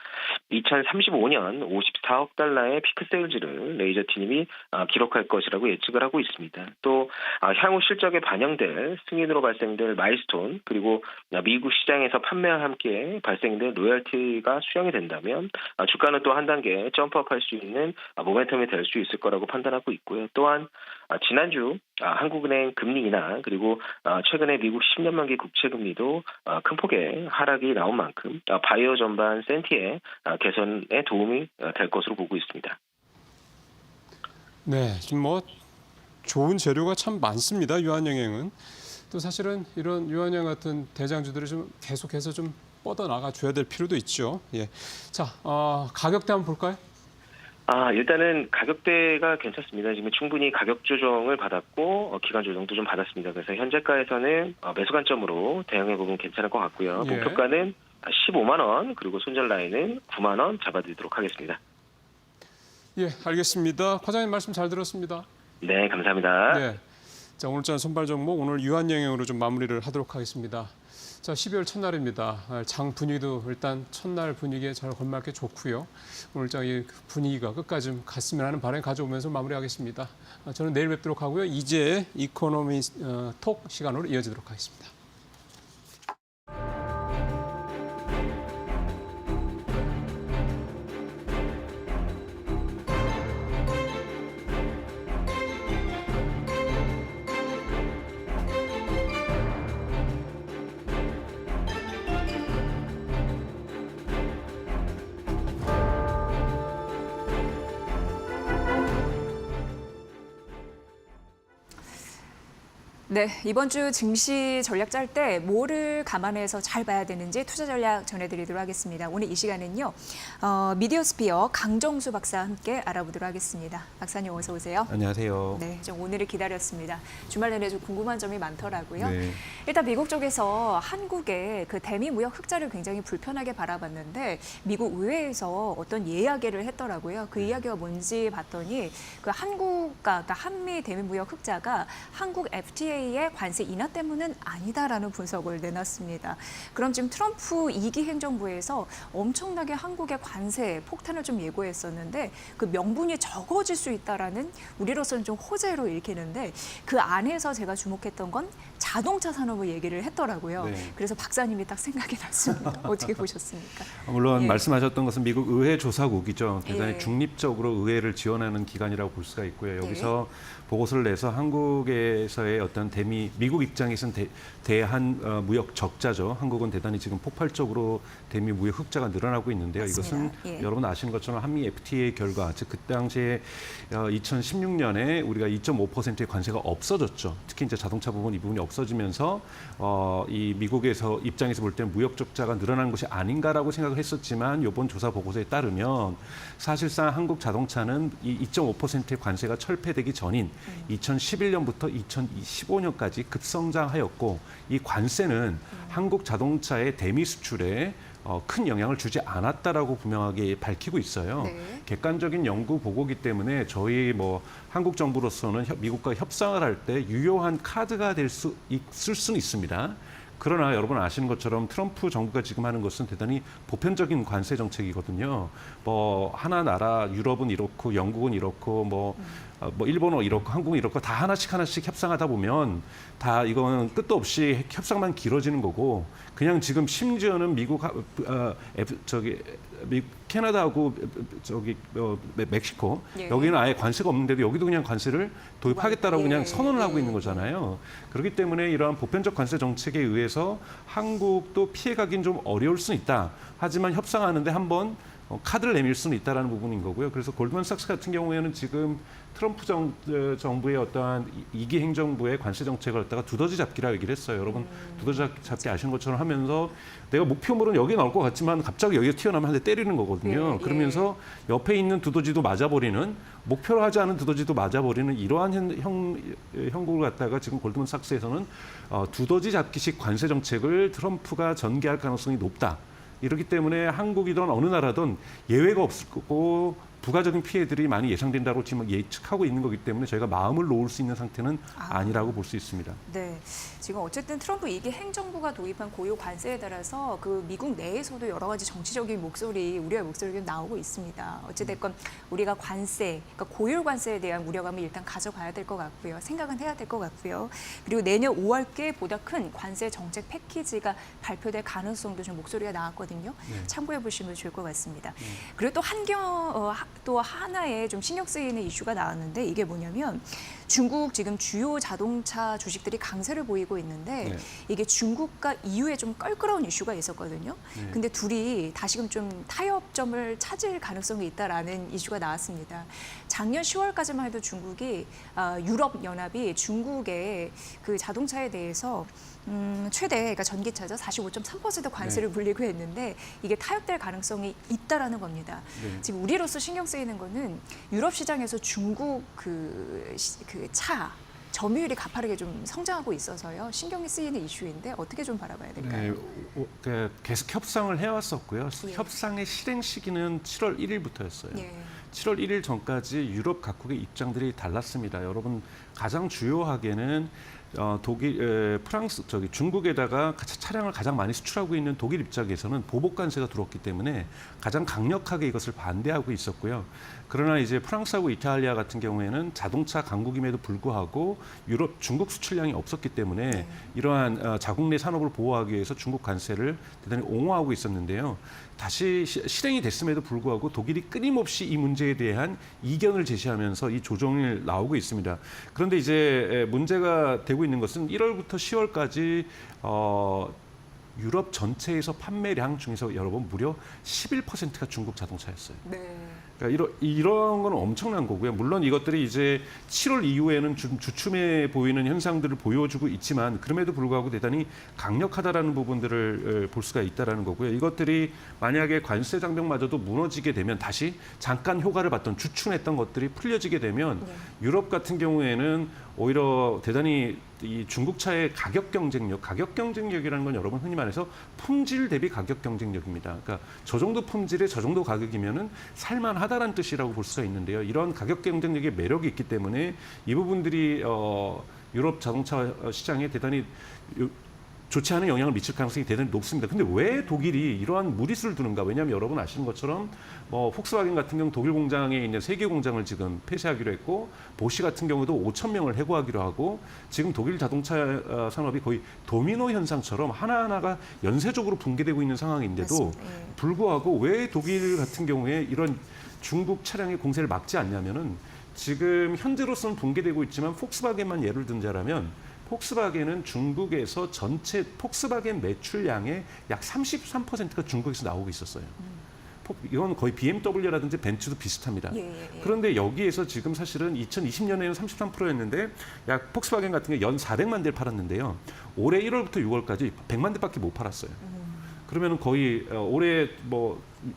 2035년 54억 달러의 피크 세일즈를 레이저 티닙이 기록할 것이라고 예측을 하고 있습니다. 또 향후 실적에 반영될 승인으로 발생될 마일스톤 그리고 미국 시장 시장에서 판매와 함께 발생된 로열티가 수령이 된다면 주가는 또 한 단계 점프업할 수 있는 모멘텀이 될 수 있을 거라고 판단하고 있고요. 또한 지난주 한국은행 금리 인하 그리고 최근에 미국 10년 만기 국채 금리도 큰 폭의 하락이 나온 만큼 바이오 전반 센티의 개선에 도움이 될 것으로 보고 있습니다. 네, 지금 뭐 좋은 재료가 참 많습니다. 유한영행은. 또 사실은 이런 유한영 같은 대장주들이 좀 계속해서 좀 뻗어나가 줘야 될 필요도 있죠. 예. 자, 가격대 한번 볼까요? 일단은 가격대가 괜찮습니다. 지금 충분히 가격 조정을 받았고 기간 조정도 좀 받았습니다. 그래서 현재가에서는 매수 관점으로 대응해 보면 괜찮을 것 같고요. 예. 목표가는 15만 원 그리고 손절 라인은 9만 원 잡아드리도록 하겠습니다. 예, 알겠습니다. 과장님 말씀 잘 들었습니다. 네, 감사합니다. 네. 자, 오늘자 선발 종목 오늘 유한영행으로 좀 마무리를 하도록 하겠습니다. 자, 12월 첫날입니다. 장 분위기도 일단 첫날 분위기에 잘 걸맞게 좋고요. 오늘자 이 분위기가 끝까지 좀 갔으면 하는 바람 가져오면서 마무리하겠습니다. 저는 내일 뵙도록 하고요. 이제 이코노미 톡 시간으로 이어지도록 하겠습니다. 네, 이번 주 증시 전략 짤 때 뭐를 감안해서 잘 봐야 되는지 투자 전략 전해드리도록 하겠습니다. 오늘 이 시간은요, 미디어스피어 강정수 박사와 함께 알아보도록 하겠습니다. 박사님 어서 오세요. 안녕하세요. 네, 좀 오늘을 기다렸습니다. 주말 내내 좀 궁금한 점이 많더라고요. 네. 일단 미국 쪽에서 한국의 그 대미 무역 흑자를 굉장히 불편하게 바라봤는데 미국 의회에서 어떤 이야기를 했더라고요. 그 이야기가 뭔지 봤더니 그 한국과 그러니까 한미 대미 무역 흑자가 한국 FTA의 관세 인하 때문은 아니다라는 분석을 내놨습니다. 그럼 지금 트럼프 2기 행정부에서 엄청나게 한국의 관세 폭탄을 좀 예고했었는데 그 명분이 적어질 수 있다라는 우리로서는 좀 호재로 읽히는데 그 안에서 제가 주목했던 건 자동차 산업을 얘기를 했더라고요. 네. 그래서 박사님이 딱 생각이 났습니다. 어떻게 보셨습니까? 물론 예. 말씀하셨던 것은 미국 의회 조사국이죠. 대단히 예. 중립적으로 의회를 지원하는 기관이라고 볼 수가 있고요. 여기서 보고서를 내서 한국에서의 어떤 미국 입장에서는 대한 무역 적자죠. 한국은 대단히 지금 폭발적으로 대미 무역 흑자가 늘어나고 있는데요. 맞습니다. 이것은 예. 여러분 아시는 것처럼 한미 FTA 결과, 즉 그때 당시에 2016년에 우리가 2.5%의 관세가 없어졌죠. 특히 이제 자동차 부분 이 부분이 없어지면서 이 미국에서 입장에서 볼 때는 무역 적자가 늘어난 것이 아닌가라고 생각을 했었지만 이번 조사 보고서에 따르면 사실상 한국 자동차는 이 2.5%의 관세가 철폐되기 전인 2011년부터 2015년까지 급성장하였고 이 관세는 한국 자동차의 대미 수출에 큰 영향을 주지 않았다라고 분명하게 밝히고 있어요. 네. 객관적인 연구 보고기 때문에 저희 한국 정부로서는 미국과 협상을 할 때 유효한 카드가 될 수 있을 수는 있습니다. 그러나 여러분 아시는 것처럼 트럼프 정부가 지금 하는 것은 대단히 보편적인 관세 정책이거든요. 하나 나라 유럽은 이렇고 영국은 이렇고 일본은 이렇고 한국은 이렇고 다 하나씩 협상하다 보면 다 이거는 끝도 없이 협상만 길어지는 거고 그냥 지금 심지어는 캐나다하고 멕시코 예. 여기는 아예 관세가 없는데도 여기도 그냥 관세를 도입하겠다라고 그냥 선언을 하고 예. 있는 거잖아요. 그렇기 때문에 이러한 보편적 관세 정책에 의해서 한국도 피해가긴 좀 어려울 수는 있다. 하지만 협상하는데 한번 카드를 내밀 수는 있다라는 부분인 거고요. 그래서 골드만삭스 같은 경우에는 지금 트럼프 정부의 어떠한 2기 행정부의 관세 정책을 갖다가 두더지 잡기라고 얘기를 했어요. 여러분 두더지 잡기 아시는 것처럼 하면서 내가 목표물은 여기에 나올 것 같지만 갑자기 여기에 튀어나오면 한 대 때리는 거거든요. 예. 그러면서 옆에 있는 두더지도 맞아버리는 목표로 하지 않은 두더지도 맞아버리는 이러한 형국을 갖다가 지금 골드만삭스에서는 두더지 잡기식 관세 정책을 트럼프가 전개할 가능성이 높다. 이렇기 때문에 한국이든 어느 나라든 예외가 없을 거고 부가적인 피해들이 많이 예상된다고 지금 예측하고 있는 거기 때문에 저희가 마음을 놓을 수 있는 상태는 아니라고 볼 수 있습니다. 네, 지금 어쨌든 트럼프 2기 행정부가 도입한 고유 관세에 따라서 그 미국 내에서도 여러 가지 정치적인 목소리, 우려의 목소리가 나오고 있습니다. 어찌됐건 우리가 관세, 그러니까 고율 관세에 대한 우려감을 일단 가져가야 될 것 같고요. 생각은 해야 될 것 같고요. 그리고 내년 5월께 보다 큰 관세 정책 패키지가 발표될 가능성도 좀 목소리가 나왔거든요. 참고해 보시면 좋을 것 같습니다. 그리고 또 하나의 좀 신경 쓰이는 이슈가 나왔는데 이게 뭐냐면 중국 지금 주요 자동차 주식들이 강세를 보이고 있는데 이게 중국과 EU에 좀 껄끄러운 이슈가 있었거든요. 근데 둘이 다시금 좀 타협점을 찾을 가능성이 있다라는 이슈가 나왔습니다. 작년 10월까지만 해도 중국이 유럽 연합이 중국의 그 자동차에 대해서 최대 그러니까 전기차죠 45.3% 관세를 물리고 했는데 이게 타협될 가능성이 있다라는 겁니다. 지금 우리로서 신경 쓰이는 거는 유럽 시장에서 중국 그 차 점유율이 가파르게 좀 성장하고 있어서요. 신경이 쓰이는 이슈인데 어떻게 좀 바라봐야 될까요? 계속 협상을 해왔었고요. 협상의 실행 시기는 7월 1일부터였어요. 7월 1일 전까지 유럽 각국의 입장들이 달랐습니다. 여러분 가장 주요하게는 프랑스, 중국에다가 차량을 가장 많이 수출하고 있는 독일 입장에서는 보복 관세가 들어왔기 때문에 가장 강력하게 이것을 반대하고 있었고요. 그러나 이제 프랑스하고 이탈리아 같은 경우에는 자동차 강국임에도 불구하고 중국 수출량이 없었기 때문에 이러한 자국 내 산업을 보호하기 위해서 중국 관세를 대단히 옹호하고 있었는데요. 다시 실행이 됐음에도 불구하고 독일이 끊임없이 이 문제에 대한 이견을 제시하면서 이 조정이 나오고 있습니다. 그런데 이제 문제가 되고 있는 것은 1월부터 10월까지 유럽 전체에서 판매량 중에서 여러분 무려 11%가 중국 자동차였어요. 그러니까 이런 건 엄청난 거고요. 물론 이것들이 이제 7월 이후에는 좀 주춤해 보이는 현상들을 보여주고 있지만 그럼에도 불구하고 대단히 강력하다라는 부분들을 볼 수가 있다라는 거고요. 이것들이 만약에 관세 장벽마저도 무너지게 되면 다시 잠깐 효과를 봤던 주춤했던 것들이 풀려지게 되면 유럽 같은 경우에는 오히려 대단히 이 중국차의 가격 경쟁력이라는 건 여러분 흔히 말해서 품질 대비 가격 경쟁력입니다. 그러니까 저 정도 품질에 저 정도 가격이면은 살만하다라는 뜻이라고 볼 수가 있는데요. 이런 가격 경쟁력의 매력이 있기 때문에 이 부분들이 유럽 자동차 시장에 대단히 좋지 않은 영향을 미칠 가능성이 대단히 높습니다. 근데 왜 독일이 이러한 무리수를 두는가? 왜냐하면 여러분 아시는 것처럼 폭스바겐 같은 경우 독일 공장에 있는 3개 공장을 지금 폐쇄하기로 했고 보쉬 같은 경우도 5,000명을 해고하기로 하고 지금 독일 자동차 산업이 거의 도미노 현상처럼 하나하나가 연쇄적으로 붕괴되고 있는 상황인데도 불구하고 왜 독일 같은 경우에 이런 중국 차량의 공세를 막지 않냐면은 지금 현재로서는 붕괴되고 있지만 폭스바겐만 예를 든다라면 폭스바겐은 중국에서 전체 폭스바겐 매출량의 약 33%가 중국에서 나오고 있었어요. 이건 거의 BMW라든지 벤츠도 비슷합니다. 그런데 여기에서 지금 사실은 2020년에는 33%였는데 약 폭스바겐 같은 게 연 400만 대를 팔았는데요. 올해 1월부터 6월까지 100만 대밖에 못 팔았어요. 그러면은 거의 올해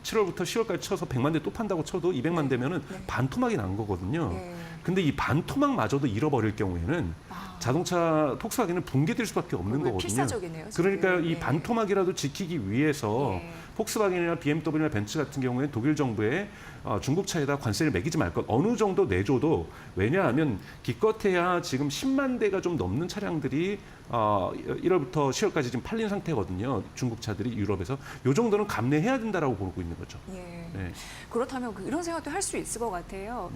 7월부터 10월까지 쳐서 100만 대 또 판다고 쳐도 200만 대면은 반토막이 난 거거든요. 근데 이 반토막마저도 잃어버릴 경우에는 자동차 폭스바겐은 붕괴될 수밖에 없는 거거든요. 필사적이네요. 그러니까 이 반토막이라도 지키기 위해서 폭스바겐이나 BMW나 벤츠 같은 경우에는 독일 정부에 중국 차에다 관세를 매기지 말 것. 어느 정도 내줘도 왜냐하면 기껏해야 지금 10만 대가 좀 넘는 차량들이 1월부터 10월까지 지금 팔린 상태거든요. 중국 차들이 유럽에서. 이 정도는 감내해야 된다라고 보고 있는 거죠. 그렇다면 이런 생각도 할 수 있을 것 같아요.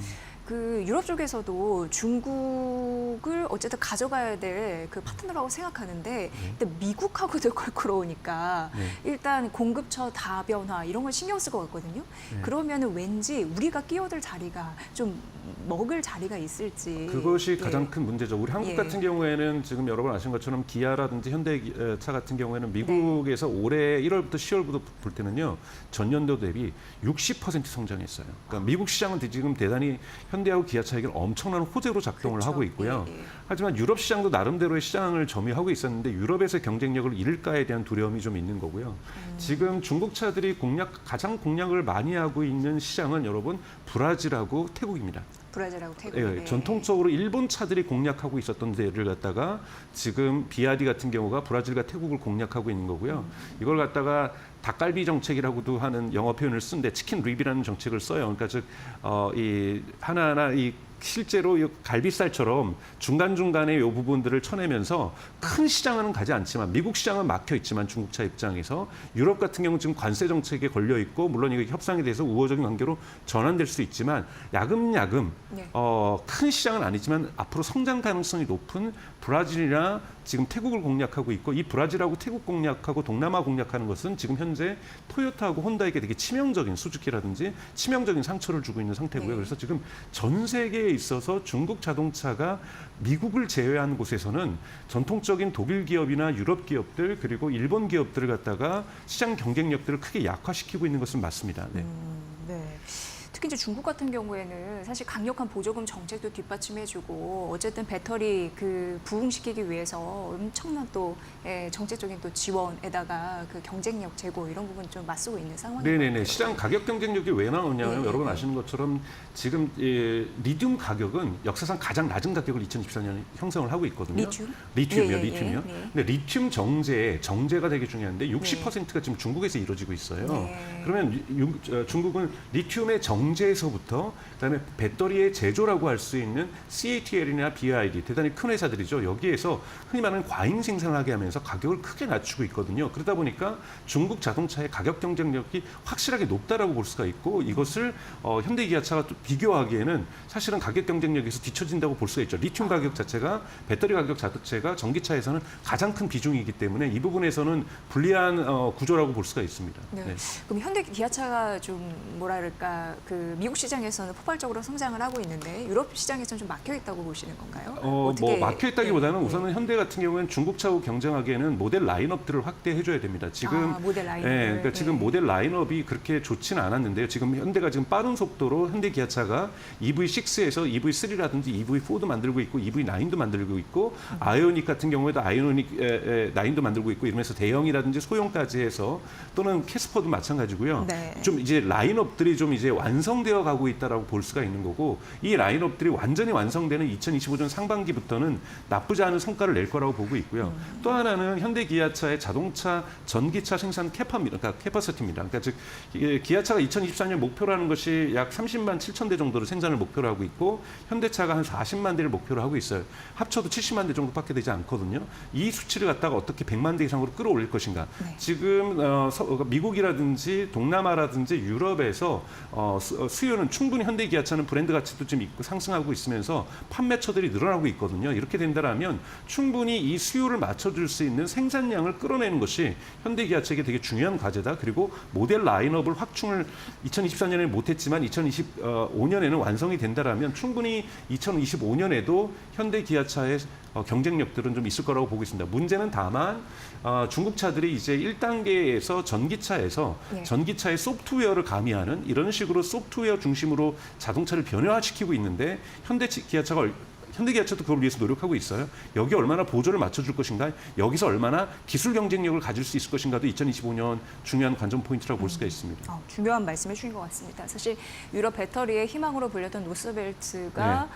그 유럽 쪽에서도 중국을 어쨌든 가져가야 될 그 파트너라고 생각하는데 근데 미국하고도 껄끄러우니까 일단 공급처 다변화 이런 걸 신경 쓸 것 같거든요. 그러면은 왠지 우리가 끼어들 자리가 좀 먹을 자리가 있을지. 그것이 가장 큰 문제죠. 우리 한국 같은 경우에는 지금 여러분 아시는 것처럼 기아라든지 현대차 같은 경우에는 미국에서 올해 1월부터 10월부터 볼 때는요. 전년도 대비 60% 성장했어요. 그러니까 미국 시장은 지금 대단히 현대하고 기아차에게 엄청난 호재로 작동을 하고 있고요. 하지만 유럽 시장도 나름대로의 시장을 점유하고 있었는데 유럽에서 경쟁력을 잃을까에 대한 두려움이 좀 있는 거고요. 지금 중국 차들이 가장 공략을 많이 하고 있는 시장은 여러분 브라질하고 태국입니다. 브라질하고 태국. 예, 전통적으로 일본 차들이 공략하고 있었던 데를 갖다가 지금 BRD 같은 경우가 브라질과 태국을 공략하고 있는 거고요. 이걸 갖다가 닭갈비 정책이라고도 하는 영어 표현을 쓴데 치킨 립이라는 정책을 써요. 그러니까 즉 이 하나하나 이 실제로 이 갈비살처럼 중간중간에 이 부분들을 쳐내면서 큰 시장은 가지 않지만 미국 시장은 막혀 있지만 중국차 입장에서 유럽 같은 경우는 지금 관세 정책에 걸려 있고 물론 이거 협상에 대해서 우호적인 관계로 전환될 수 있지만 야금야금 네. 큰 시장은 아니지만 앞으로 성장 가능성이 높은 브라질이나 지금 태국을 공략하고 있고 이 브라질하고 태국 공략하고 동남아 공략하는 것은 지금 현재 토요타하고 혼다에게 되게 치명적인 수즈키라든지 치명적인 상처를 주고 있는 상태고요. 네. 그래서 지금 전 세계에 있어서 중국 자동차가 미국을 제외한 곳에서는 전통적인 독일 기업이나 유럽 기업들 그리고 일본 기업들을 갖다가 시장 경쟁력들을 크게 약화시키고 있는 것은 맞습니다. 네. 네. 특히 이제 중국 같은 경우에는 사실 강력한 보조금 정책도 뒷받침해주고 어쨌든 배터리 그 부흥시키기 위해서 엄청난 또 정책적인 또 지원에다가 그 경쟁력 제고 이런 부분 좀 맞서고 있는 상황인 네네네. 것 같아요. 시장 가격 경쟁력이 왜 나오냐면 네, 여러분 네. 아시는 것처럼 지금 리튬 가격은 역사상 가장 낮은 가격을 2024년에 형성을 하고 있거든요. 리튬? 리튬이요, 예, 예, 리튬이요. 네. 근데 리튬 정제가 되게 중요한데 60%가 지금 중국에서 이루어지고 있어요. 네. 그러면 중국은 리튬의 정제에서부터 그다음에 배터리의 제조라고 할 수 있는 CATL이나 BYD 대단히 큰 회사들이죠. 여기에서 흔히 말하는 과잉 생산을 하게 하면서 가격을 크게 낮추고 있거든요. 그러다 보니까 중국 자동차의 가격 경쟁력이 확실하게 높다라고 볼 수가 있고 이것을 현대기아차가 또 비교하기에는 사실은 가격 경쟁력에서 뒤처진다고 볼 수가 있죠. 리튬 가격 자체가 배터리 가격 자체가 전기차에서는 가장 큰 비중이기 때문에 이 부분에서는 불리한 구조라고 볼 수가 있습니다. 네. 네. 그럼 현대 기아차가 좀 뭐랄까 그 미국 시장에서는 폭발적으로 성장을 하고 있는데 유럽 시장에서는 좀 막혀 있다고 보시는 건가요? 뭐 막혀 있다기보다는 네. 우선은 현대 같은 경우에는 중국차하고 경쟁하기에는 모델 라인업들을 확대해 줘야 됩니다. 지금 모델 라인업을. 예, 그러니까 지금 모델 라인업이 그렇게 좋지는 않았는데요. 지금 현대가 지금 빠른 속도로 현대 기아차가 EV6에서 EV3라든지 EV4도 만들고 있고 EV9도 만들고 있고 아이오닉 같은 경우에도 아이오닉 9도 만들고 있고 이러면서 대형이라든지 소형까지 해서 또는 캐스퍼도 마찬가지고요. 네. 좀 이제 라인업들이 좀 이제 완성되어 가고 있다라고 볼 수가 있는 거고 이 라인업들이 완전히 완성되는 2025년 상반기부터는 나쁘지 않은 성과를 낼 거라고 보고 있고요. 또 하나는 현대 기아차의 자동차 전기차 생산 캐파입니다. 그러니까 캐퍼시티입니다. 그러니까 즉 기아차가 2024년 목표로 하는 것이 약 30만 7천 대 정도로 생산을 목표로 하고 있고 현대차가 한 40만 대를 목표로 하고 있어요. 합쳐도 70만 대 정도밖에 되지 않거든요. 이 수치를 갖다가 어떻게 100만 대 이상으로 끌어올릴 것인가. 네. 지금 미국이라든지 동남아라든지 유럽에서 수요는 충분히 현대 기아차는 브랜드 가치도 좀 있고 상승하고 있으면서 판매처들이 늘어나고 있거든요. 이렇게 된다면 충분히 이 수요를 맞춰줄 수 있는 생산량을 끌어내는 것이 현대 기아차에게 되게 중요한 과제다. 그리고 모델 라인업을 확충을 2024년에 못했지만 2025년에는 완성이 된다면 충분히 2025년에도 현대 기아차의 경쟁력들은 좀 있을 거라고 보고 있습니다. 문제는 다만 중국 차들이 이제 1단계에서 전기차에서 네. 전기차의 소프트웨어를 가미하는 이런 식으로 소프트웨어 중심으로 자동차를 변화시키고 있는데 현대 기아차도 그걸 위해서 노력하고 있어요. 여기 얼마나 보조를 맞춰줄 것인가, 여기서 얼마나 기술 경쟁력을 가질 수 있을 것인가도 2025년 중요한 관전 포인트라고 볼 수가 있습니다. 중요한 말씀해 주신 것 같습니다. 사실 유럽 배터리의 희망으로 불렸던 노스벨트가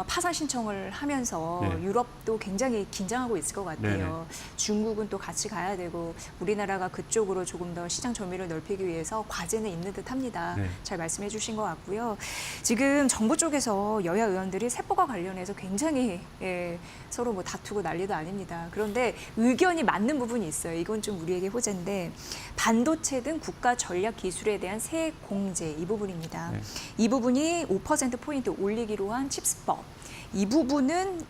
파산 신청을 하면서 네. 유럽도 굉장히 긴장하고 있을 것 같아요. 중국은 또 같이 가야 되고 우리나라가 그쪽으로 조금 더 시장 점유율을 넓히기 위해서 과제는 있는 듯합니다. 네. 잘 말씀해 주신 것 같고요. 지금 정부 쪽에서 여야 의원들이 세법과 관련해서 굉장히 서로 뭐 다투고 난리도 아닙니다. 그런데 의견이 맞는 부분이 있어요. 이건 좀 우리에게 호재인데 반도체 등 국가 전략 기술에 대한 세액 공제 이 부분입니다. 네. 이 부분이 5%포인트 올리기로 한 칩스법. 이 부분은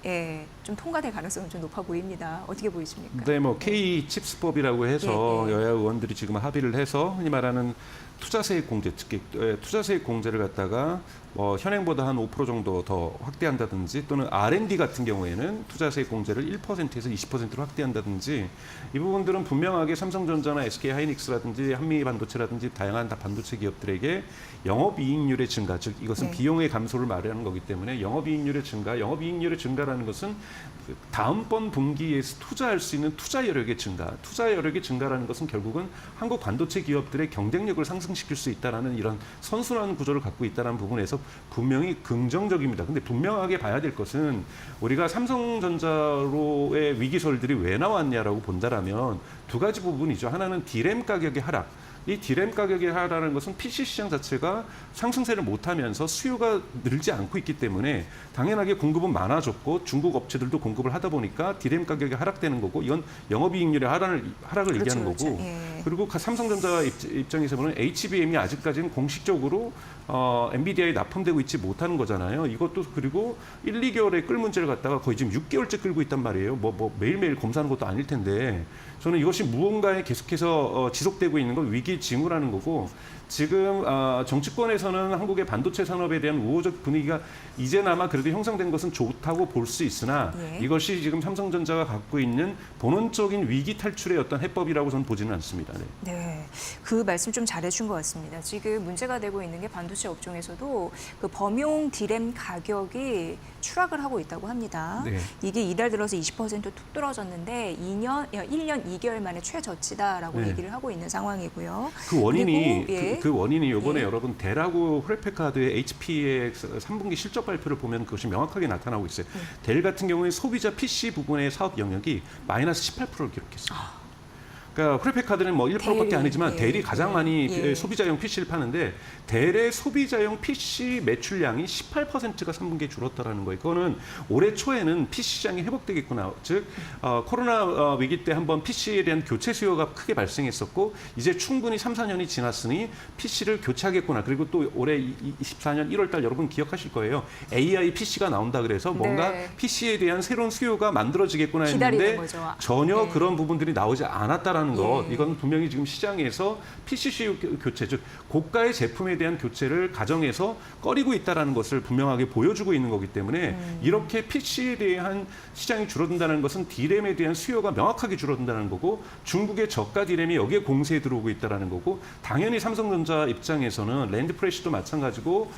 좀 통과될 가능성은 좀 높아 보입니다. 어떻게 보이십니까? 네, 뭐 K 칩스법이라고 해서 예, 예. 여야 의원들이 지금 합의를 해서 흔히 말하는 투자세액 공제, 특히 투자세액 공제를 갖다가 현행보다 한 5% 정도 더 확대한다든지 또는 R&D 같은 경우에는 투자세액 공제를 1%에서 20%로 확대한다든지 이 부분들은 분명하게 삼성전자나 SK하이닉스라든지 한미반도체라든지 다양한 반도체 기업들에게 영업이익률의 증가, 즉 이것은 네. 비용의 감소를 말하는 거기 때문에 영업이익률의 증가라는 것은 다음번 분기에서 투자할 수 있는 투자 여력의 증가라는 것은 결국은 한국 반도체 기업들의 경쟁력을 상승시킬 수 있다라는 이런 선순환 구조를 갖고 있다는 부분에서 분명히 긍정적입니다. 근데 분명하게 봐야 될 것은 우리가 삼성전자로의 위기설들이 왜 나왔냐라고 본다라면 두 가지 부분이죠. 하나는 D램 가격의 하락. 이 D램 가격의 하락이라는 것은 PC 시장 자체가 상승세를 못하면서 수요가 늘지 않고 있기 때문에 당연하게 공급은 많아졌고 중국 업체들도 공급을 하다 보니까 D램 가격이 하락되는 거고 이건 영업이익률의 하락을 얘기하는 거고 예. 그리고 삼성전자 입장에서 보면 HBM이 아직까지는 공식적으로 엔비디아에 납품되고 있지 못하는 거잖아요. 이것도 그리고 1, 2개월의 끌 문제를 갖다가 거의 지금 6개월째 끌고 있단 말이에요. 뭐 매일매일 검사하는 것도 아닐 텐데 저는 이것이 무언가에 계속해서 지속되고 있는 건 위기 징후라는 거고 지금 정치권에서는 한국의 반도체 산업에 대한 우호적 분위기가 이제나마 그래도 형성된 것은 좋다고 볼 수 있으나 예. 이것이 지금 삼성전자가 갖고 있는 본원적인 위기 탈출의 어떤 해법이라고 저는 보지는 않습니다. 네. 네, 그 말씀 좀 잘해준 것 같습니다. 지금 문제가 되고 있는 게 반도체 업종에서도 그 범용 D램 가격이 추락을 하고 있다고 합니다. 네. 이게 이달 들어서 20% 툭 떨어졌는데 1년 2개월 만에 최저치다라고 네. 얘기를 하고 있는 상황이고요. 그 원인이 그리고, 예. 그 원인이 이번에 예. 여러분 델하고 휘렛패카드의 HP의 3분기 실적 발표를 보면 그것이 명확하게 나타나고 있어요. 델 같은 경우에 소비자 PC 부분의 사업 영역이 마이너스 18%를 기록했어요. 그러니까 휘렛패카드는 뭐 1%밖에 아니지만 델이, 델이 가장 많이 예. 소비자용 PC를 파는데 델의 소비자용 PC 매출량이 18%가 3분기에 줄었다라는 거예요. 그거는 올해 초에는 PC 시장이 회복되겠구나. 즉 코로나 위기 때 한번 PC에 대한 교체 수요가 크게 발생했었고 이제 충분히 3, 4년이 지났으니 PC를 교체하겠구나. 그리고 또 올해 24년 1월 달 여러분 기억하실 거예요. AI PC가 나온다 그래서 뭔가 네. PC에 대한 새로운 수요가 만들어지겠구나 기다리는 했는데 거죠. 전혀 네. 그런 부분들이 나오지 않았다라는 것. 예. 이건 분명히 지금 시장에서 PC 수요 교체, 즉 고가의 제품에 대한 교체를 가정에서 꺼리고 있다라는 것을 분명하게 보여주고 있는 거기 때문에 이렇게 PC에 대한 시장이 줄어든다는 것은 D램에 대한 수요가 명확하게 줄어든다는 거고 중국의 저가 D램이 여기에 공세에 들어오고 있다라는 거고 당연히 삼성전자 입장에서는 랜드 프레시도 마찬가지고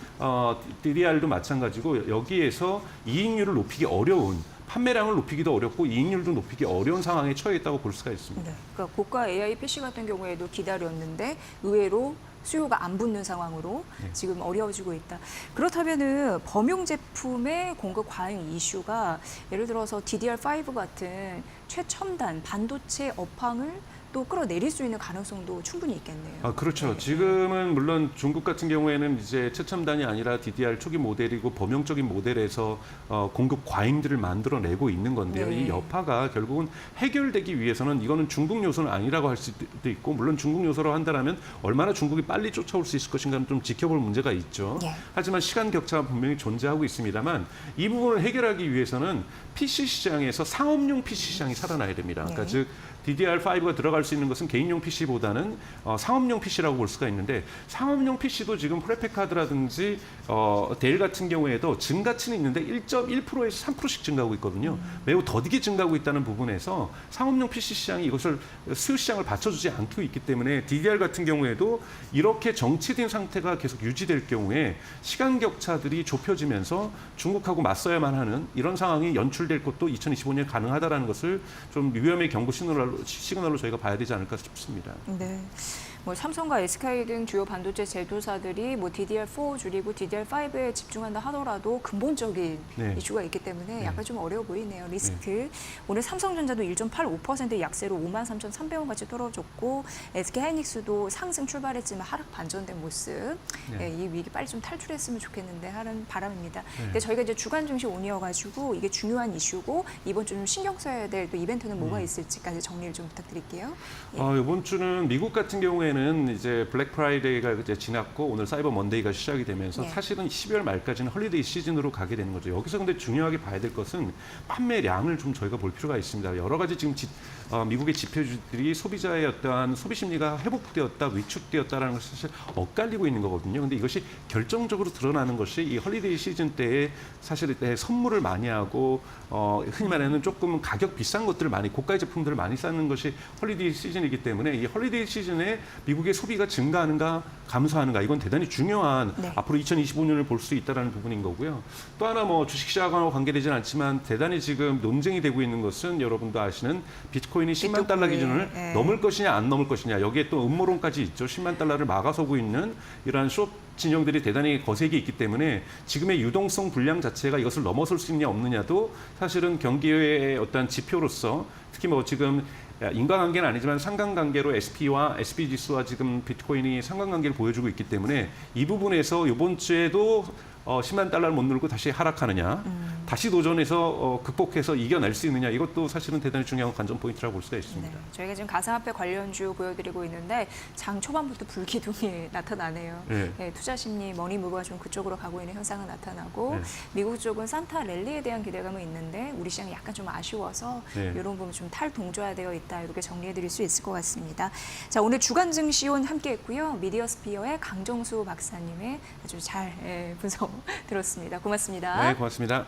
DDR도 마찬가지고 여기에서 이익률을 높이기 어려운 판매량을 높이기도 어렵고 이익률도 높이기 어려운 상황에 처해 있다고 볼 수가 있습니다. 네, 그러니까 고가 AI PC 같은 경우에도 기다렸는데 의외로 수요가 안 붙는 상황으로 지금 어려워지고 있다. 그렇다면은 범용 제품의 공급 과잉 이슈가 예를 들어서 DDR5 같은 최첨단 반도체 업황을 또 끌어내릴 수 있는 가능성도 충분히 있겠네요. 그렇죠. 네. 지금은 물론 중국 같은 경우에는 이제 최첨단이 아니라 DDR 초기 모델이고 범용적인 모델에서 공급 과잉들을 만들어내고 있는 건데요. 네. 이 여파가 결국은 해결되기 위해서는 이거는 중국 요소는 아니라고 할 수도 있고 물론 중국 요소로 한다면 얼마나 중국이 빨리 쫓아올 수 있을 것인가는 좀 지켜볼 문제가 있죠. 네. 하지만 시간 격차가 분명히 존재하고 있습니다만 이 부분을 해결하기 위해서는 PC 시장에서 상업용 PC 시장이 살아나야 됩니다. 그러니까 네. 즉 DDR5가 들어갈 수 있는 것은 개인용 PC보다는 상업용 PC라고 볼 수가 있는데 상업용 PC도 지금 휘렛패카드라든지 델 같은 경우에도 증가치는 있는데 1.1%에서 3%씩 증가하고 있거든요. 매우 더디게 증가하고 있다는 부분에서 상업용 PC 시장이 이것을 수요 시장을 받쳐주지 않고 있기 때문에 DDR 같은 경우에도 이렇게 정체된 상태가 계속 유지될 경우에 시간 격차들이 좁혀지면서 중국하고 맞서야만 하는 이런 상황이 연출될 것도 2025년 가능하다라는 것을 좀 위험의 경고 시그널로 저희가 봐야 되지 않을까 싶습니다. 네. 뭐 삼성과 SK 등 주요 반도체 제조사들이 뭐 DDR4 줄이고 DDR5에 집중한다 하더라도 근본적인 네. 이슈가 있기 때문에 약간 좀 어려워 보이네요. 리스크. 오늘 삼성전자도 1.85% 약세로 53,300원까지 떨어졌고 SK하이닉스도 상승 출발했지만 하락 반전된 모습. 네. 이 위기 빨리 좀 탈출했으면 좋겠는데 하는 바람입니다. 근데 저희가 이제 주간 증시 온이어가지고 이게 중요한 이슈고 이번 주 좀 신경 써야 될 또 이벤트는 뭐가 있을지까지 정리를 좀 부탁드릴게요. 이번 주는 미국 같은 경우에는 이제 블랙 프라이데이가 이제 지났고 오늘 사이버 먼데이가 시작이 되면서 네. 사실은 12월 말까지는 헐리데이 시즌으로 가게 되는 거죠. 여기서 근데 중요하게 봐야 될 것은 판매량을 좀 저희가 볼 필요가 있습니다. 여러 가지 지금 미국의 지표들이 소비자의 어떠한 소비 심리가 회복되었다, 위축되었다라는 것을 사실 엇갈리고 있는 거거든요. 근데 이것이 결정적으로 드러나는 것이 이 헐리데이 시즌 때에 사실 선물을 많이 하고 흔히 말하는 조금 가격 비싼 것들을 많이 고가의 제품들을 많이 쌓는 것이 헐리데이 시즌이기 때문에 이 헐리데이 시즌에 미국의 소비가 증가하는가 감소하는가 이건 대단히 중요한 네. 앞으로 2025년을 볼 수 있다는 부분인 거고요. 또 하나 뭐 주식시장하고 관계되지는 않지만 대단히 지금 논쟁이 되고 있는 것은 여러분도 아시는 비트코인이 10만 달러 기준을 네. 넘을 것이냐 안 넘을 것이냐 여기에 또 음모론까지 있죠. 10만 달러를 막아서고 있는 이러한 숏 진영들이 대단히 거세게 있기 때문에 지금의 유동성 불량 자체가 이것을 넘어설 수 있느냐 없느냐도 사실은 경기의 어떤 지표로서 특히 뭐 지금 인과관계는 아니지만 상관관계로 SP와 SB 지수와 지금 비트코인이 상관관계를 보여주고 있기 때문에 이 부분에서 이번 주에도 10만 달러를 못 누르고 다시 하락하느냐, 다시 도전해서 극복해서 이겨낼 수 있느냐 이것도 사실은 대단히 중요한 관전 포인트라고 볼 수가 있습니다. 네, 저희가 지금 가상화폐 관련주 보여드리고 있는데 장 초반부터 불기둥이 나타나네요. 네. 네, 투자 심리, 머니무브가 좀 그쪽으로 가고 있는 현상은 나타나고 네. 미국 쪽은 산타 랠리에 대한 기대감은 있는데 우리 시장이 약간 좀 아쉬워서 네. 이런 부분 좀 탈동조화되어 있다 이렇게 정리해드릴 수 있을 것 같습니다. 자, 오늘 주간 증시온 함께했고요. 미디어스피어의 강정수 박사님의 아주 잘 분석 들었습니다. 고맙습니다. 네, 고맙습니다.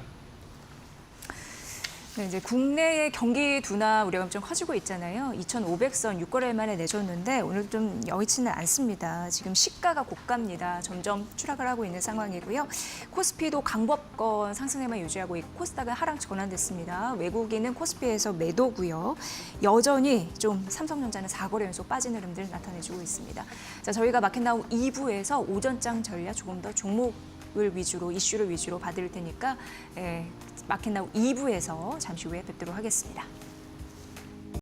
네, 이제 국내의 경기 둔화 우려가 좀 커지고 있잖아요. 2,500선 6거래일 만에 내줬는데 오늘 좀 여의치는 않습니다. 지금 시가가 고가입니다. 점점 추락을 하고 있는 상황이고요. 코스피도 강법권 상승에만 유지하고 있고 코스닥은 하락 전환됐습니다. 외국인은 코스피에서 매도고요. 여전히 좀 삼성전자는 4거래 연속 빠진 흐름들 나타내주고 있습니다. 자, 저희가 마켓나우 2부에서 오전장 전략 조금 더 종목을 위주로 이슈를 위주로 받을 테니까 마켓나우 2부에서 잠시 후에 뵙도록 하겠습니다.